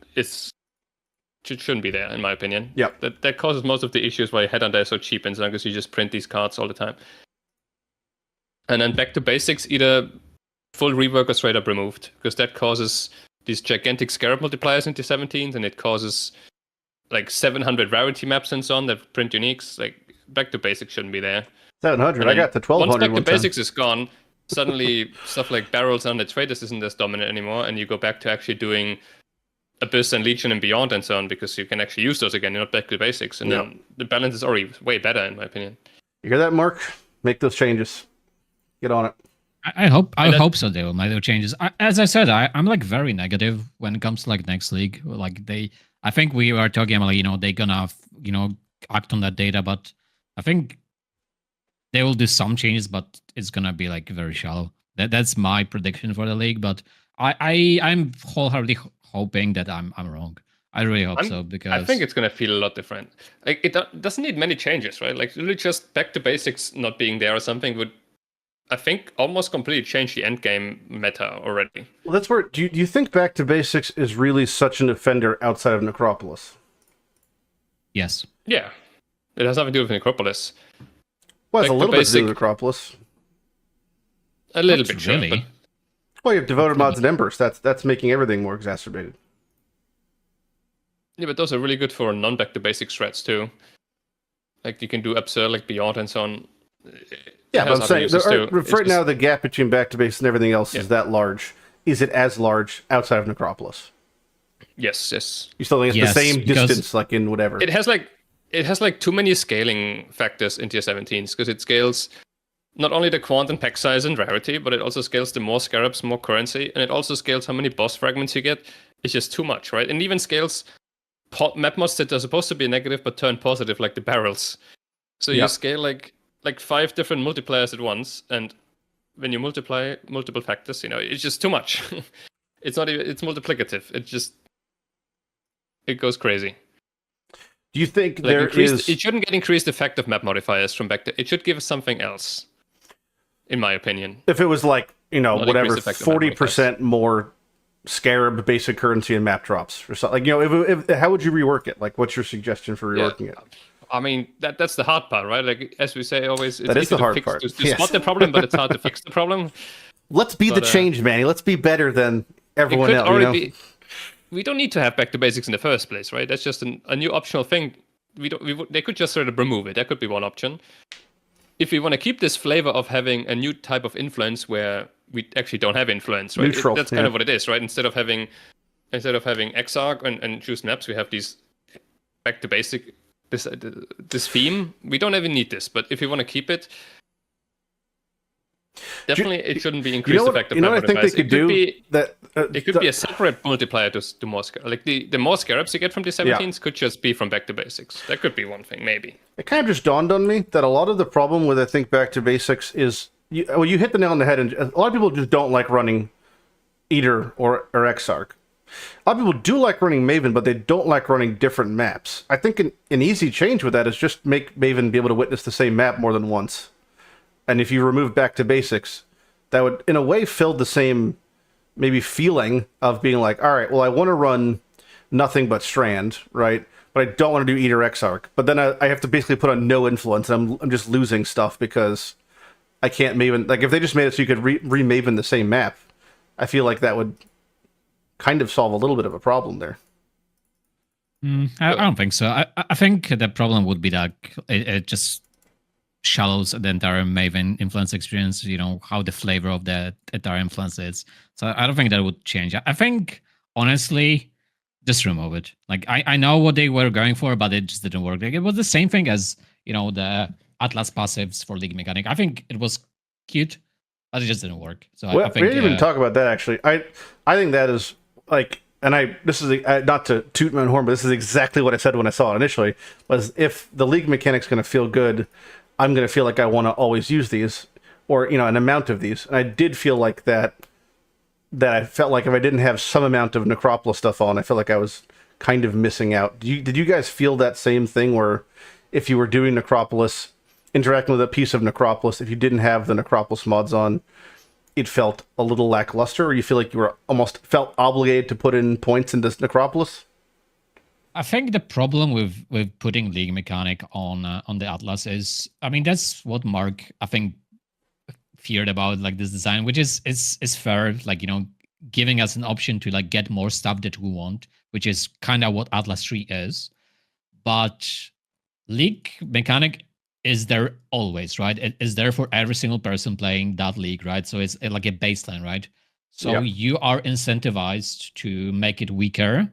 shouldn't be there, in my opinion. Yeah, that causes most of the issues why Headhunter is so cheap, and so long as you just print these cards all the time. And then back to basics, either full rework or straight up removed, because that causes these gigantic Scarab multipliers into 17s, and it causes like 700 rarity maps and so on that print uniques. Like, back to basics shouldn't be there. 700, I got to 1200. Once back to basics is gone, suddenly stuff like barrels on the traders isn't as dominant anymore, and you go back to actually doing Abyss and Legion and Beyond and so on, because you can actually use those again. You're not back to basics, and then the balance is already way better, in my opinion. You hear that, Mark? Make those changes. Get on it. I hope so. They will make those changes. As I said, I'm like very negative when it comes to like next league. Like I think we are talking about they're gonna act on that data, but I think they will do some changes, but it's gonna be like very shallow. That's my prediction for the league. But I'm wholeheartedly hoping that I'm wrong. I really hope so, because I think it's gonna feel a lot different. Like it doesn't need many changes, right? Like really just back to basics not being there or something would, I think, almost completely change the end game meta already. Well, that's where do you think back to basics is really such an offender outside of Necropolis? Yes. Yeah, it has nothing to do with Necropolis. Well, it's Like a little the bit to do basic- with Necropolis. A little Not bit, sure, really. but Well, you have devoted Not mods and embers. That's making everything more exacerbated. yeah, but those are really good for non-back to basics threats too. Like you can do absurd, like Beyond and so on. Yeah, but I'm saying right now now the gap between back to base and everything else is that large. Is it as large outside of Necropolis? Yes, yes. You still think it's Yes, the same because- distance, like in whatever? It has like too many scaling factors in tier 17s because it scales not only the quant and pack size and rarity, but it also scales the more scarabs, more currency, and it also scales how many boss fragments you get. It's just too much, right? And even scales map mods that are supposed to be negative but turn positive, like the barrels. So you scale like 5 different multipliers at once, and when you multiply multiple factors, it's just too much. It's not even, it's multiplicative. It goes crazy. Do you think Like it shouldn't get increased effective map modifiers from back to, it should give us something else, in my opinion. if it was like, Not whatever, increased effective map 40% more scarab basic currency and map drops or something, like, how would you rework it? Like, what's your suggestion for reworking it? I mean, that's the hard part, right? Like, as we say always, it's That is easy the hard to part. to Yes. spot the problem, but it's hard to fix the problem. Let's be the change, Manny. Let's be better than everyone It could else. already be. We don't need to have back to basics in the first place, right? That's just a new optional thing. They could just sort of remove it. That could be one option. If we want to keep this flavor of having a new type of influence where we actually don't have influence, right? Neutral, That's kind of what it is, right? Instead of having Exarch and choose maps, we have these back to basic this theme. We don't even need this, but if we want to keep it, definitely it shouldn't be increased effective. You know what I think they could do? It could be a separate multiplier to more like the more scarabs you get from the 17s could just be from back to basics. That could be one thing, maybe. It kind of just dawned on me that a lot of the problem with, I think, back to basics is, you hit the nail on the head, and a lot of people just don't like running Eater or Exarch. A lot of people do like running Maven, but they don't like running different maps. I think an easy change with that is just make Maven be able to witness the same map more than once. And if you remove back to basics, that would, in a way, fill the same maybe feeling of being like, all right, well, I want to run nothing but Strand, right? But I don't want to do Eater Exarch. But then I have to basically put on no influence, and I'm just losing stuff because I can't Maven. Like, if they just made it so you could re-Maven the same map, I feel like that would kind of solve a little bit of a problem there. I don't think so. I think the problem would be that it just shallows the entire Maven influence experience, how the flavor of the entire influence is. So I don't think that would change. I think, honestly, just remove it. Like, I know what they were going for, but it just didn't work. Like, it was the same thing as, the Atlas passives for League Mechanic. I think it was cute, but it just didn't work. So Well, I think, we didn't even talk about that, actually. I think that is, like, and this is not to toot my own horn, but this is exactly what I said when I saw it initially, was if the League Mechanic's going to feel good, I'm going to feel like I want to always use these, or, an amount of these. And I did feel like that I felt like if I didn't have some amount of Necropolis stuff on, I felt like I was kind of missing out. Did you guys feel that same thing, where if you were doing Necropolis, interacting with a piece of Necropolis, if you didn't have the Necropolis mods on, it felt a little lackluster, or you feel like you were almost felt obligated to put in points into Necropolis? I think the problem with putting League Mechanic on the Atlas is, I mean, that's what Mark, I think, feared about, like, this design, which is fair, like, giving us an option to, like, get more stuff that we want, which is kind of what Atlas 3 is. But League Mechanic is there always, right? It is there for every single person playing that league, right? So it's like a baseline, right? So you are incentivized to make it weaker,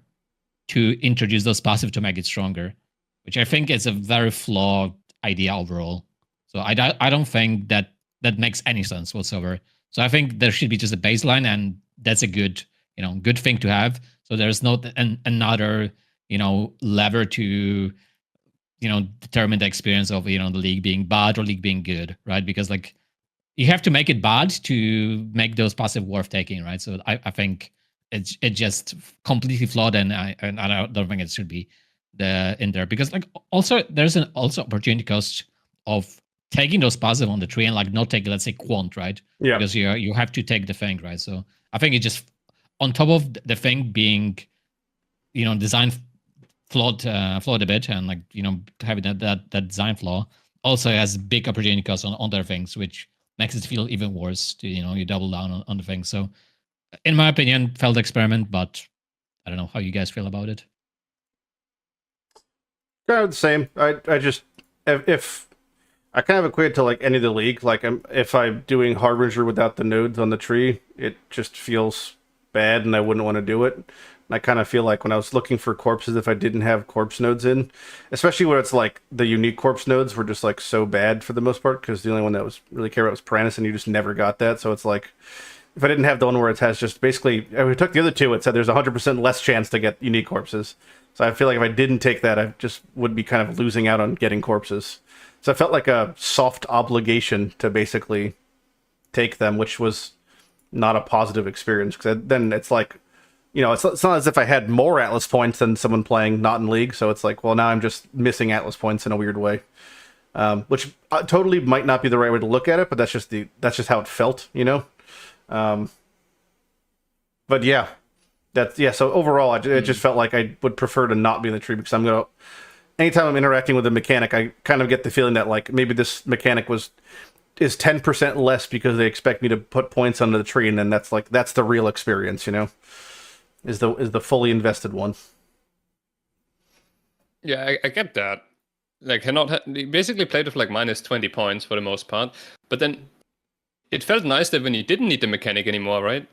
to introduce those passive to make it stronger, which I think is a very flawed idea overall. So I don't think that makes any sense whatsoever. So I think there should be just a baseline, and that's a good thing to have. So there's not another, lever to, determine the experience of, the league being bad or league being good, right? Because, like, you have to make it bad to make those passive worth taking, right? So I think it's just completely flawed, and I don't think it should be in there, because, like, also there's an opportunity cost of taking those passive on the tree and, like, not take, let's say, quant, right? Yeah. Because you have to take the thing, right? So I think it just, on top of the thing being, designed flawed a bit, and like having that design flaw also has big opportunity costs on other things, which makes it feel even worse. To you double down on the things. So, in my opinion, failed experiment, but I don't know how you guys feel about it. Kind of the same. I just if I kind of equate it to like any of the league. Like if I'm doing Harbinger without the nodes on the tree, it just feels bad, and I wouldn't want to do it. And I kind of feel like when I was looking for corpses, if I didn't have corpse nodes in, especially when it's like the unique corpse nodes were just like so bad for the most part, because the only one that was really care about was Piranus, and you just never got that. So it's like, if I didn't have the one where it has just basically, if we took the other two, it said there's 100% less chance to get unique corpses. So I feel like if I didn't take that, I just would be kind of losing out on getting corpses. So I felt like a soft obligation to basically take them, which was not a positive experience, because then it's like, it's not as if I had more Atlas points than someone playing not in League, so it's like, well, now I'm just missing Atlas points in a weird way, which totally might not be the right way to look at it, but that's just how it felt, But yeah, so overall, it just felt like I would prefer to not be in the tree, because anytime I'm interacting with a mechanic, I kind of get the feeling that like maybe this mechanic is 10% less because they expect me to put points under the tree, and then that's the real experience, is the fully invested one. Yeah, I get that. Like, he basically played with like minus 20 points for the most part, but then it felt nice that when you didn't need the mechanic anymore, right?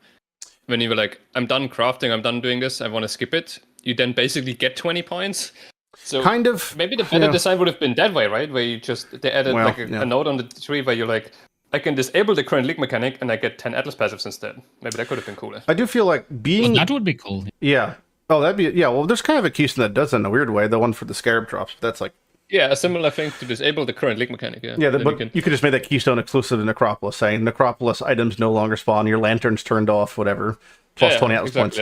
When you were like, I'm done crafting, I'm done doing this, I want to skip it, you then basically get 20 points. So kind of, maybe the better design would have been that way, right? Where they added a node on the tree where you're like, I can disable the current league mechanic and I get 10 Atlas passives instead. Maybe that could have been cooler. I do feel like being... Well, that would be cool. Yeah. Oh, that'd be... Yeah, well, there's kind of a keystone that does that in a weird way. The one for the Scarab drops. That's like... Yeah, a similar thing to disable the current league mechanic. Yeah, but you could just make that keystone exclusive to Necropolis, saying Necropolis items no longer spawn, your lantern's turned off, whatever. Plus 20 Atlas points.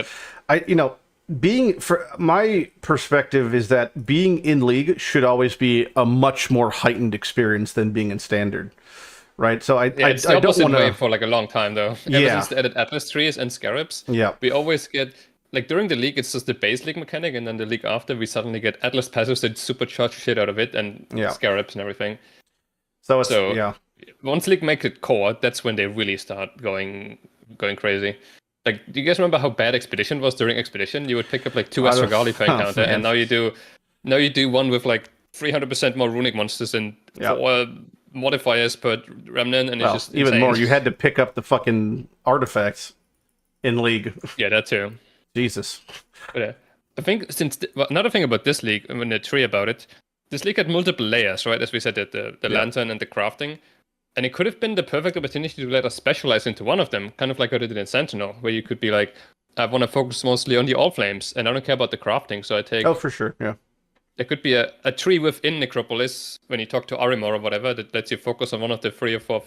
For my perspective is that being in League should always be a much more heightened experience than being in Standard. Right, so I don't want to. For like a long time though. Ever since they added Atlas trees and Scarabs, we always get like during the league it's just the base league mechanic, and then the league after we suddenly get Atlas passives that supercharge shit out of it and Scarabs and everything. So once league make it core, that's when they really start going crazy. Like, do you guys remember how bad Expedition was during Expedition? You would pick up like 2 Astragali per encounter, and now you do one with like 300% more runic monsters and 4 modifiers per remnant, and it's just even insane. more. You had to pick up the fucking artifacts in League. Yeah, that too. Jesus. But I think another thing about this league, when the tree about it, this league had multiple layers, right? As we said, the lantern and the crafting. And it could have been the perfect opportunity to let us specialize into one of them, kind of like I did in Sentinel, where you could be like, I want to focus mostly on the All Flames, and I don't care about the crafting, so I take... Oh, for sure, yeah. There could be a tree within Necropolis, when you talk to Arimor or whatever, that lets you focus on one of the 3 or 4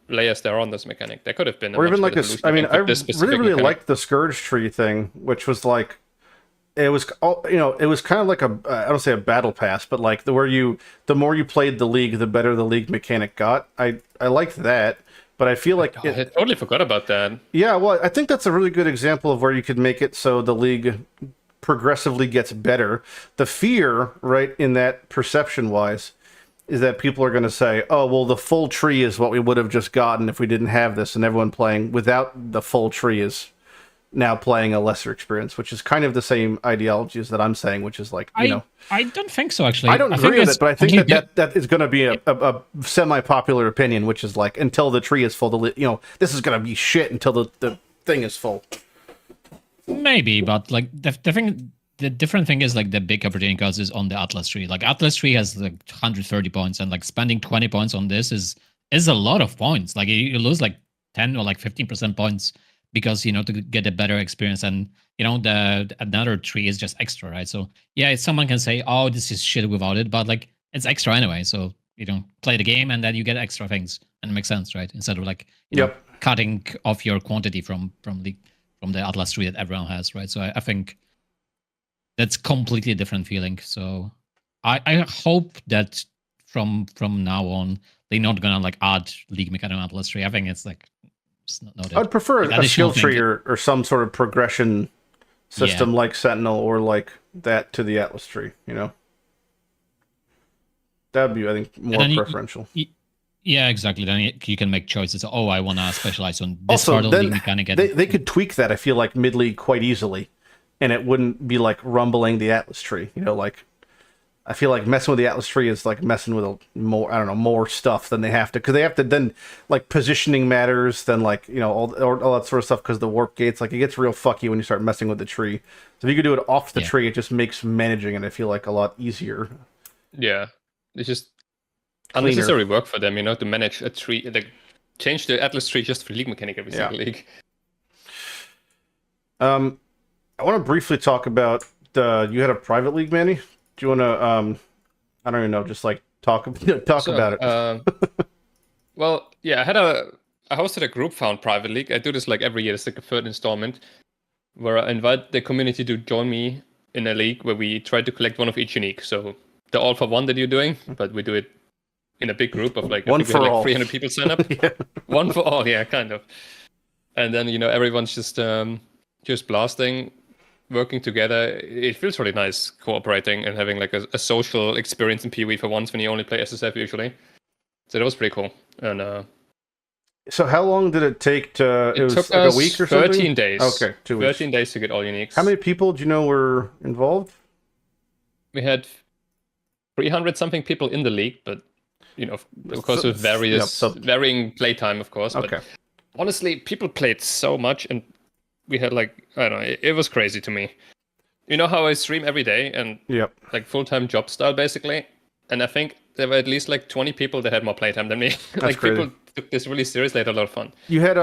layers there on this mechanic. That could have been... Or even like this... I mean, I really liked the Scourge tree thing, which was like... It was, it was kind of like I don't say a battle pass, but like the more you played the league, the better the league mechanic got. I liked that, but I feel like I totally forgot about that. Yeah, well, I think that's a really good example of where you could make it so the league progressively gets better. The fear, right, in that perception-wise, is that people are going to say, oh, well, the full tree is what we would have just gotten if we didn't have this, and everyone playing without the full tree is now playing a lesser experience, which is kind of the same ideologies that I'm saying, which is like, I don't think so, actually. I don't agree with it, but I think that is going to be a semi-popular opinion, which is like, until the tree is full, this is going to be shit until the thing is full. Maybe, but like the different thing is like the big opportunity cost is on the Atlas tree. Like Atlas tree has like 130 points, and like spending 20 points on this is a lot of points. Like you lose like 10 or like 15% points because to get a better experience, and the another tree is just extra, right? So yeah, someone can say, oh, this is shit without it, but like it's extra anyway. So play the game and then you get extra things, and it makes sense, right? Instead of like cutting off your quantity from the Atlas tree that everyone has, right? So I think that's completely different feeling. So I hope that from now on they're not gonna like add League mechanic Atlas tree. I think it's like I'd prefer a skill tree or some sort of progression system like Sentinel, or like that to the Atlas tree, you know? That would be, I think, more preferential. Yeah, exactly. Then you can make choices. Oh, I want to specialize on this also, part of the mechanic. They could tweak that, I feel like, mid-league quite easily, and it wouldn't be like rumbling the Atlas tree. You know, like, I feel like messing with the Atlas tree is like messing with more stuff than they have to, because they have to then, like, positioning matters, then, like, you know, all that sort of stuff, because the warp gates, like, it gets real fucky when you start messing with the tree. So if you could do it off the tree, it just makes managing it, I feel like, a lot easier. Yeah, it's just unnecessary work for them, you know, to manage a tree, like change the Atlas tree just for league mechanic every single league. I want to briefly talk about you had a private league, Manny. Do you want to I don't even know, just like talk about it? Well, yeah, I hosted a group found private league. I do this like every year. It's like a third installment where I invite the community to join me in a league where we try to collect one of each unique. So the all for one that you're doing, but we do it in a big group of like, one for all. 300 people sign up. Yeah. One for all, yeah, kind of. And then, you know, everyone's just blasting, working together. It feels really nice cooperating and having like a social experience in PoE for once when you only play SSF usually. So that was pretty cool. And so how long did it take to... It took like us a week or 13 something? days. Okay, 2 weeks. 13 days to get all uniques. How many people do you know were involved? We had 300 something people in the league, but you know, of course, with varying playtime, of course. Okay. But honestly, people played so much, and we had like, I don't know, it was crazy to me. You know how I stream every day and like full-time job style basically, and I think there were at least like 20 people that had more playtime than me. Like crazy. People took this really seriously. Had a lot of fun. You had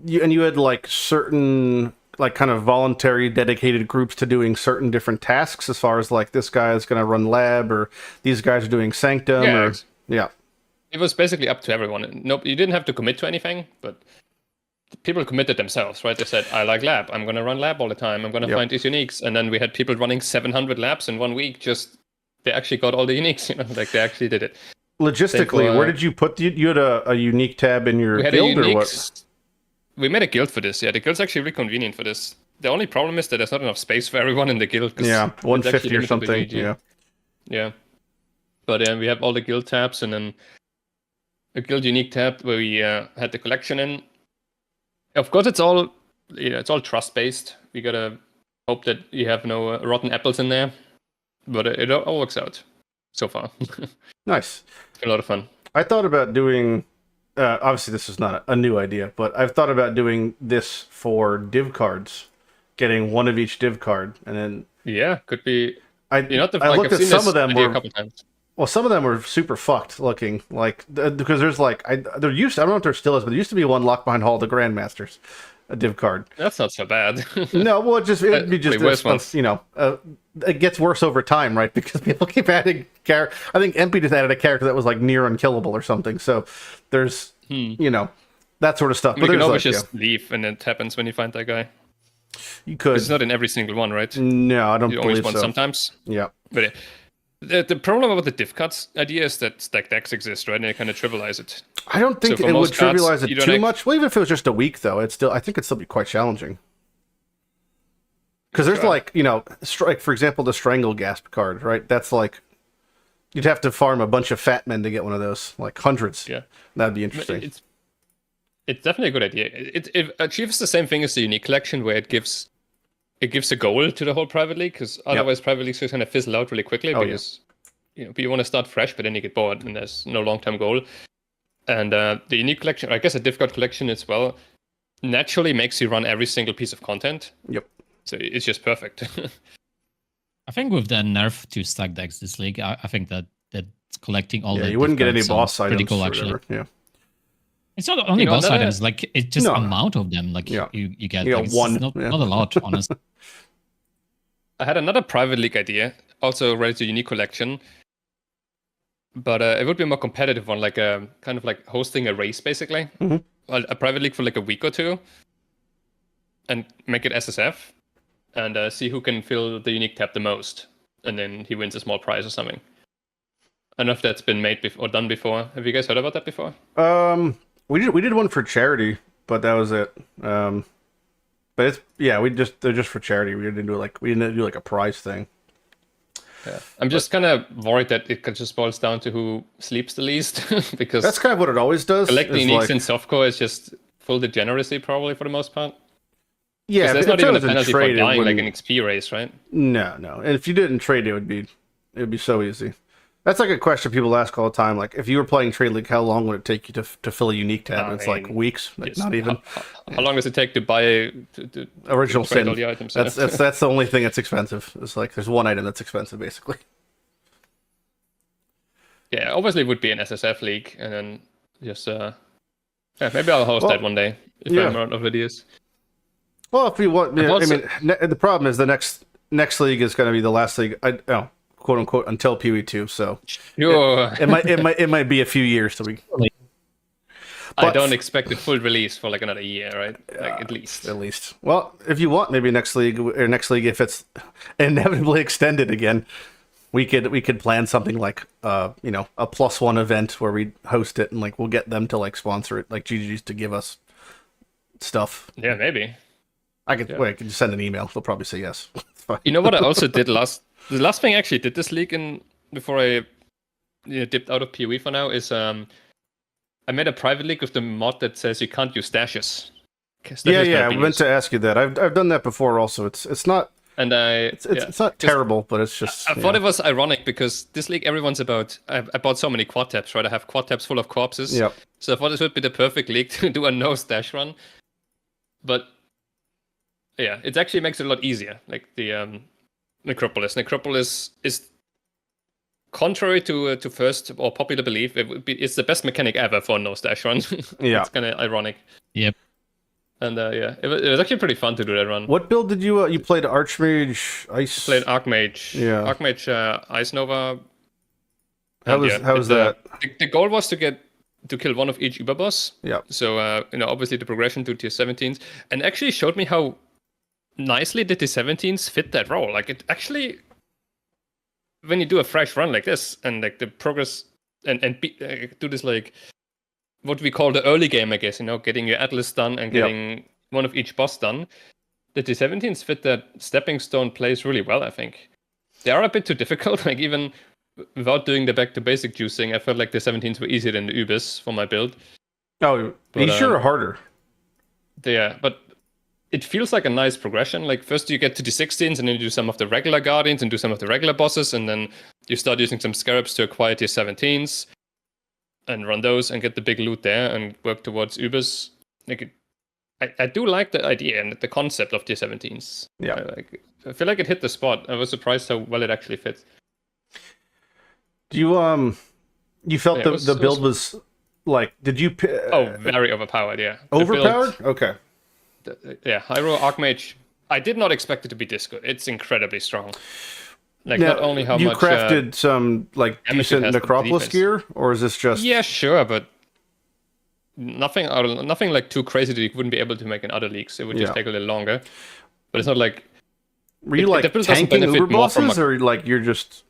you had like certain like kind of voluntary dedicated groups to doing certain different tasks, as far as like this guy is going to run lab, or these guys are doing sanctum, Yeah. It was basically up to everyone. Nope, you didn't have to commit to anything, but people committed themselves, right? They said, I like lab. I'm going to run lab all the time. I'm going to find these uniques. And then we had people running 700 labs in 1 week. Just, they actually got all the uniques, you know, like they actually did it. Logistically, where did you put you had a unique tab in your guild, or what? We made a guild for this. Yeah, the guild's actually really convenient for this. The only problem is that there's not enough space for everyone in the guild. Yeah, 150 or something. Yeah. But we have all the guild tabs, and then a guild unique tab where we had the collection in. Of course, it's all trust based. We gotta hope that you have no rotten apples in there, but it all works out so far. Nice, a lot of fun. I thought about doing. Obviously, this is not a new idea, but I've thought about doing this for div cards, getting one of each div card, and then could be. I looked at some of them a couple times. Well, some of them were super fucked looking, like because there's like I don't know if there still is, but there used to be one locked behind Hall of the Grandmasters, a div card. That's not so bad. No, well, it'd be just you know, it gets worse over time, right? Because people keep adding I think MP just added a character that was like near unkillable or something. So there's you know, that sort of stuff. But you can always just leave, and it happens when you find that guy. You could. It's not in every single one, right? No, I don't you believe always want sometimes. Yeah, but. The problem about the div cards idea is that stack decks exist, right? And they kind of trivialize it. I don't think it would trivialize it too much. Well, even if it was just a week, though, I think it'd still be quite challenging. Because there's like, you know, for example, the Strangle Gasp card, right? That's like, you'd have to farm a bunch of fat men to get one of those, like hundreds. Yeah, that'd be interesting. It's definitely a good idea. It achieves the same thing as the unique collection, where it gives a goal to the whole private league, because otherwise private leagues just kind of fizzle out really quickly because you know, you want to start fresh, but then you get bored and there's no long-term goal. And the unique collection, I guess a div card collection as well, naturally makes you run every single piece of content. Yep. So it's just perfect. I think with the nerf to stack decks this league, I think that collecting all the you wouldn't get any boss items. Pretty cool, actually. Yeah. It's not only boss items, like it's just amount of them. Like you get like, one. Not a lot, honestly. I had another private league idea, also related to unique collection, but it would be a more competitive one, like a kind of like hosting a race, basically. Mm-hmm. A private league for like a week or two, and make it SSF, and see who can fill the unique tab the most, and then he wins a small prize or something. I don't know if that's been made or done before. Have you guys heard about that before? We did one for charity, but that was it. But they're just for charity. We didn't do like a prize thing. Yeah. I'm just kind of worried that it just boils down to who sleeps the least, because that's kind of what it always does. collecting uniques in softcore is just full degeneracy, probably, for the most part. Yeah, there's not even a penalty for trade, dying like an XP race, right? No. And if you didn't trade, it would be so easy. That's like a question people ask all the time. Like, if you were playing Trade League, how long would it take you to fill a unique tab? It's like weeks, like not even. How long does it take to buy to original sin? All the items? That's the only thing that's expensive. It's like there's one item that's expensive, basically. Yeah, obviously it would be an SSF league, and then just maybe I'll host that one day if I'm out of videos. Well, if you want, I mean, the problem is the next league is going to be the last league. Quote unquote, until PoE2. So it might be a few years till we. I don't expect a full release for like another year, right? Like at least. Well, if you want, maybe next league, if it's inevitably extended again, we could plan something like a +1 event where we host it and like we'll get them to like sponsor it, like GG's to give us stuff. Yeah, maybe. I could just send an email. They'll probably say yes. You know what I also did the last thing I actually did this league before I dipped out of PoE for now is I made a private league with the mod that says you can't use stashes. Yeah, I meant to ask you that. I've done that before also. It's not and it's not terrible, but it's just I thought it was ironic because this league everyone's about I bought so many quad tabs, right? I have quad tabs full of corpses. Yep. So I thought this would be the perfect league to do a no stash run. But yeah, it actually makes it a lot easier. Like the Necropolis. Necropolis is contrary to first or popular belief. It's the best mechanic ever for a no stash run. Yeah, it's kind of ironic. Yep. And it was actually pretty fun to do that run. What build did you played? Archmage, Ice. Played Archmage. Yeah. Archmage, Ice Nova. How was that? The goal was to kill one of each Überboss. Yeah. So obviously the progression to tier 17s, and actually showed me how nicely did the 17s fit that role. Like it actually, when you do a fresh run like this and like the progress and do this like what we call the early game, I guess, getting your Atlas done and getting one of each boss done, the T17s fit that stepping stone place really well, I think. They are a bit too difficult, like even without doing the back to basic juicing, I felt like the 17s were easier than the Ubis for my build. Oh, easier or harder? Yeah, but it feels like a nice progression. Like first you get to the 16s and then you do some of the regular Guardians and do some of the regular bosses, and then you start using some Scarabs to acquire tier 17s and run those and get the big loot there and work towards Ubers. Like I do like the idea and the concept of tier 17s. Yeah. I feel like it hit the spot. I was surprised how well it actually fits. Do you felt the build was like, did you very overpowered, yeah. Overpowered? Okay. Hyro Archmage, I did not expect it to be this good. It's incredibly strong. Like now, not only how you much crafted some like decent Necropolis gear, or is this just sure, but nothing like too crazy that you wouldn't be able to make in other leagues. It would just take a little longer. But it's not like were you like tanking Uber bosses, or like you're just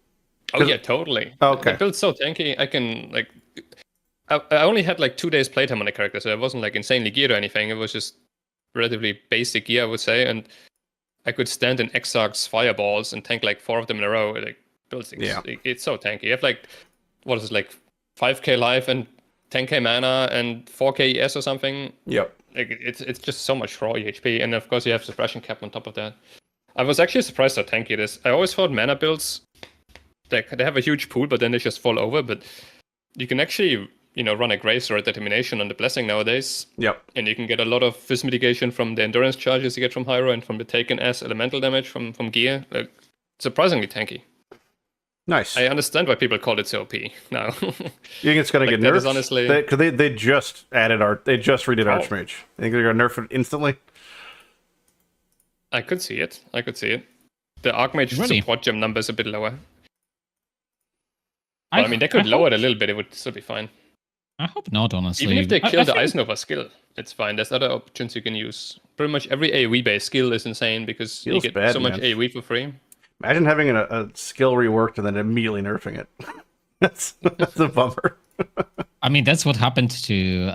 Oh yeah, totally. Okay. The build's so tanky, I can like I only had like 2 days playtime on the character, so it wasn't like insanely geared or anything. It was just relatively basic gear, I would say, and I could stand in Exarch's fireballs and tank like 4 of them in a row. Like builds, it's so tanky. You have like 5k life and 10k mana and 4k ES or something. Yep. Like it's just so much raw EHP, and of course you have suppression cap on top of that. I was actually surprised how tanky it is. I always thought mana builds they have a huge pool, but then they just fall over. But you can actually run a Grace or a Determination on the Blessing nowadays. Yep. And you can get a lot of Fizz mitigation from the endurance charges you get from Hyro and from the taken as elemental damage from gear. Like, surprisingly tanky. Nice. I understand why people call it so OP now. You think it's going to get nerfed? Honestly, because they just added they just redid Archmage. I think they're going to nerf it instantly. I could see it. The Archmage support gem number is a bit lower. But, I mean, they could lower it a little bit. It would still be fine. I hope not, honestly. Even if they kill the Ice Nova skill, it's fine. There's other options you can use. Pretty much every AoE-based skill is insane because you get much AoE for free. Imagine having a skill reworked and then immediately nerfing it. that's a bummer. I mean, that's what happened to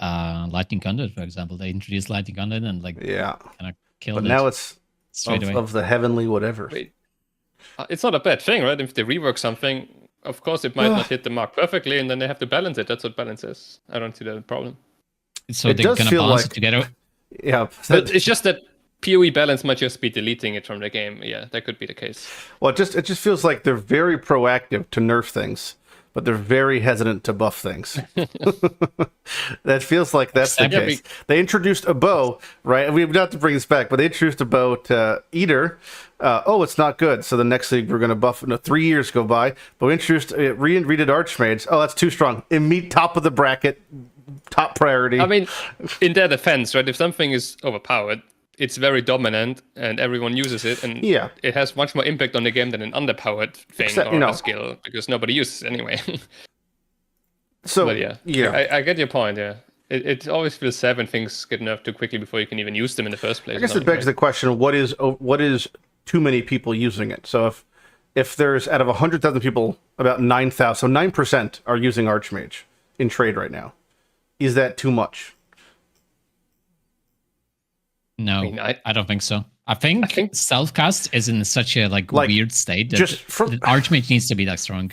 Lightning Gauntlet, for example. They introduced Lightning Gauntlet and kind of killed it. But now it's of the heavenly whatever. Wait. It's not a bad thing, right? If they rework something, of course it might not hit the mark perfectly, and then they have to balance it. That's what balance is. I don't see that a problem. So they're gonna balance it together. Yeah, but it's just that PoE balance might just be deleting it from the game. Yeah, that could be the case. Well, it just feels like they're very proactive to nerf things, but they're very hesitant to buff things. That feels like that's the case. They introduced a bow, right? We have to bring this back, but they introduced a bow to Eater. It's not good. So the next league we're going to buff. 3 years go by, but we introduced redid Archmage. Oh, that's too strong. Top of the bracket, top priority. I mean, in their defense, right? If something is overpowered, it's very dominant and everyone uses it, and it has much more impact on the game than an underpowered thing or a skill, because nobody uses it anyway. So but I get your point. Yeah, it always feels sad when things get nerfed too quickly before you can even use them in the first place. I guess it begs the question: what is too many people using it? So if there's out of 100,000 people, about 9,000, so 9% are using Archmage in trade right now. Is that too much? No, I don't think so. I think self-cast is in such a weird state that Archmage needs to be that strong.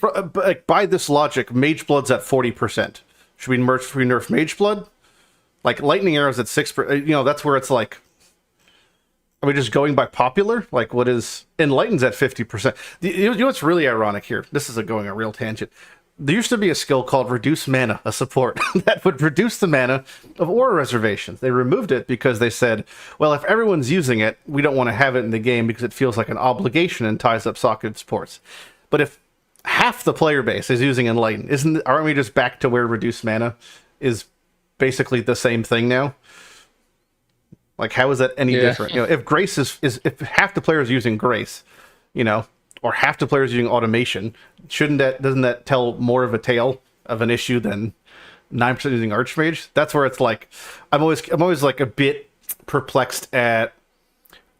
By this logic, Mage Blood's at 40%. Should we nerf Mage Blood? Like Lightning Arrow's at 6%. That's where it's like, are we just going by popular? Like what is Enlighten's at 50%? You know what's really ironic here? This is going a real tangent. There used to be a skill called Reduce Mana, a support, that would reduce the mana of aura reservations. They removed it because they said, well, if everyone's using it, we don't want to have it in the game because it feels like an obligation and ties up socket supports. But if half the player base is using Enlighten, aren't we just back to where Reduce Mana is basically the same thing now? Like, how is that any different? If Grace if half the players using Grace, or half the players using automation, doesn't that tell more of a tale of an issue than 9% using Archmage? That's where it's like, I'm always like a bit perplexed at,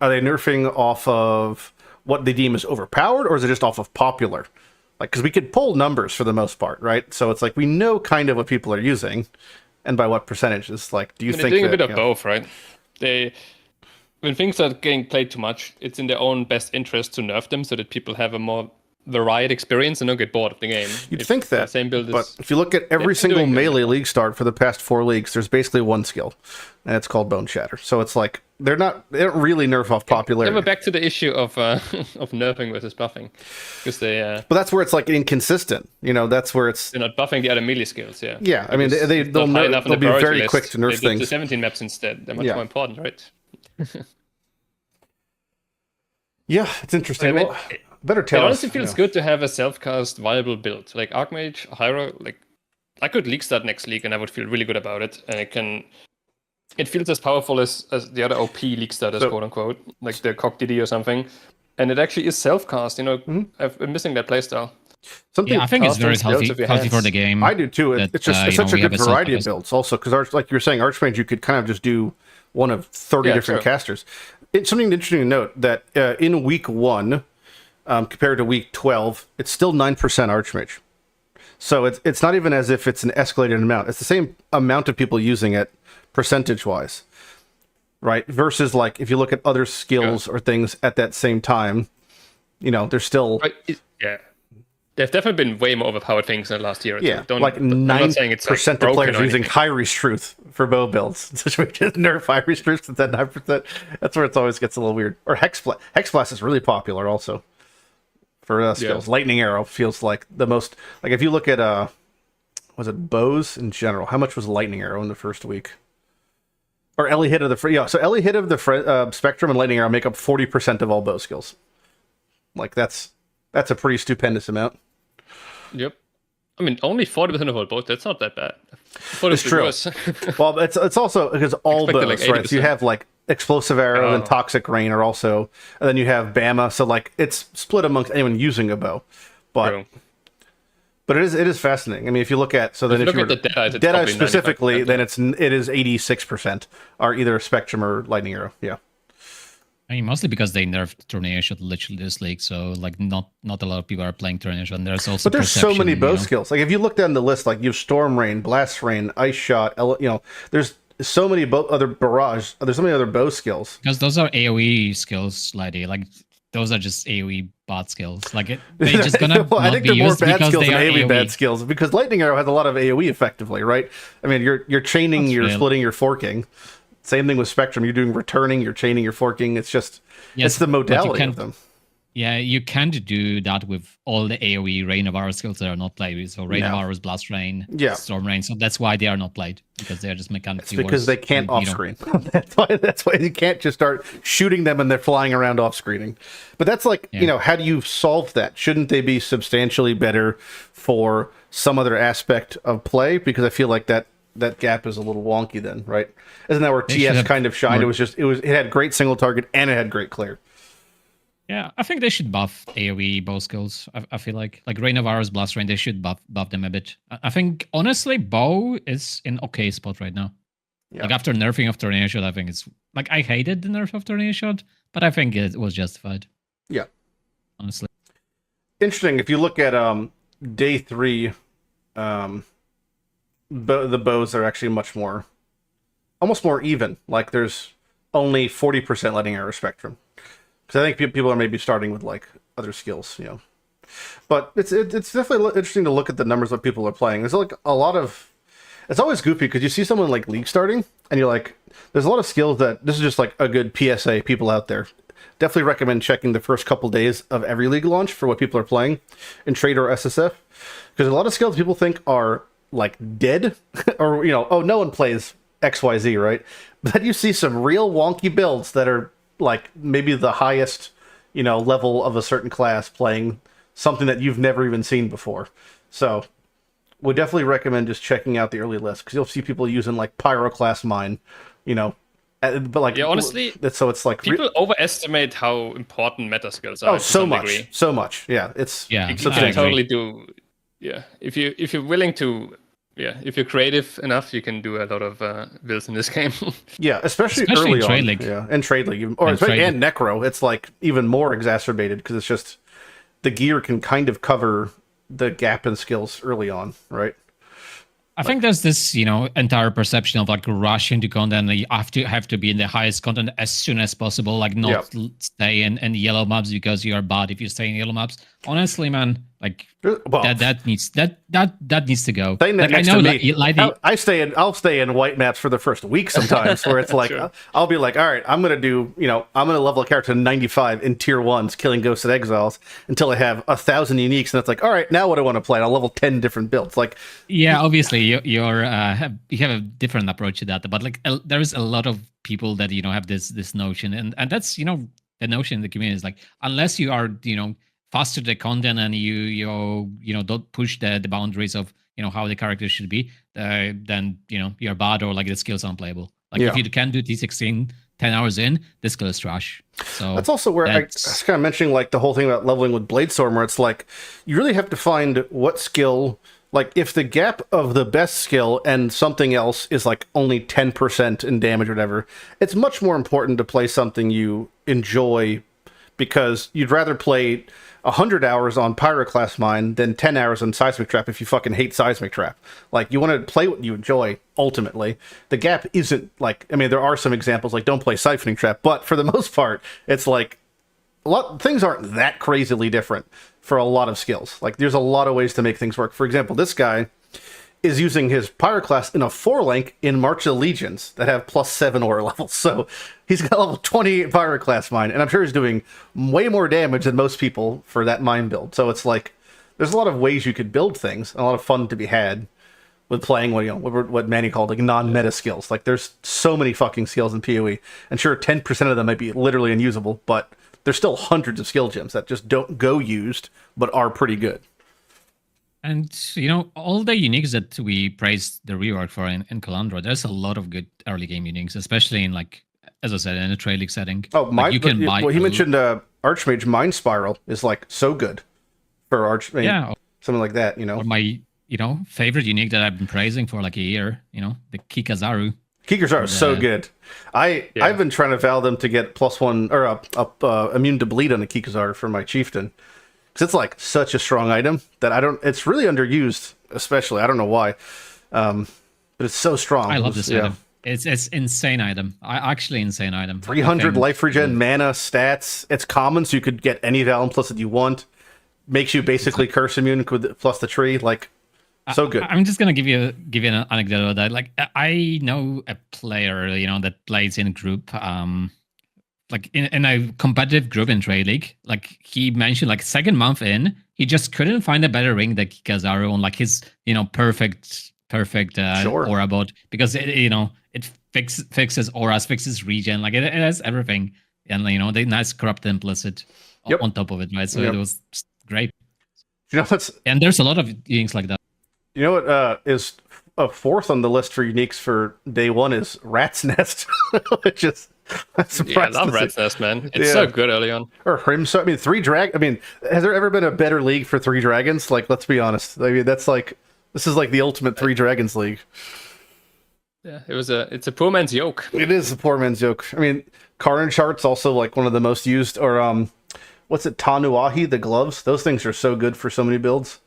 are they nerfing off of what they deem as overpowered, or is it just off of popular? Like, because we could pull numbers for the most part, right? So it's like, we know kind of what people are using, and by what percentage. It's like, do you think they're doing a bit of both, right? When things are getting played too much, it's in their own best interest to nerf them so that people have a more varied experience and don't get bored of the game. You'd think that, but if you look at every single Melee league start for the past 4 leagues, there's basically one skill, and it's called Bone Shatter. So it's like, they don't really nerf off popularity. We're back to the issue of nerfing versus buffing, because they. But that's where it's like inconsistent. That's where it's. They're not buffing the other melee skills. Yeah. Yeah, I mean they'll be very quick to nerf things. The 17 maps instead. They're much more important, right? Yeah, it's interesting. Well, better tell us. It honestly feels good to have a self-cast viable build. Like Archmage, Hyro, I could league start next league and I would feel really good about it. And it feels as powerful as the other OP league starters, quote unquote, like the CogDD or something. And it actually is self-cast. I've been missing that playstyle. I think it's very healthy for the game. I do too. It's just such a good variety of builds also, because like you were saying, Archmage, you could kind of just do one of 30 different casters. It's something interesting to note that in week 1, compared to week 12, it's still 9% Archmage. So it's not even as if it's an escalated amount. It's the same amount of people using it percentage-wise, right? Versus like if you look at other skills or things at that same time, they're still... There's definitely been way more overpowered things in the last year or two. Yeah, like 9% of players using Hyrie's Truth for bow builds. So we just nerf Hyrie's Truth to that 9%. That's where it always gets a little weird. Or Hexblast. Hexblast is really popular also for skills. Lightning Arrow feels like the most... Like if you look at, was it bows in general? How much was Lightning Arrow in the first week? Or Ellie Hit of the... so Ellie Hit of the Spectrum and Lightning Arrow make up 40% of all bow skills. Like that's a pretty stupendous amount. Yep. I mean, only 40% of all bows. That's not that bad. It's true. Well, it's also because all bows, right? So you have like Explosive Arrow and Toxic Rain are also, and then you have Bama. So like it's split amongst anyone using a bow, but it is fascinating. I mean, if you look at if you look at Deadeye specifically, then it is 86% are either Spectrum or Lightning Arrow. Yeah. I mean, mostly because they nerfed Tornado Shot literally this league, so like not a lot of people are playing Tornado Shot. And there's also there's so many bow skills. Like if you look down the list, like you have Storm Rain, Blast Rain, Ice Shot. There's so many other barrage. There's so many other bow skills because those are AOE skills, Lighty. Like those are just AoE bot skills. Like they're just gonna well, I not think be they're more used bad because skills they than are AoE AoE. bad skills, because Lightning Arrow has a lot of AoE effectively, right? I mean, you're chaining, That's you're real. splitting, you're forking. Same thing with Spectrum. You're doing returning, you're chaining, you're forking. It's just it's the modality of them. Yeah, you can't do that with all the AoE Rain of Hours skills that are not played. So Rain of Hours, Blast Rain, Storm Rain. So that's why they are not played, because they are just mechanically worse. Because they can't off-screen. That's why you can't just start shooting them and they're flying around off-screening. But that's like, you know, how do you solve that? Shouldn't they be substantially better for some other aspect of play? Because I feel like that gap is a little wonky then, right? Isn't that where TS kind of shined? It had great single target and it had great clear. Yeah, I think they should buff AoE bow skills. I feel like Rain of Hours, Blast Rain, they should buff them a bit. I think, honestly, bow is in okay spot right now. Yeah. Like, after nerfing of Tornado Shot, I think it's... Like, I hated the nerf of Tornado Shot, but I think it was justified. Yeah. Honestly. Interesting. If you look at day 3, the bows are actually almost more even. Like, there's only 40% Lightning Arrow Spectrum. Because I think people are maybe starting with like other skills, you know. But it's definitely interesting to look at the numbers that people are playing. There's like a lot of... It's always goofy because you see someone like League starting, and you're like, there's a lot of skills that... This is just like a good PSA, people out there. Definitely recommend checking the first couple days of every League launch for what people are playing in Trade or SSF. Because a lot of skills people think are like dead, or, you know, oh, no one plays XYZ, right? But then you see some real wonky builds that are like maybe the highest, you know, level of a certain class playing something that you've never even seen before. So we definitely recommend just checking out the early list, because you'll see people using like Pyroclast Mine, you know, but like, yeah, honestly, so it's like people overestimate how important meta skills are. Oh, so much. Yeah, it's you can totally do. Yeah, if you're willing to. Yeah, if you're creative enough, you can do a lot of builds in this game. Yeah, especially early Trade on. League. Yeah, and Trade League, and Necro. It's like even more exacerbated because it's just the gear can kind of cover the gap in skills early on, right? I think there's this, you know, entire perception of like rushing to content. You have to be in the highest content as soon as possible, like not stay in the yellow maps because you are bad if you stay in yellow maps. Honestly, man, like that needs to go. Like, I know, I'll stay in white maps for the first week sometimes, where it's like I'll be like, all right, I'm gonna level a character to 95 in tier 1s, killing Ghosts and Exiles until I have 1,000 uniques, and it's like, all right, now what do I want to play? And I'll level 10 different builds. Like, yeah, obviously you have a different approach to that, but like there is a lot of people that, you know, have this notion, and that's, you know, the notion in the community is like, unless you are, you know, faster the content and you don't push the boundaries of, you know, how the character should be, then, you know, you're bad, or like the skill's unplayable. Like if you can do T16 10 hours in, the skill is trash. So that's also where I was kind of mentioning like the whole thing about leveling with Bladestorm, where it's like you really have to find what skill. Like, if the gap of the best skill and something else is, like, only 10% in damage or whatever, it's much more important to play something you enjoy, because you'd rather play 100 hours on Pyroclast Mine than 10 hours on Seismic Trap if you fucking hate Seismic Trap. Like, you want to play what you enjoy, ultimately. The gap isn't, like... I mean, there are some examples, like, don't play Siphoning Trap, but for the most part, it's like... things aren't that crazily different for a lot of skills. Like, there's a lot of ways to make things work. For example, this guy is using his Pyroclast in a 4-link in March of Legions that have +7 aura levels. So he's got level 28 Pyroclast Mine, and I'm sure he's doing way more damage than most people for that mine build. So it's like, there's a lot of ways you could build things, and a lot of fun to be had with playing what Manny called like non-meta skills. Like, there's so many fucking skills in PoE, and sure, 10% of them might be literally unusable, but there's still hundreds of skill gems that just don't go used, but are pretty good. And, you know, all the uniques that we praised the rework for in Calandra, there's a lot of good early game uniques, especially in, like, as I said, in a trade league setting. Oh, like, you can buy. Well, he mentioned Archmage Mind Spiral is, like, so good for Archmage. Yeah. Something like that, you know. Or my, you know, favorite unique that I've been praising for, like, a year, you know, the Kikazaru. Kikazaru is so good. I've been trying to vow them to get +1 or immune to bleed on the Kikazaru for my chieftain, because it's like such a strong item that it's really underused, especially. I don't know why, but it's so strong. I love this item. It's insane item. Actually insane item. 300 life regen, mana, stats. It's common, so you could get any Val Implicit you want. Makes you basically curse immune plus the tree. Like, so good. I'm just gonna give you an anecdote about that. Like, I know a player, that plays in a group, like in a competitive group in Trade League. Like, he mentioned, like, second month in, he just couldn't find a better ring than Kizaru on, like, his perfect Sure. aura bot, because it fixes auras, fixes regen, like it has everything, and the nice corrupt implicit on top of it, right? So it was just great. And there's a lot of uniques like that. You know what is a fourth on the list for uniques for day one is Rat's Nest, which is I love Rat's Nest, man. It's so good early on. Or Hrimso. I mean, has there ever been a better league for 3 dragons? Like, let's be honest. I mean, this is like the ultimate 3 dragons league. Yeah, it's a poor man's yoke. It is a poor man's yoke. I mean, Carnage Heart's also like one of the most used, or what's it, Tanuahi, the gloves? Those things are so good for so many builds.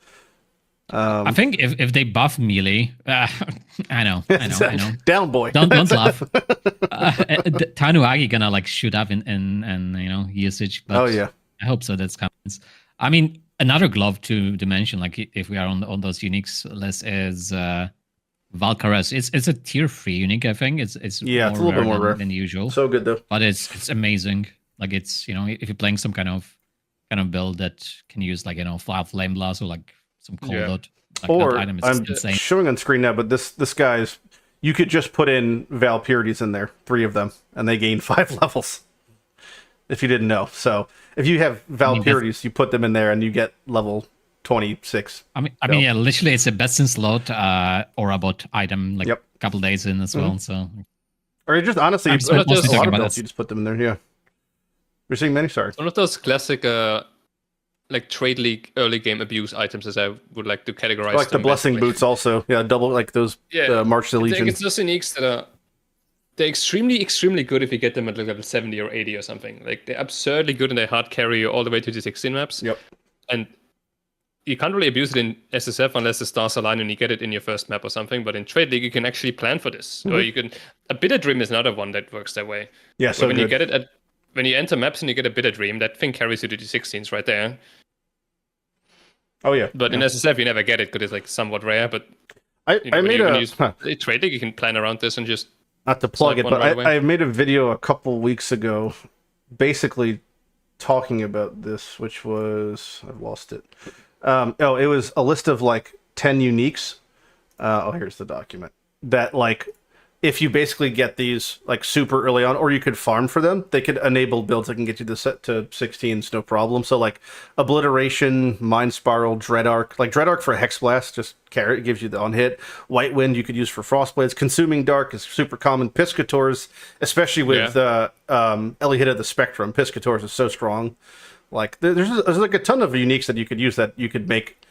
I think if they buff melee, I know. Down boy. Don't laugh. Tanuagi gonna like shoot up in usage. But I hope so. That's coming. I mean, another glove to mention, like if we are on those uniques list, is Valkyries. It's a tier 3 unique. I think it's a little bit more rare than usual. So good though. But it's amazing. Like, it's if you're playing some kind of build that can use like Flame Blast or like some cold dot. Like, or that item is I'm insane. showing on screen now, but this guy's, you could just put in Val Purities in there, 3 of them, and they gain 5 levels. If you didn't know, so if you have Val Purities, you put them in there and you get level 26. I mean, yeah, literally, it's a best in slot aura bot item, like a couple days in as well. So, or just honestly, a lot of builds, you just put them in there. Yeah, you're seeing many. Sorry, one of those classic like Trade League early game abuse items, as I would like to categorize. Like the Blessing Boots, also, double like those. March to the Legion. It's those uniques that they're extremely good if you get them at like level 70 or 80 or something. Like, they're absurdly good and they hard carry you all the way to the 16 maps. Yep. And you can't really abuse it in SSF unless the stars align and you get it in your first map or something. But in Trade League, you can actually plan for this. Or you can. A Bitter Dream is another one that works that way. Yeah. So when you get it when you enter maps and you get a Bitter Dream, that thing carries you to the 16s right there. Oh yeah. But in SSF, you never get it because it's like somewhat rare. But I made a Trade League, you can plan around this and just. Not to plug it, but I made a video a couple weeks ago, basically talking about this, which was, I've lost it. It was a list of like 10 uniques. Here's the document. That like, if you basically get these like super early on, or you could farm for them, they could enable builds that can get you the set to 16s, no problem. So like Obliteration, Mind Spiral, Dread Arc. Like Dread Arc for Hex Blast, just carry it, gives you the on hit. White Wind you could use for Frostblades. Consuming Dark is super common. Piscators, especially with Elihida the Spectrum. Piscators is so strong. Like there's like a ton of uniques that you could use that you could make,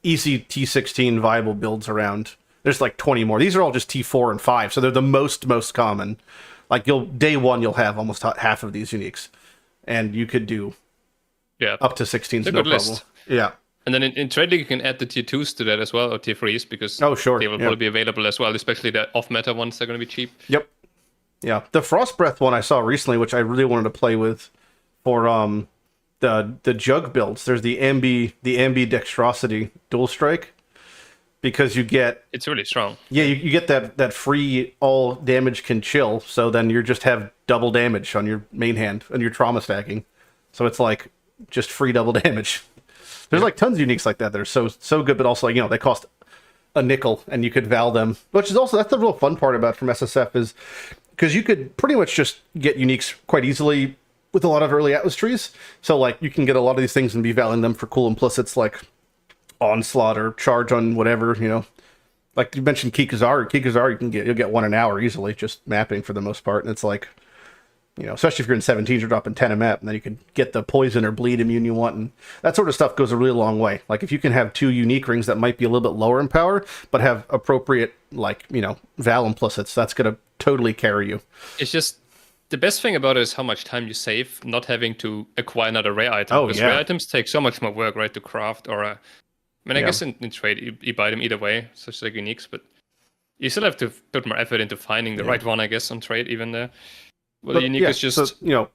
easy T16 viable builds around. There's like 20 more. These are all just T4 and 5, so they're the most common. Like day one, you'll have almost half of these uniques, and you could do up to 16s, no problem. Yeah. And then in Trade League, you can add the tier 2s to that as well, or tier 3s, because they will probably be available as well, especially the off-meta ones. They're going to be cheap. Yep. Yeah. The Frost Breath one I saw recently, which I really wanted to play with for the Jug builds. There's the Ambi Dexterosity Dual Strike. Because you get... It's really strong. Yeah, you get that free all damage can chill, so then you just have double damage on your main hand, and you're trauma stacking. So it's like, just free double damage. There's like tons of uniques like that are so good, but also like, they cost a nickel, and you could val them. Which is also, that's the real fun part about from SSF is, because you could pretty much just get uniques quite easily with a lot of early Atlas trees. So like, you can get a lot of these things and be valuing them for cool implicits, like Onslaught or Charge on whatever, like you mentioned Kikazari, you'll get 1 an hour easily, just mapping for the most part. And it's like, especially if you're in 17s, you're dropping 10 a map, and then you can get the poison or bleed immune you want, and that sort of stuff goes a really long way. Like if you can have 2 unique rings that might be a little bit lower in power, but have appropriate, like, Val implicits, that's gonna totally carry you. It's just, the best thing about it is how much time you save not having to acquire another rare item. Because rare items take so much more work, right, to craft, or I guess in trade, you buy them either way, such like uniques, but You still have to put more effort into finding the right one, I guess, on trade even there. Well, But, unique yeah, is just so,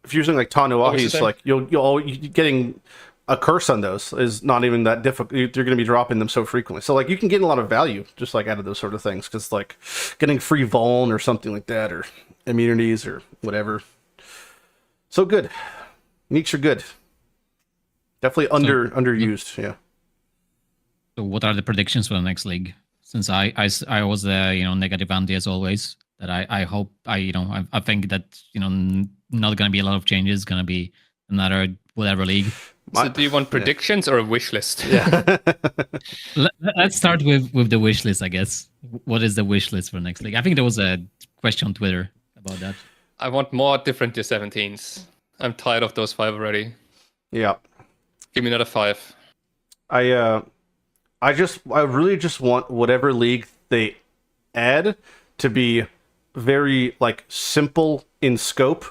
if you're using like Tanuahi's, same. like you're getting a curse on those is not even that difficult. You're going to be dropping them so frequently, so like you can get a lot of value just like out of those sort of things, because like getting free vuln or something like that, or immunities or whatever. So good, uniques are good. Definitely underused. Yeah. So what are the predictions for the next league? Since I was negative Andy as always. That I hope I think that not gonna be a lot of changes. Gonna be another whatever league. So do you want predictions or a wish list? Yeah. Let's start with the wish list, I guess. What is the wish list for next league? I think there was a question on Twitter about that. I want more different tier 17s. I'm tired of those 5 already. Yeah. Give me another 5. I really just want whatever league they add to be very like simple in scope.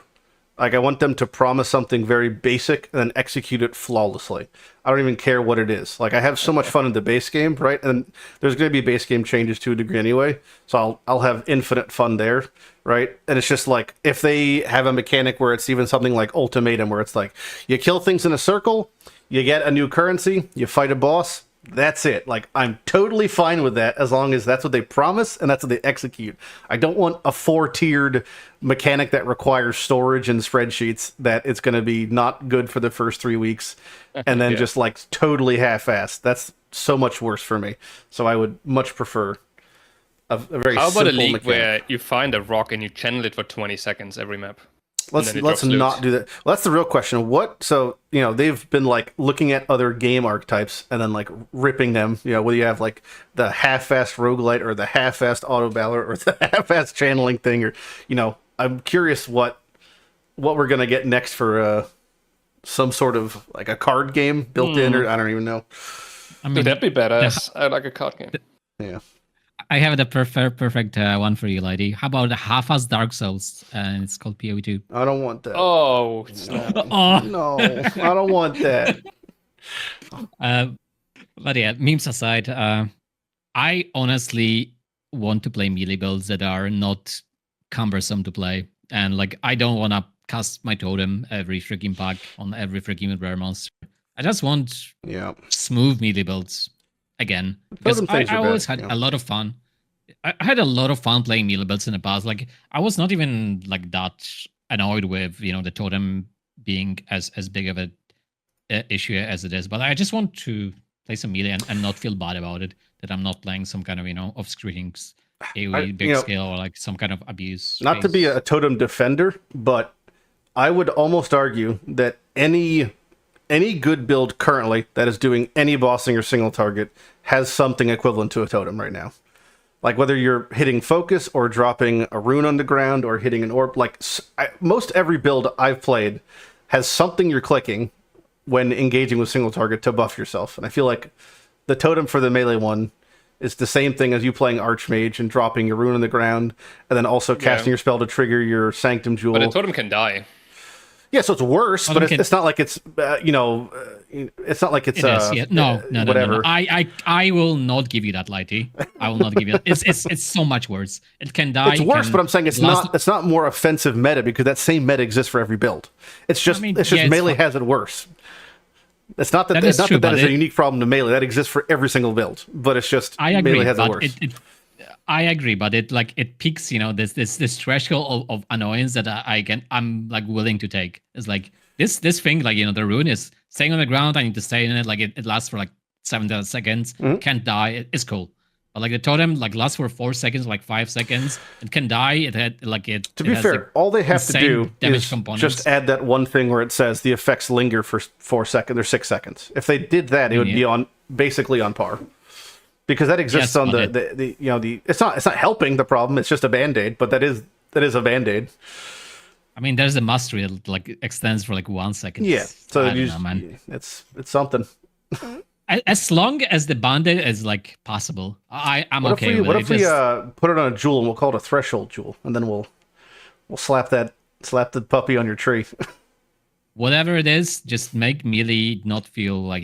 Like I want them to promise something very basic and then execute it flawlessly. I don't even care what it is. Like I have so much fun in the base game, right? And there's going to be base game changes to a degree anyway, so I'll have infinite fun there, right? And it's just like if they have a mechanic where it's even something like Ultimatum, where it's like you kill things in a circle, you get a new currency, you fight a boss. That's it. Like, I'm totally fine with that as long as that's what they promise and that's what they execute. I don't want a 4-tiered mechanic that requires storage and spreadsheets that it's going to be not good for the first 3 weeks and then just like totally half-assed. That's so much worse for me. So I would much prefer a very simple How about a league mechanic. where you find a rock and you channel it for 20 seconds every map? Let's not do that. Well, that's the real question. So they've been like looking at other game archetypes and then like ripping them. Whether you have like the half-assed roguelite or the half-assed auto battler or the half-assed channeling thing, or I'm curious what we're gonna get next for some sort of like a card game built in, or I don't even know. I mean, Dude, that'd be badass. I like a card game. Yeah. I have the perfect one for you, Lighty. How about half-assed Dark Souls? And it's called PoE2. I don't want that. Oh, No, I don't want that. But yeah, memes aside, I honestly want to play melee builds that are not cumbersome to play. And like, I don't want to cast my totem every freaking pack on every freaking rare monster. I just want smooth melee builds again. Because I always had a lot of fun. I had a lot of fun playing melee builds in the past. Like, I was not even like that annoyed with, the totem being as big of a issue as it is. But I just want to play some melee and not feel bad about it, that I'm not playing some kind of, off-screen AoE big scale or like some kind of abuse. Not to be a totem defender, but I would almost argue that any good build currently that is doing any bossing or single target has something equivalent to a totem right now. Like whether you're hitting focus or dropping a rune on the ground or hitting an orb, like most every build I've played has something you're clicking when engaging with single target to buff yourself. And I feel like the totem for the melee one is the same thing as you playing Archmage and dropping your rune on the ground and then also casting your spell to trigger your Sanctum Jewel. But a totem can die. Yeah, so it's worse, but it's not like it's it's not like it's no, whatever. No. I will not give you that, Lighty. I will not give you that. It's so much worse. It can die. It's worse, but I'm saying it's not more offensive meta because that same meta exists for every build. It's just melee has it worse. It's not that that is a unique problem to melee. That exists for every single build, but it's just melee has it worse. I agree, but it peaks, this threshold of annoyance that I'm like willing to take. It's like this thing, like the rune is staying on the ground. I need to stay in it. Like it lasts for like 7 seconds. Can't die. It's cool. But like the totem like lasts for 4 seconds, like 5 seconds. It can die. It had like it. To be fair, all they have to do is just add that one thing where it says the effects linger for 4 seconds or 6 seconds. If they did that, it would be basically on par. Because that exists on the it's not helping the problem. It's just a band-aid, but that is a band-aid. I mean, there's a mastery that like extends for like 1 second. Yeah, so I don't know, man. It's something. As long as the band-aid is like possible, I'm okay with it. What if we put it on a jewel and we'll call it a threshold jewel, and then we'll slap the puppy on your tree. Whatever it is, just make melee not feel like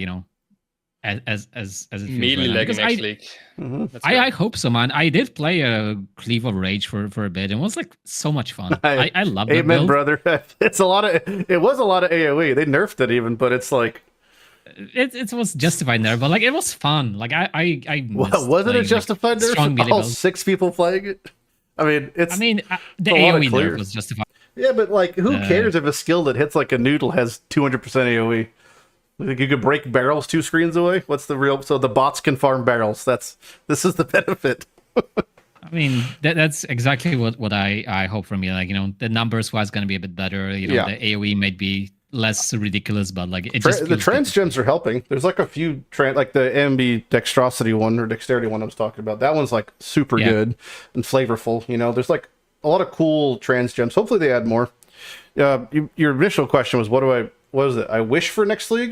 as it feels Melee right now. Legi Because next league. Let's go. I hope so, man. I did play a Cleave of Rage for a bit. It was like so much fun. I love that Amen, build. brother. It was a lot of AoE. They nerfed it even, but it's like it was justified nerf, but like it was fun. Like I wasn't it justified nerf? strong melee All builds. 6 people playing it. I mean, the AoE nerf was justified. Yeah, but like, who cares if a skill that hits like a noodle has 200% AoE? Like, you could break barrels 2 screens away. What's the real? So the bots can farm barrels. This is the benefit. I mean, that's exactly what I hope from you. Like, the numbers wise going to be a bit better. The AoE might be less ridiculous, but like the trans gems are helping. There's like a few like the MB dexterity one I was talking about. That one's like super good and flavorful. There's like a lot of cool trans gems. Hopefully they add more. Your initial question was, what was it? I wish for next league.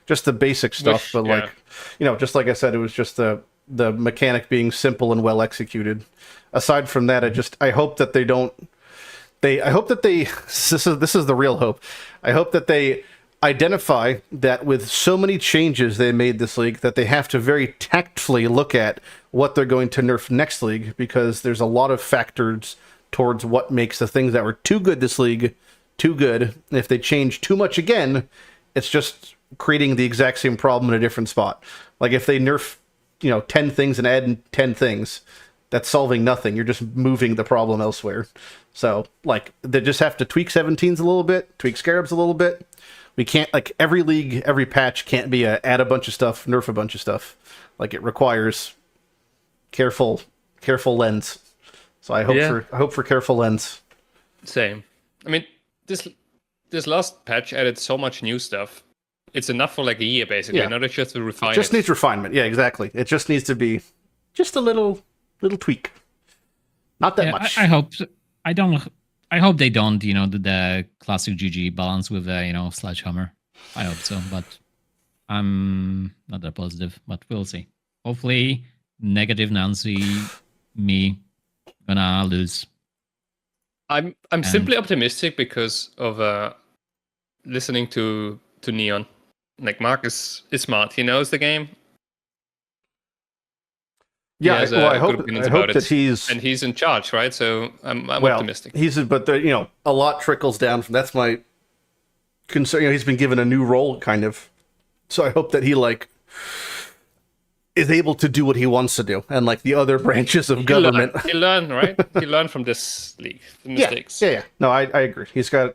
Just the basic stuff, but like, just like I said, it was just the mechanic being simple and well executed. Aside from that, I hope that they don't. I hope that this is the real hope. I hope that they identify that with so many changes they made this league, that they have to very tactfully look at what they're going to nerf next league, because there's a lot of factors towards what makes the things that were too good this league too good. And if they change too much again, it's just creating the exact same problem in a different spot. Like if they nerf 10 things and add 10 things, that's solving nothing. You're just moving the problem elsewhere. So like they just have to tweak 17s a little bit, tweak scarabs a little bit. We can't, like, every league, every patch can't be add a bunch of stuff, nerf a bunch of stuff. Like, it requires careful lens. So I hope for careful lens. Same. I mean, this last patch added so much new stuff. It's enough for like a year, basically. Yeah. Now it's just to refine it. Just needs refinement. Yeah, exactly. It just needs to be just a little tweak. Not that much. I hope. I hope they don't, do the classic GG balance with sledgehammer. I hope so, but I'm not that positive. But we'll see. Hopefully, negative Nancy, me, gonna lose. I'm simply optimistic because of listening to Neon. Like, Mark is smart. He knows the game. Yeah, I hope that he's in charge, right? So I'm optimistic. But a lot trickles down from. That's my concern. He's been given a new role, kind of. So I hope that he is able to do what he wants to do, and like the other branches of government. He'll learn, right? He'll learn from this league, the mistakes. Yeah. No, I agree. He's a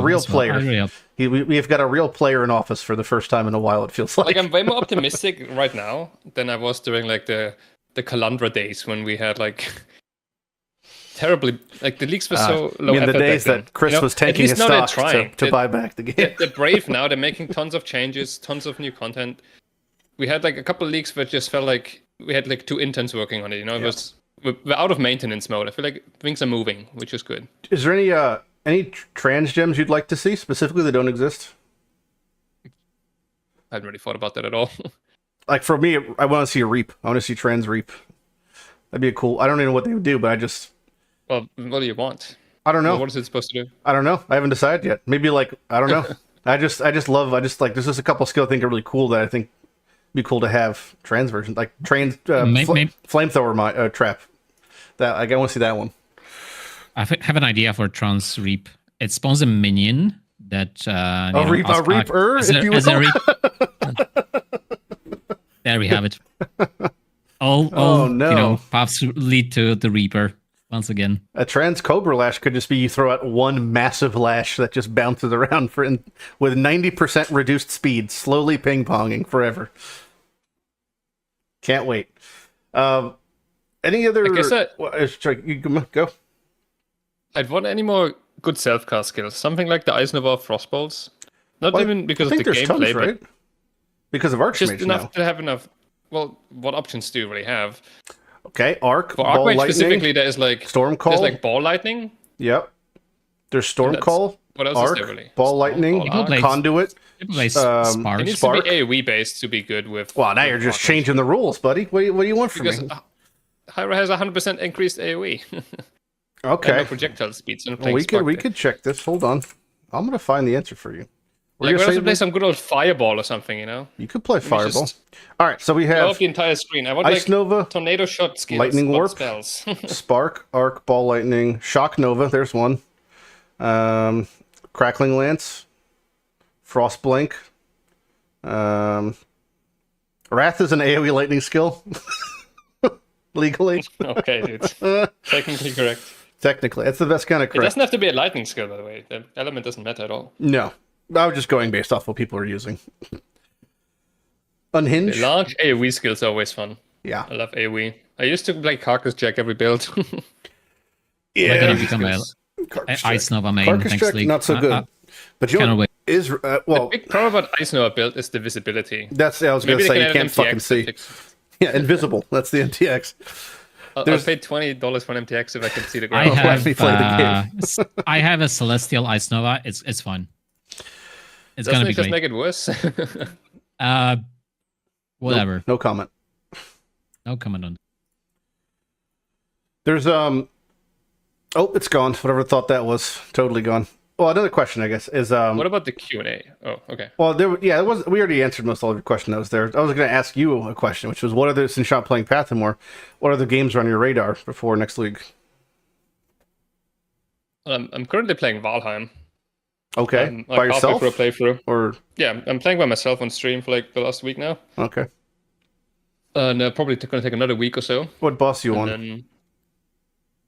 real player. We've got a real player in office for the first time in a while, it feels like. Like, I'm way more optimistic right now than I was during like the Calandra days when we had like terribly, like, the leagues were so low. The days that Chris was tanking his stock to buy back the game. They're brave now. They're making tons of changes, tons of new content. We had like a couple of leagues where it just felt like we had like 2 interns working on it. We're out of maintenance mode. I feel like things are moving, which is good. Is there any trans gems you'd like to see specifically that don't exist? I hadn't really thought about that at all. Like, for me, I want to see a reap. I want to see trans reap. That'd be a cool. I don't even know what they would do, but I just. Well, what do you want? I don't know. What is it supposed to do? I don't know. I haven't decided yet. Maybe like, I don't know. I just like, there's just a couple skills I think are really cool that I think be cool to have trans version, like flamethrower trap. That I want to see that one. I have an idea for trans reap. It spawns a minion that a reaper, as a reap. There we have it. All paths lead to the reaper once again. A trans cobra lash could just be you throw out one massive lash that just bounces around with 90% reduced speed, slowly ping-ponging forever. Can't wait. Any other? I guess you go. I'd want any more good self-cast skills. Something like the Eisenhower Frostbolts. Not even because of the gameplay, right? Because of Archmage. Just enough to have enough. Well, what options do you really have? Okay, Arc. For Archmage specifically, there is like Storm Call. There's like Ball Lightning. Yep. There's Storm Call. What else Arc, is there really? Ball Lightning, Conduit. Spark. It needs to be AoE based to be good with. Well, now you're just changing the rules, buddy. What do you want from me? Hyra has 100% increased AoE. Okay. And no projectile speeds. We could check this. Hold on. I'm gonna find the answer for you. Like, we have to play some good old Fireball or something, you know? You could play Let me Fireball. just All right, so we blow have up the entire screen. I want Ice Nova, Tornado Shot skills, Lightning but Warp, spells. Spark, Arc, Ball Lightning, Shock Nova, there's one. Crackling Lance, Frost Blink. Wrath is an AoE lightning skill. Legally. Okay, dude. Technically correct. Technically. That's the best kind of It correct. doesn't have to be a lightning skill, by the way. The element doesn't matter at all. No. I was just going based off what people are using. Unhinge. The large AoE skills are always fun. Yeah. I love AoE. I used to play Carcass Jack every build. Yeah. Yeah. Become a Ice Nova main. Carcass Thanks, Jack, League. not so good. But you know what is The well, big problem about Ice Nova build is the visibility. that's I was going to say you can't fucking see. Yeah, invisible. That's the MTX. I'll pay $20 for an MTX if I can see the I ground. have, me play the I have a Celestial Ice Nova. It's fine. It's Doesn't gonna be it just great. make it worse? Whatever. No comment. No comment on. There's oh, it's gone. Whatever thought that was, totally gone. Well, another question, I guess, is What about the Q&A? Oh, okay. well, it was. We already answered most all of your question that was there. I was going to ask you a question, which was, what other since you're not playing Pathomore, what other games are on your radar before next league? I'm currently playing Valheim. Okay, Like by halfway yourself through a playthrough. or Yeah, I'm playing by myself on stream for like the last week now. okay? And probably going to take another week or so. What boss you on? And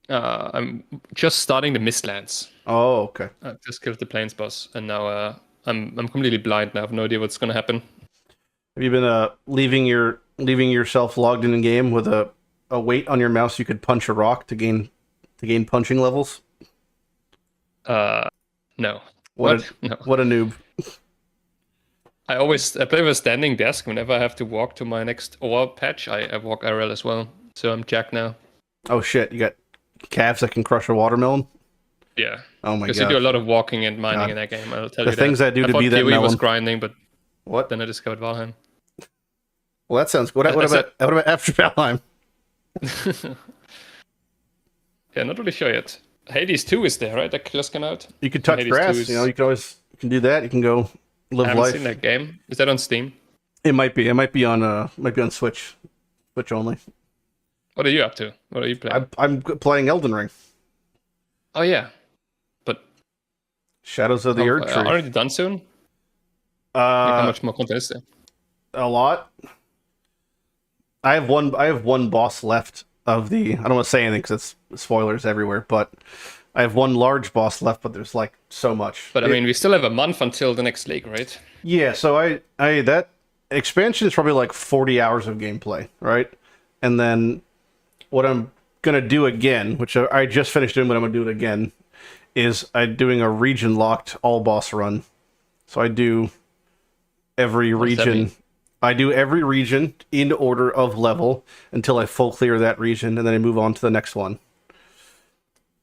then I'm just starting the Mistlands. Oh, okay. I just killed the Plains boss, and now I'm completely blind now. I have no idea what's going to happen. Have you been leaving yourself logged in a game with a weight on your mouse you could punch a rock to gain punching levels? No. What No. a noob. I play with a standing desk. Whenever I have to walk to my next ore patch, I walk IRL as well. So I'm Jack now. Oh shit, you got calves that can crush a watermelon? Yeah. Oh my god. Because you do a lot of walking and mining in that game, I'll tell you The things I do to be that PoE was melon. grinding, but What? then I discovered Valheim. Well, that sounds good. What about after Valheim? Yeah, not really sure yet. Hades 2 is there, right? That just came out. You could touch Hades grass. 2 is- You know, you can do that. You can go I live haven't life. seen that game. Is that on Steam? It might be. It might be on Switch. Switch only. What are you up to? What are you playing? I'm playing Elden Ring. Oh yeah, but Shadows of the Erd Tree. already done soon. Like, how much more content is there? A lot. I have one boss left of the. I don't want to say anything because it's spoilers everywhere. But I have one large boss left. But there's like so much. But I mean, we still have a month until the next league, right? Yeah. So I that expansion is probably like 40 hours of gameplay, right? And then what I'm gonna do again, which I just finished doing, but I'm gonna do it again, is I'm doing a region locked all boss run. So I do every What does that region. mean? I do every region in order of level until I full clear that region, and then I move on to the next one.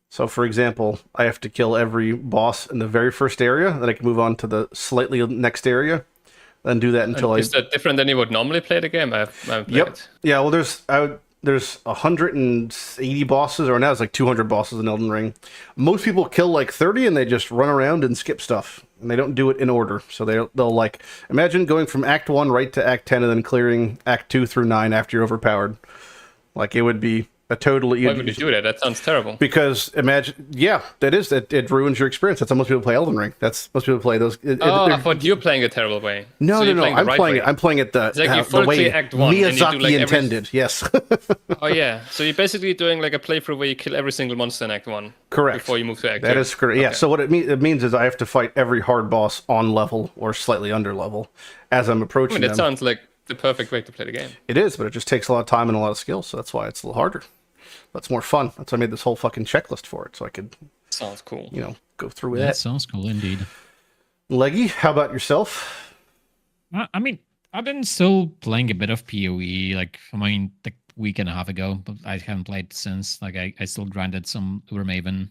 So, for example, I have to kill every boss in the very first area, then I can move on to the slightly next area, then do that until Is that different than you would normally play the game? I haven't played Yep. it. Yeah, well, there's 180 bosses, or now it's like 200 bosses in Elden Ring. Most people kill like 30, and they just run around and skip stuff, and they don't do it in order. So they'll like imagine going from Act 1 right to Act 10, and then clearing Act 2 through 9 after you're overpowered. Like it would be a totally. Why would you do that? That sounds terrible. Because imagine, yeah, it ruins your experience. That's how most people play Elden Ring. That's most people play those. I thought you were playing a terrible way. No, So no, you're no. playing the I'm right playing way. it. I'm playing it It's like you the fully way play Act 1 and you do, Miyazaki like, every- intended. Yes. Oh yeah, so you're basically doing like a playthrough where you kill every single monster in Act 1. Correct. Before you move to Act 2. That is correct. Yeah. Okay. So what it means is I have to fight every hard boss on level or slightly under level as I'm I approaching mean, that them. sounds like the perfect way to play the game. It is, but it just takes a lot of time and a lot of skill, so that's why it's a little harder. That's more fun. That's why I made this whole fucking checklist for it, so I could, Sounds cool. go through with That that. sounds cool indeed. Leggy, how about yourself? I mean, I've been still playing a bit of PoE, like a week and a half ago, but I haven't played since. Like I still grinded some Maven,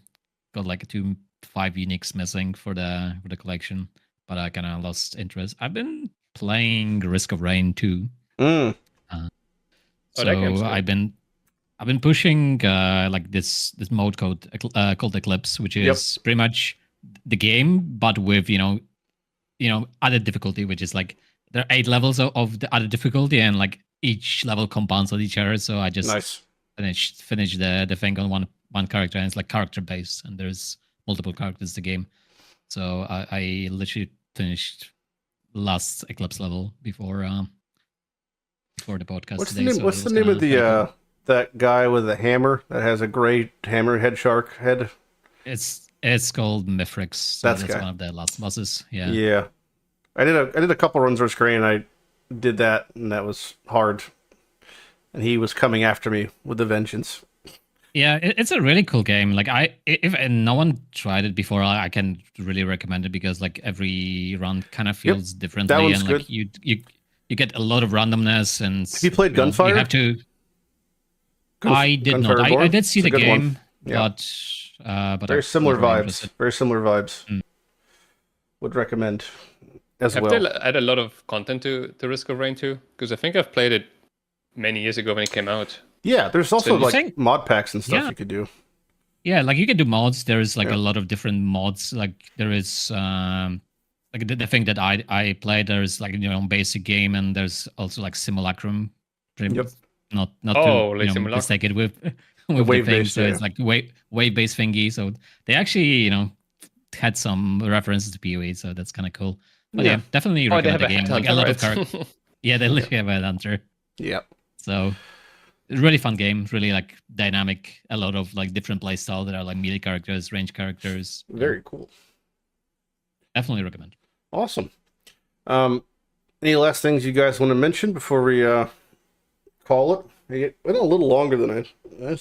got like 5 uniques missing for the collection, but I kind of lost interest. I've been playing Risk of Rain too. Mm. So that game's good. I've been pushing like this mode called Eclipse, which is pretty much the game, but with added difficulty, which is like there are 8 levels of the added difficulty, and like each level compounds on each other. So I just finish the thing on one character, and it's like character based, and there's multiple characters in the game. So I literally finished last Eclipse level before the podcast what's today. What's the name of the that guy with the hammer that has a gray hammerhead shark head? It's called Mithrix. So that's one of the last bosses. Yeah. Yeah. I did a couple runs on screen, and I did that, and that was hard. And he was coming after me with a vengeance. Yeah, it's a really cool game. Like if no one tried it before, I can really recommend it, because like every run kind of feels differently, that one's and good. Like you get a lot of randomness. And have you played Gunfire? You have to. I did not. I did see the game, but very similar vibes. Very similar vibes. Would recommend as well. Have they add a lot of content to Risk of Rain 2? Because I think I've played it many years ago when it came out. Yeah, there's also mod packs and stuff you could do. Yeah, like you can do mods. There's like a lot of different mods. Like there is like the thing that I played. There's like basic game, and there's also like Simulacrum. Not to mistake it with wave based. So it's like wave based thingy. So they actually had some references to PoE. So that's kind of cool. But yeah, definitely recommend the game. Like a lot of characters. Yeah, they literally have a hunter. Yeah. So. Really fun game, really like dynamic, a lot of like different play style that are like melee characters, range characters. Very cool. Definitely recommend. Awesome. Any last things you guys want to mention before we call it? It went a little longer than I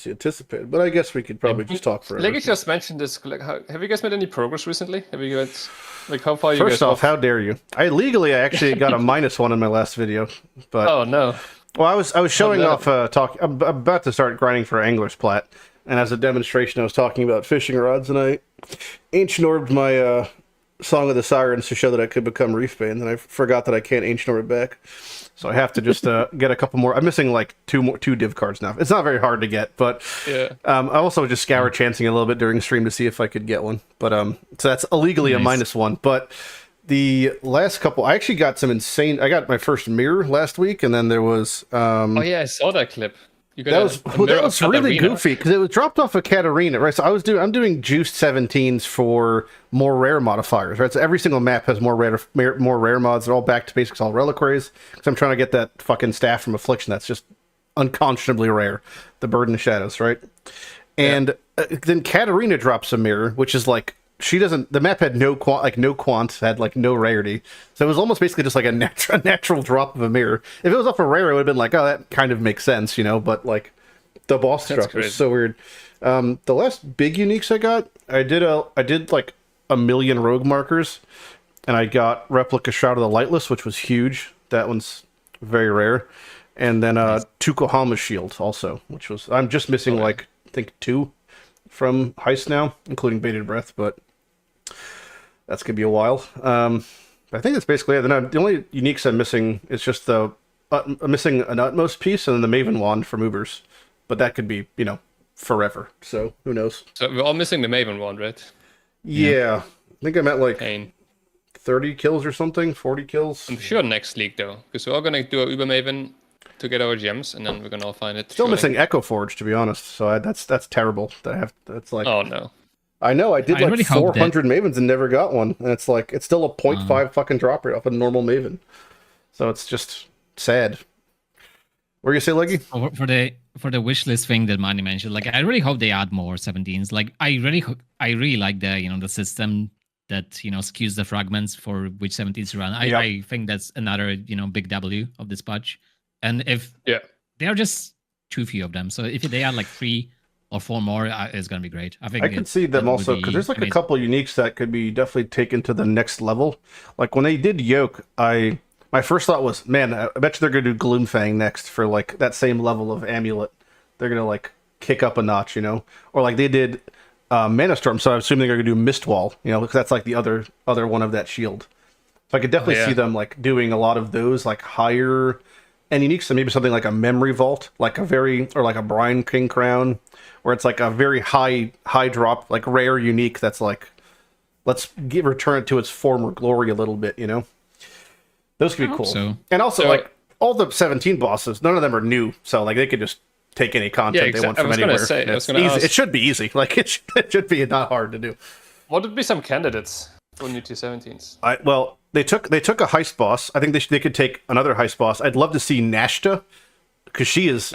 anticipated, but I guess we could probably just talk forever. Legi just mentioned this. Like, have you guys made any progress recently? Have you guys, like, how far you guys? First off, how dare you? I actually got a -1 in my last video, but oh no. Well, I was showing off I'm about to start grinding for Angler's Plat, and as a demonstration, I was talking about fishing rods, and I ancient orbed my Song of the Sirens to show that I could become Reefbane, and I forgot that I can't ancient orb it back, so I have to just get a couple more. I'm missing like two div cards now. It's not very hard to get, but I also just scour chancing a little bit during stream to see if I could get one. But so that's illegally a -1, but. The last couple, I actually got some insane. I got my first mirror last week, and then there was. Oh yeah, I saw that clip. You got that was really goofy because it was dropped off of Katarina, right? So I'm doing juiced 17s for more rare modifiers, right? So every single map has more rare mods. They're all back to basics, all reliquaries. Because I'm trying to get that fucking staff from Affliction. That's just unconscionably rare. The Burden of Shadows, right? And then Katarina drops a mirror, which is like. The map had no quant, had like no rarity. So it was almost basically just like a natural drop of a mirror. If it was up for rare, it would have been like, oh, that kind of makes sense, but like the boss drop was so weird. The last big uniques I got, I did like 1 million rogue markers, and I got Replica Shroud of the Lightless, which was huge. That one's very rare. And then Tukohama's Shield also, which was, I'm just missing I think 2 from Heist now, including Bated Breath, but that's gonna be a while. I think that's basically it. Then the only uniques I'm missing is just I'm missing an Utmost piece and then the Maven Wand from Ubers, but that could be forever. So who knows? So we're all missing the Maven Wand, right? Yeah. I think I'm at like 30 kills or something, 40 kills. I'm sure next league though, because we're all gonna do a Uber Maven to get our gems, and then we're gonna all find it. Still missing Echo Forge, to be honest. So that's terrible. That's like. Oh no. I know. I did like 400 Mavens and never got one, and it's still a 0.5 fucking drop rate off a normal Maven. So it's just sad. What are you say, Legi? For the wish list thing that Manni mentioned, like I really hope they add more 17s. Like I really like the the system that skews the fragments for which 17s to run. I think that's another big W of this patch. And if there are just too few of them, so if they add like 3 or 4 more, it's gonna be great. I think I can see them also because there's like amazing. A couple uniques that could be definitely taken to the next level. Like when they did Yoke, my first thought was, man, I bet you they're gonna do Gloomfang next for like that same level of amulet. They're gonna like kick up a notch, or like they did Mana Storm. So I'm assuming they're gonna do Mistwall, because that's like the other one of that shield. So I could definitely see them like doing a lot of those like higher. And unique, so maybe something like a Memory Vault, like a Brine King Crown, where it's like a very high drop, like rare unique that's like let's return it to its former glory a little bit, you know? Those could be cool. So. And also, like, all the 17 bosses, none of them are new, so, like, they could just take any content they want from anywhere. It should be easy. Like, it should be not hard to do. What would be some candidates for new T17s? Well, they took a heist boss. I think they could take another heist boss. I'd love to see Nashta, because she's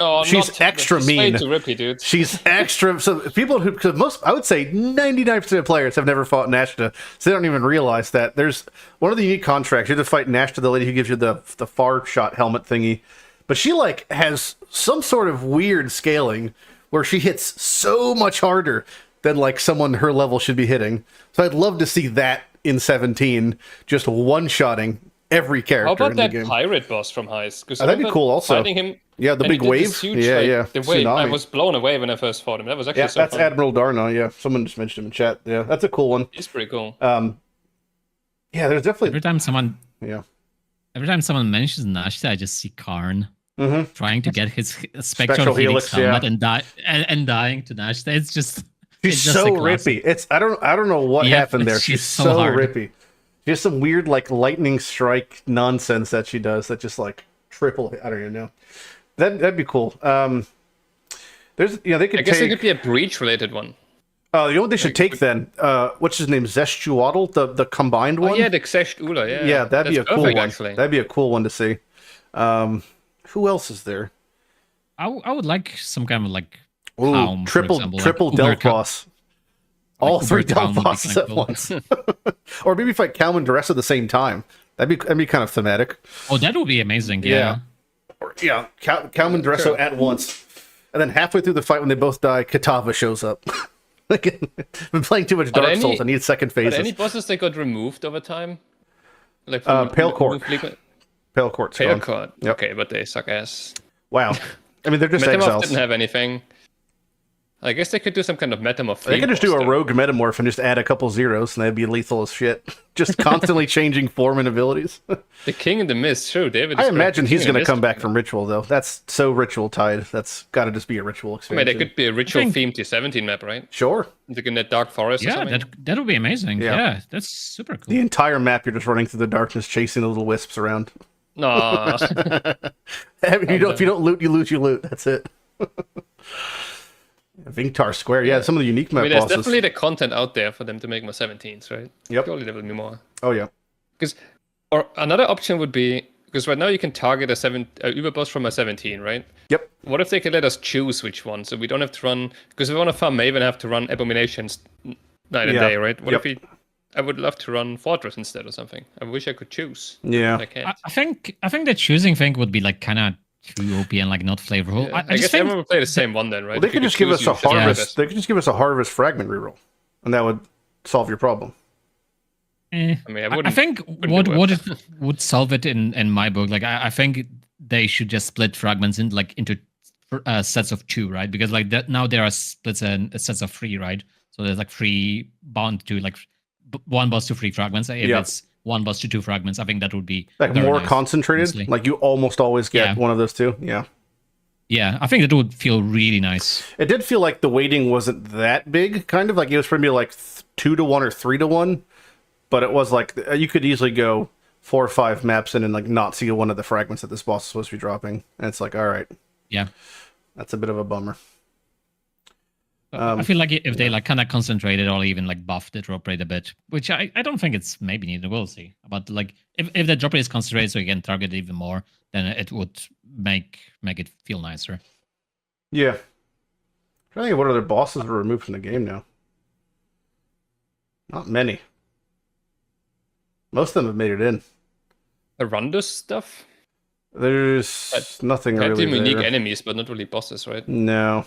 extra mean. Way too rippy, dude. She's extra. So people I would say 99% of players have never fought Nashta, so they don't even realize that. There's one of the unique contracts. You have to fight Nashta, the lady who gives you the far shot helmet thingy. But she like has some sort of weird scaling where she hits so much harder than like someone her level should be hitting. So I'd love to see that in 17, just one-shotting every character in the game. How about that pirate boss from Heist? That'd be cool also. Fighting him, yeah, the big wave. Yeah. The wave. I was blown away when I first fought him. That was actually so that's fun. Admiral Darna, yeah. Someone just mentioned him in chat. Yeah, that's a cool one. He's pretty cool. Yeah, there's definitely... Every time someone mentions Nashta, I just see Karn trying to get his Spectral Helix helmet and dying to Nashta. It's just... She's so rippy. I don't know what happened there. She's so rippy. She has some weird like lightning strike nonsense that she does that just like triple. I don't even know. That'd be cool. There's they could. I guess it could be a breach related one. Oh, you know what they should take then? What's his name? Zestuatl, the combined one. Oh yeah, the Xesh-Ula, yeah. Yeah, that'd be a cool one. Actually. That'd be a cool one to see. Who else is there? I would like some kind of like triple Delph boss. All three Delph bosses at once. Or maybe fight Calm and Duress at the same time. That'd be kind of thematic. Oh, that would be amazing. Yeah. Calm and Duress at once. And then halfway through the fight when they both die, Kitava shows up. I've been playing too much Dark Souls. I need second phases. Are there any bosses that got removed over time? Like Pale Court. Pale Court's Pale gone. Court. Yep. Okay, but they suck ass. Wow. I mean, they're just Metamorph exiles. didn't have anything. I guess they could do some kind of metamorph. They could just do a rogue metamorph and just add a couple zeros, and they'd be lethal as shit. Just constantly changing form and abilities. The King in the Mist, sure, David. I imagine he's going to come back from Ritual, though. That's so Ritual tied. That's got to just be a Ritual experience. I mean, there could be a Ritual themed T17 map, right? Sure. Like in that Dark Forest or something. that would be amazing. Yeah, that's super cool. The entire map, you're just running through the darkness, chasing the little wisps around. No. If you don't loot, you lose your loot. That's it. Vinktar Square, some of the unique map there's bosses. definitely the content out there for them to make more 17s, right? Yep. Surely there will be more. Oh yeah. Or another option would be, because right now you can target a Uber-boss from a 17, right? Yep. What if they could let us choose which one, so we don't have to run, because if we want to farm Maven, have to run Abominations night and day, right? What if I would love to run Fortress instead or something. I wish I could choose. Yeah. I can't. I think the choosing thing would be like kind of too OP and like not flavorful. Yeah. I guess everyone would play the same one then, right? Well, they could just give us a harvest. They could just give us a harvest fragment reroll, and that would solve your problem. I mean, I think what would solve it in my book, like I think they should just split fragments into sets of 2, right? Because like that now there are splits and sets of 3, right? So there's like 3 bound to like 1 boss to 3 fragments. If it's 1 boss to 2 fragments, I think that would be like more nice, concentrated. honestly. Like you almost always get one of those 2. Yeah. Yeah, I think that would feel really nice. It did feel like the weighting wasn't that big, kind of like it was probably like 2 to 1 or 3 to 1, but it was like you could easily go 4 or 5 maps in and like not see one of the fragments that this boss is supposed to be dropping, and it's like, all right, that's a bit of a bummer. I feel like if they like kind of concentrated or even like buffed the drop rate a bit, which I don't think it's maybe needed. We'll see. But like if the drop rate is concentrated, so you can target it even more, then it would make it feel nicer. Yeah. I think what other bosses were removed from the game now. Not many. Most of them have made it in. Arundus stuff. There's nothing really there. Unique enemies, but not really bosses, right? No.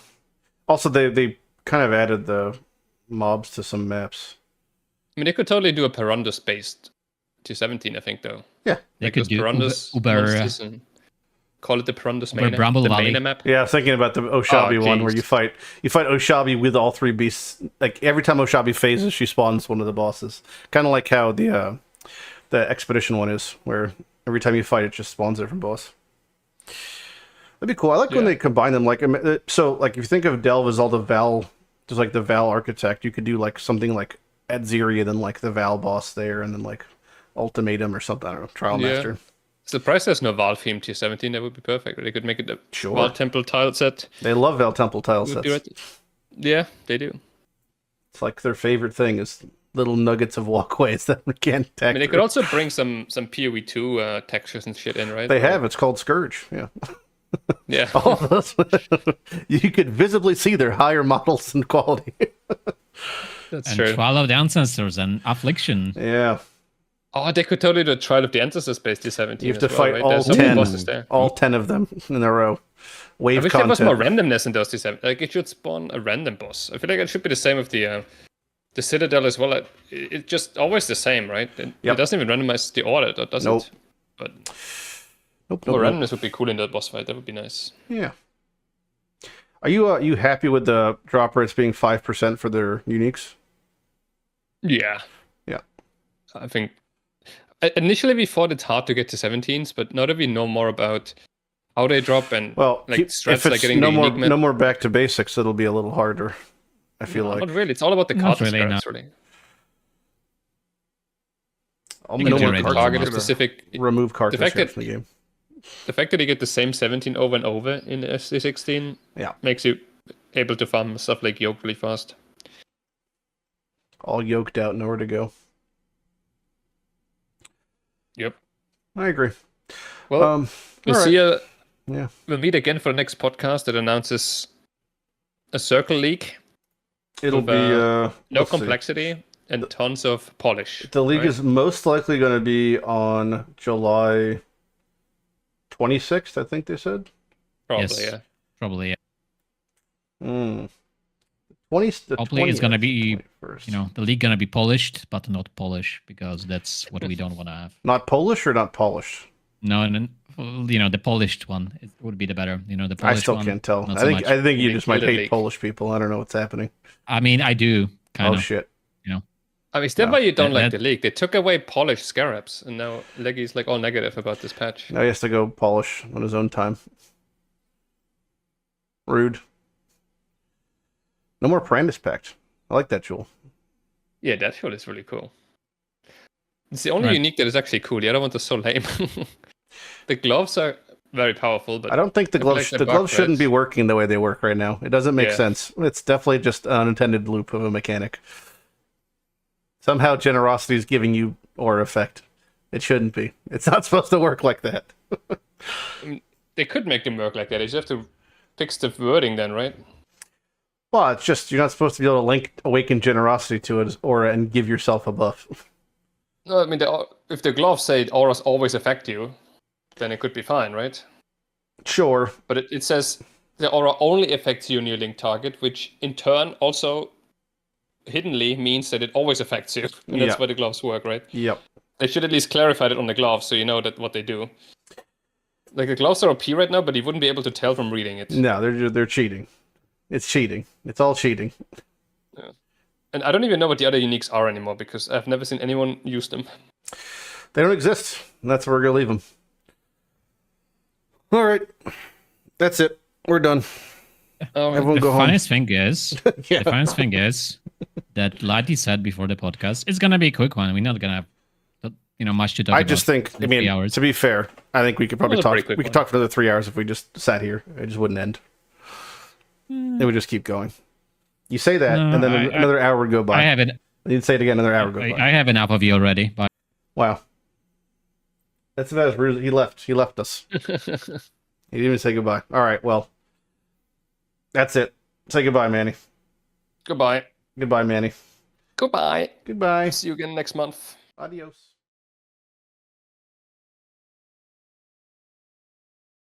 Also, they kind of added the mobs to some maps. I mean, they could totally do a Perundus based T17, I think, though. Yeah, they could do Perundus and call it the Perundus Mana map. Yeah, I was thinking about the Oshabi one where you fight Oshabi with all 3 beasts. Like every time Oshabi phases, she spawns one of the bosses. Kind of like how the expedition one is, where every time you fight, it just spawns a different boss. That'd be cool. I like when they combine them. Like, so, like if you think of Delve as all the Val, just like the Val architect, you could do like something like Adziri, then like the Val boss there, and then like Ultimatum or something. I don't know, Trial Master. Surprised there's no Val theme tier 17. That would be perfect. They could make it a Val Temple tile set. They love Val Temple tile sets. Yeah, they do. It's like their favorite thing is little nuggets of walkways that we can't attack. I mean, they could also bring some PoE2 textures and shit in, right? They have. It's called Scourge. Yeah. Yeah. All those, you could visibly see their higher models and quality. That's and true. Trial of the Ancestors and Affliction. Yeah. Oh, they could totally do Trial of the Ancestors based tier 17. You have to well, fight right? all There's so 10. many bosses there. All 10 of them in a row. Wave I wish content. there was more randomness in those tier 7. Like, it should spawn a random boss. I feel like it should be the same with the Citadel as well. It's just always the same, right? It doesn't even randomize the order, does it? But more randomness would be cool in that boss fight. That would be nice. Yeah. Are you happy with the drop rates being 5% for their uniques? Yeah. Yeah. I think initially we thought it's hard to get to 17s, but now that we know more about how they drop and like strats if it's like getting no more back to basics, it'll be a little harder. I feel like. Not really. It's all about the card really, strats, really. No more card target a specific. Remove card the fact that from the game. The fact that you get the same 17 over and over in SC16 makes you able to farm stuff like Yoke really fast. All yoked out, nowhere to go. Yep. I agree. Well, we'll see yeah. We'll meet again for the next podcast that announces a Circle League. It'll be no complexity and tons of polish. The league is most likely going to be on July 26th, I think they said. Probably, yeah. Probably, yeah. Probably it's going to be, 21st. The league going to be polished, but not polish, because that's what we don't want to have. Not Polish or not polished? No, the polished one it would be the better. The polished I still one, can't tell. I think you just might hate Polish people. I don't know what's happening. I mean, I do. Kind of. Oh, shit. I mean, still why you don't like the league. They took away polished scarabs, and now Legi's like all negative about this patch. Now he has to go polish on his own time. Rude. No more Prandis Pact. I like that jewel. Yeah, that jewel is really cool. It's the only unique that is actually cool. The other ones are so lame. The gloves are very powerful, but I don't think the gloves shouldn't be working the way they work right now. It doesn't make sense. It's definitely just an unintended loop of a mechanic. Somehow generosity is giving you aura effect. It shouldn't be. It's not supposed to work like that. I mean, they could make them work like that. They just have to fix the wording then, right? Well, it's just you're not supposed to be able to awaken generosity to it aura and give yourself a buff. No, I mean, if the gloves say auras always affect you, then it could be fine, right? Sure. But it says the aura only affects your new link target, which in turn also hiddenly means that it always affects you. And that's why the gloves work, right? Yep. They should at least clarify it on the gloves so you know that what they do. Like, the gloves are OP right now, but you wouldn't be able to tell from reading it. No, they're cheating. It's cheating. It's all cheating. Yeah. And I don't even know what the other uniques are anymore, because I've never seen anyone use them. They don't exist. And that's where we're going to leave them. All right. That's it. We're done. Everyone go home. The funniest thing is that Lighty said before the podcast, it's going to be a quick one. We're not going to have much to talk about. I just think, to be fair, I think we could probably talk. We could talk for another 3 hours if we just sat here. It just wouldn't end. It would just keep going. You say that, and then another hour would go by. I have it. You'd say it again, another hour would go by. I have enough of you already. But wow, that's about as rude. He left. He left us. He didn't even say goodbye. All right, well, that's it. Say goodbye, Manny. Goodbye. Goodbye, Manny. Goodbye. Goodbye. See you again next month. Adios.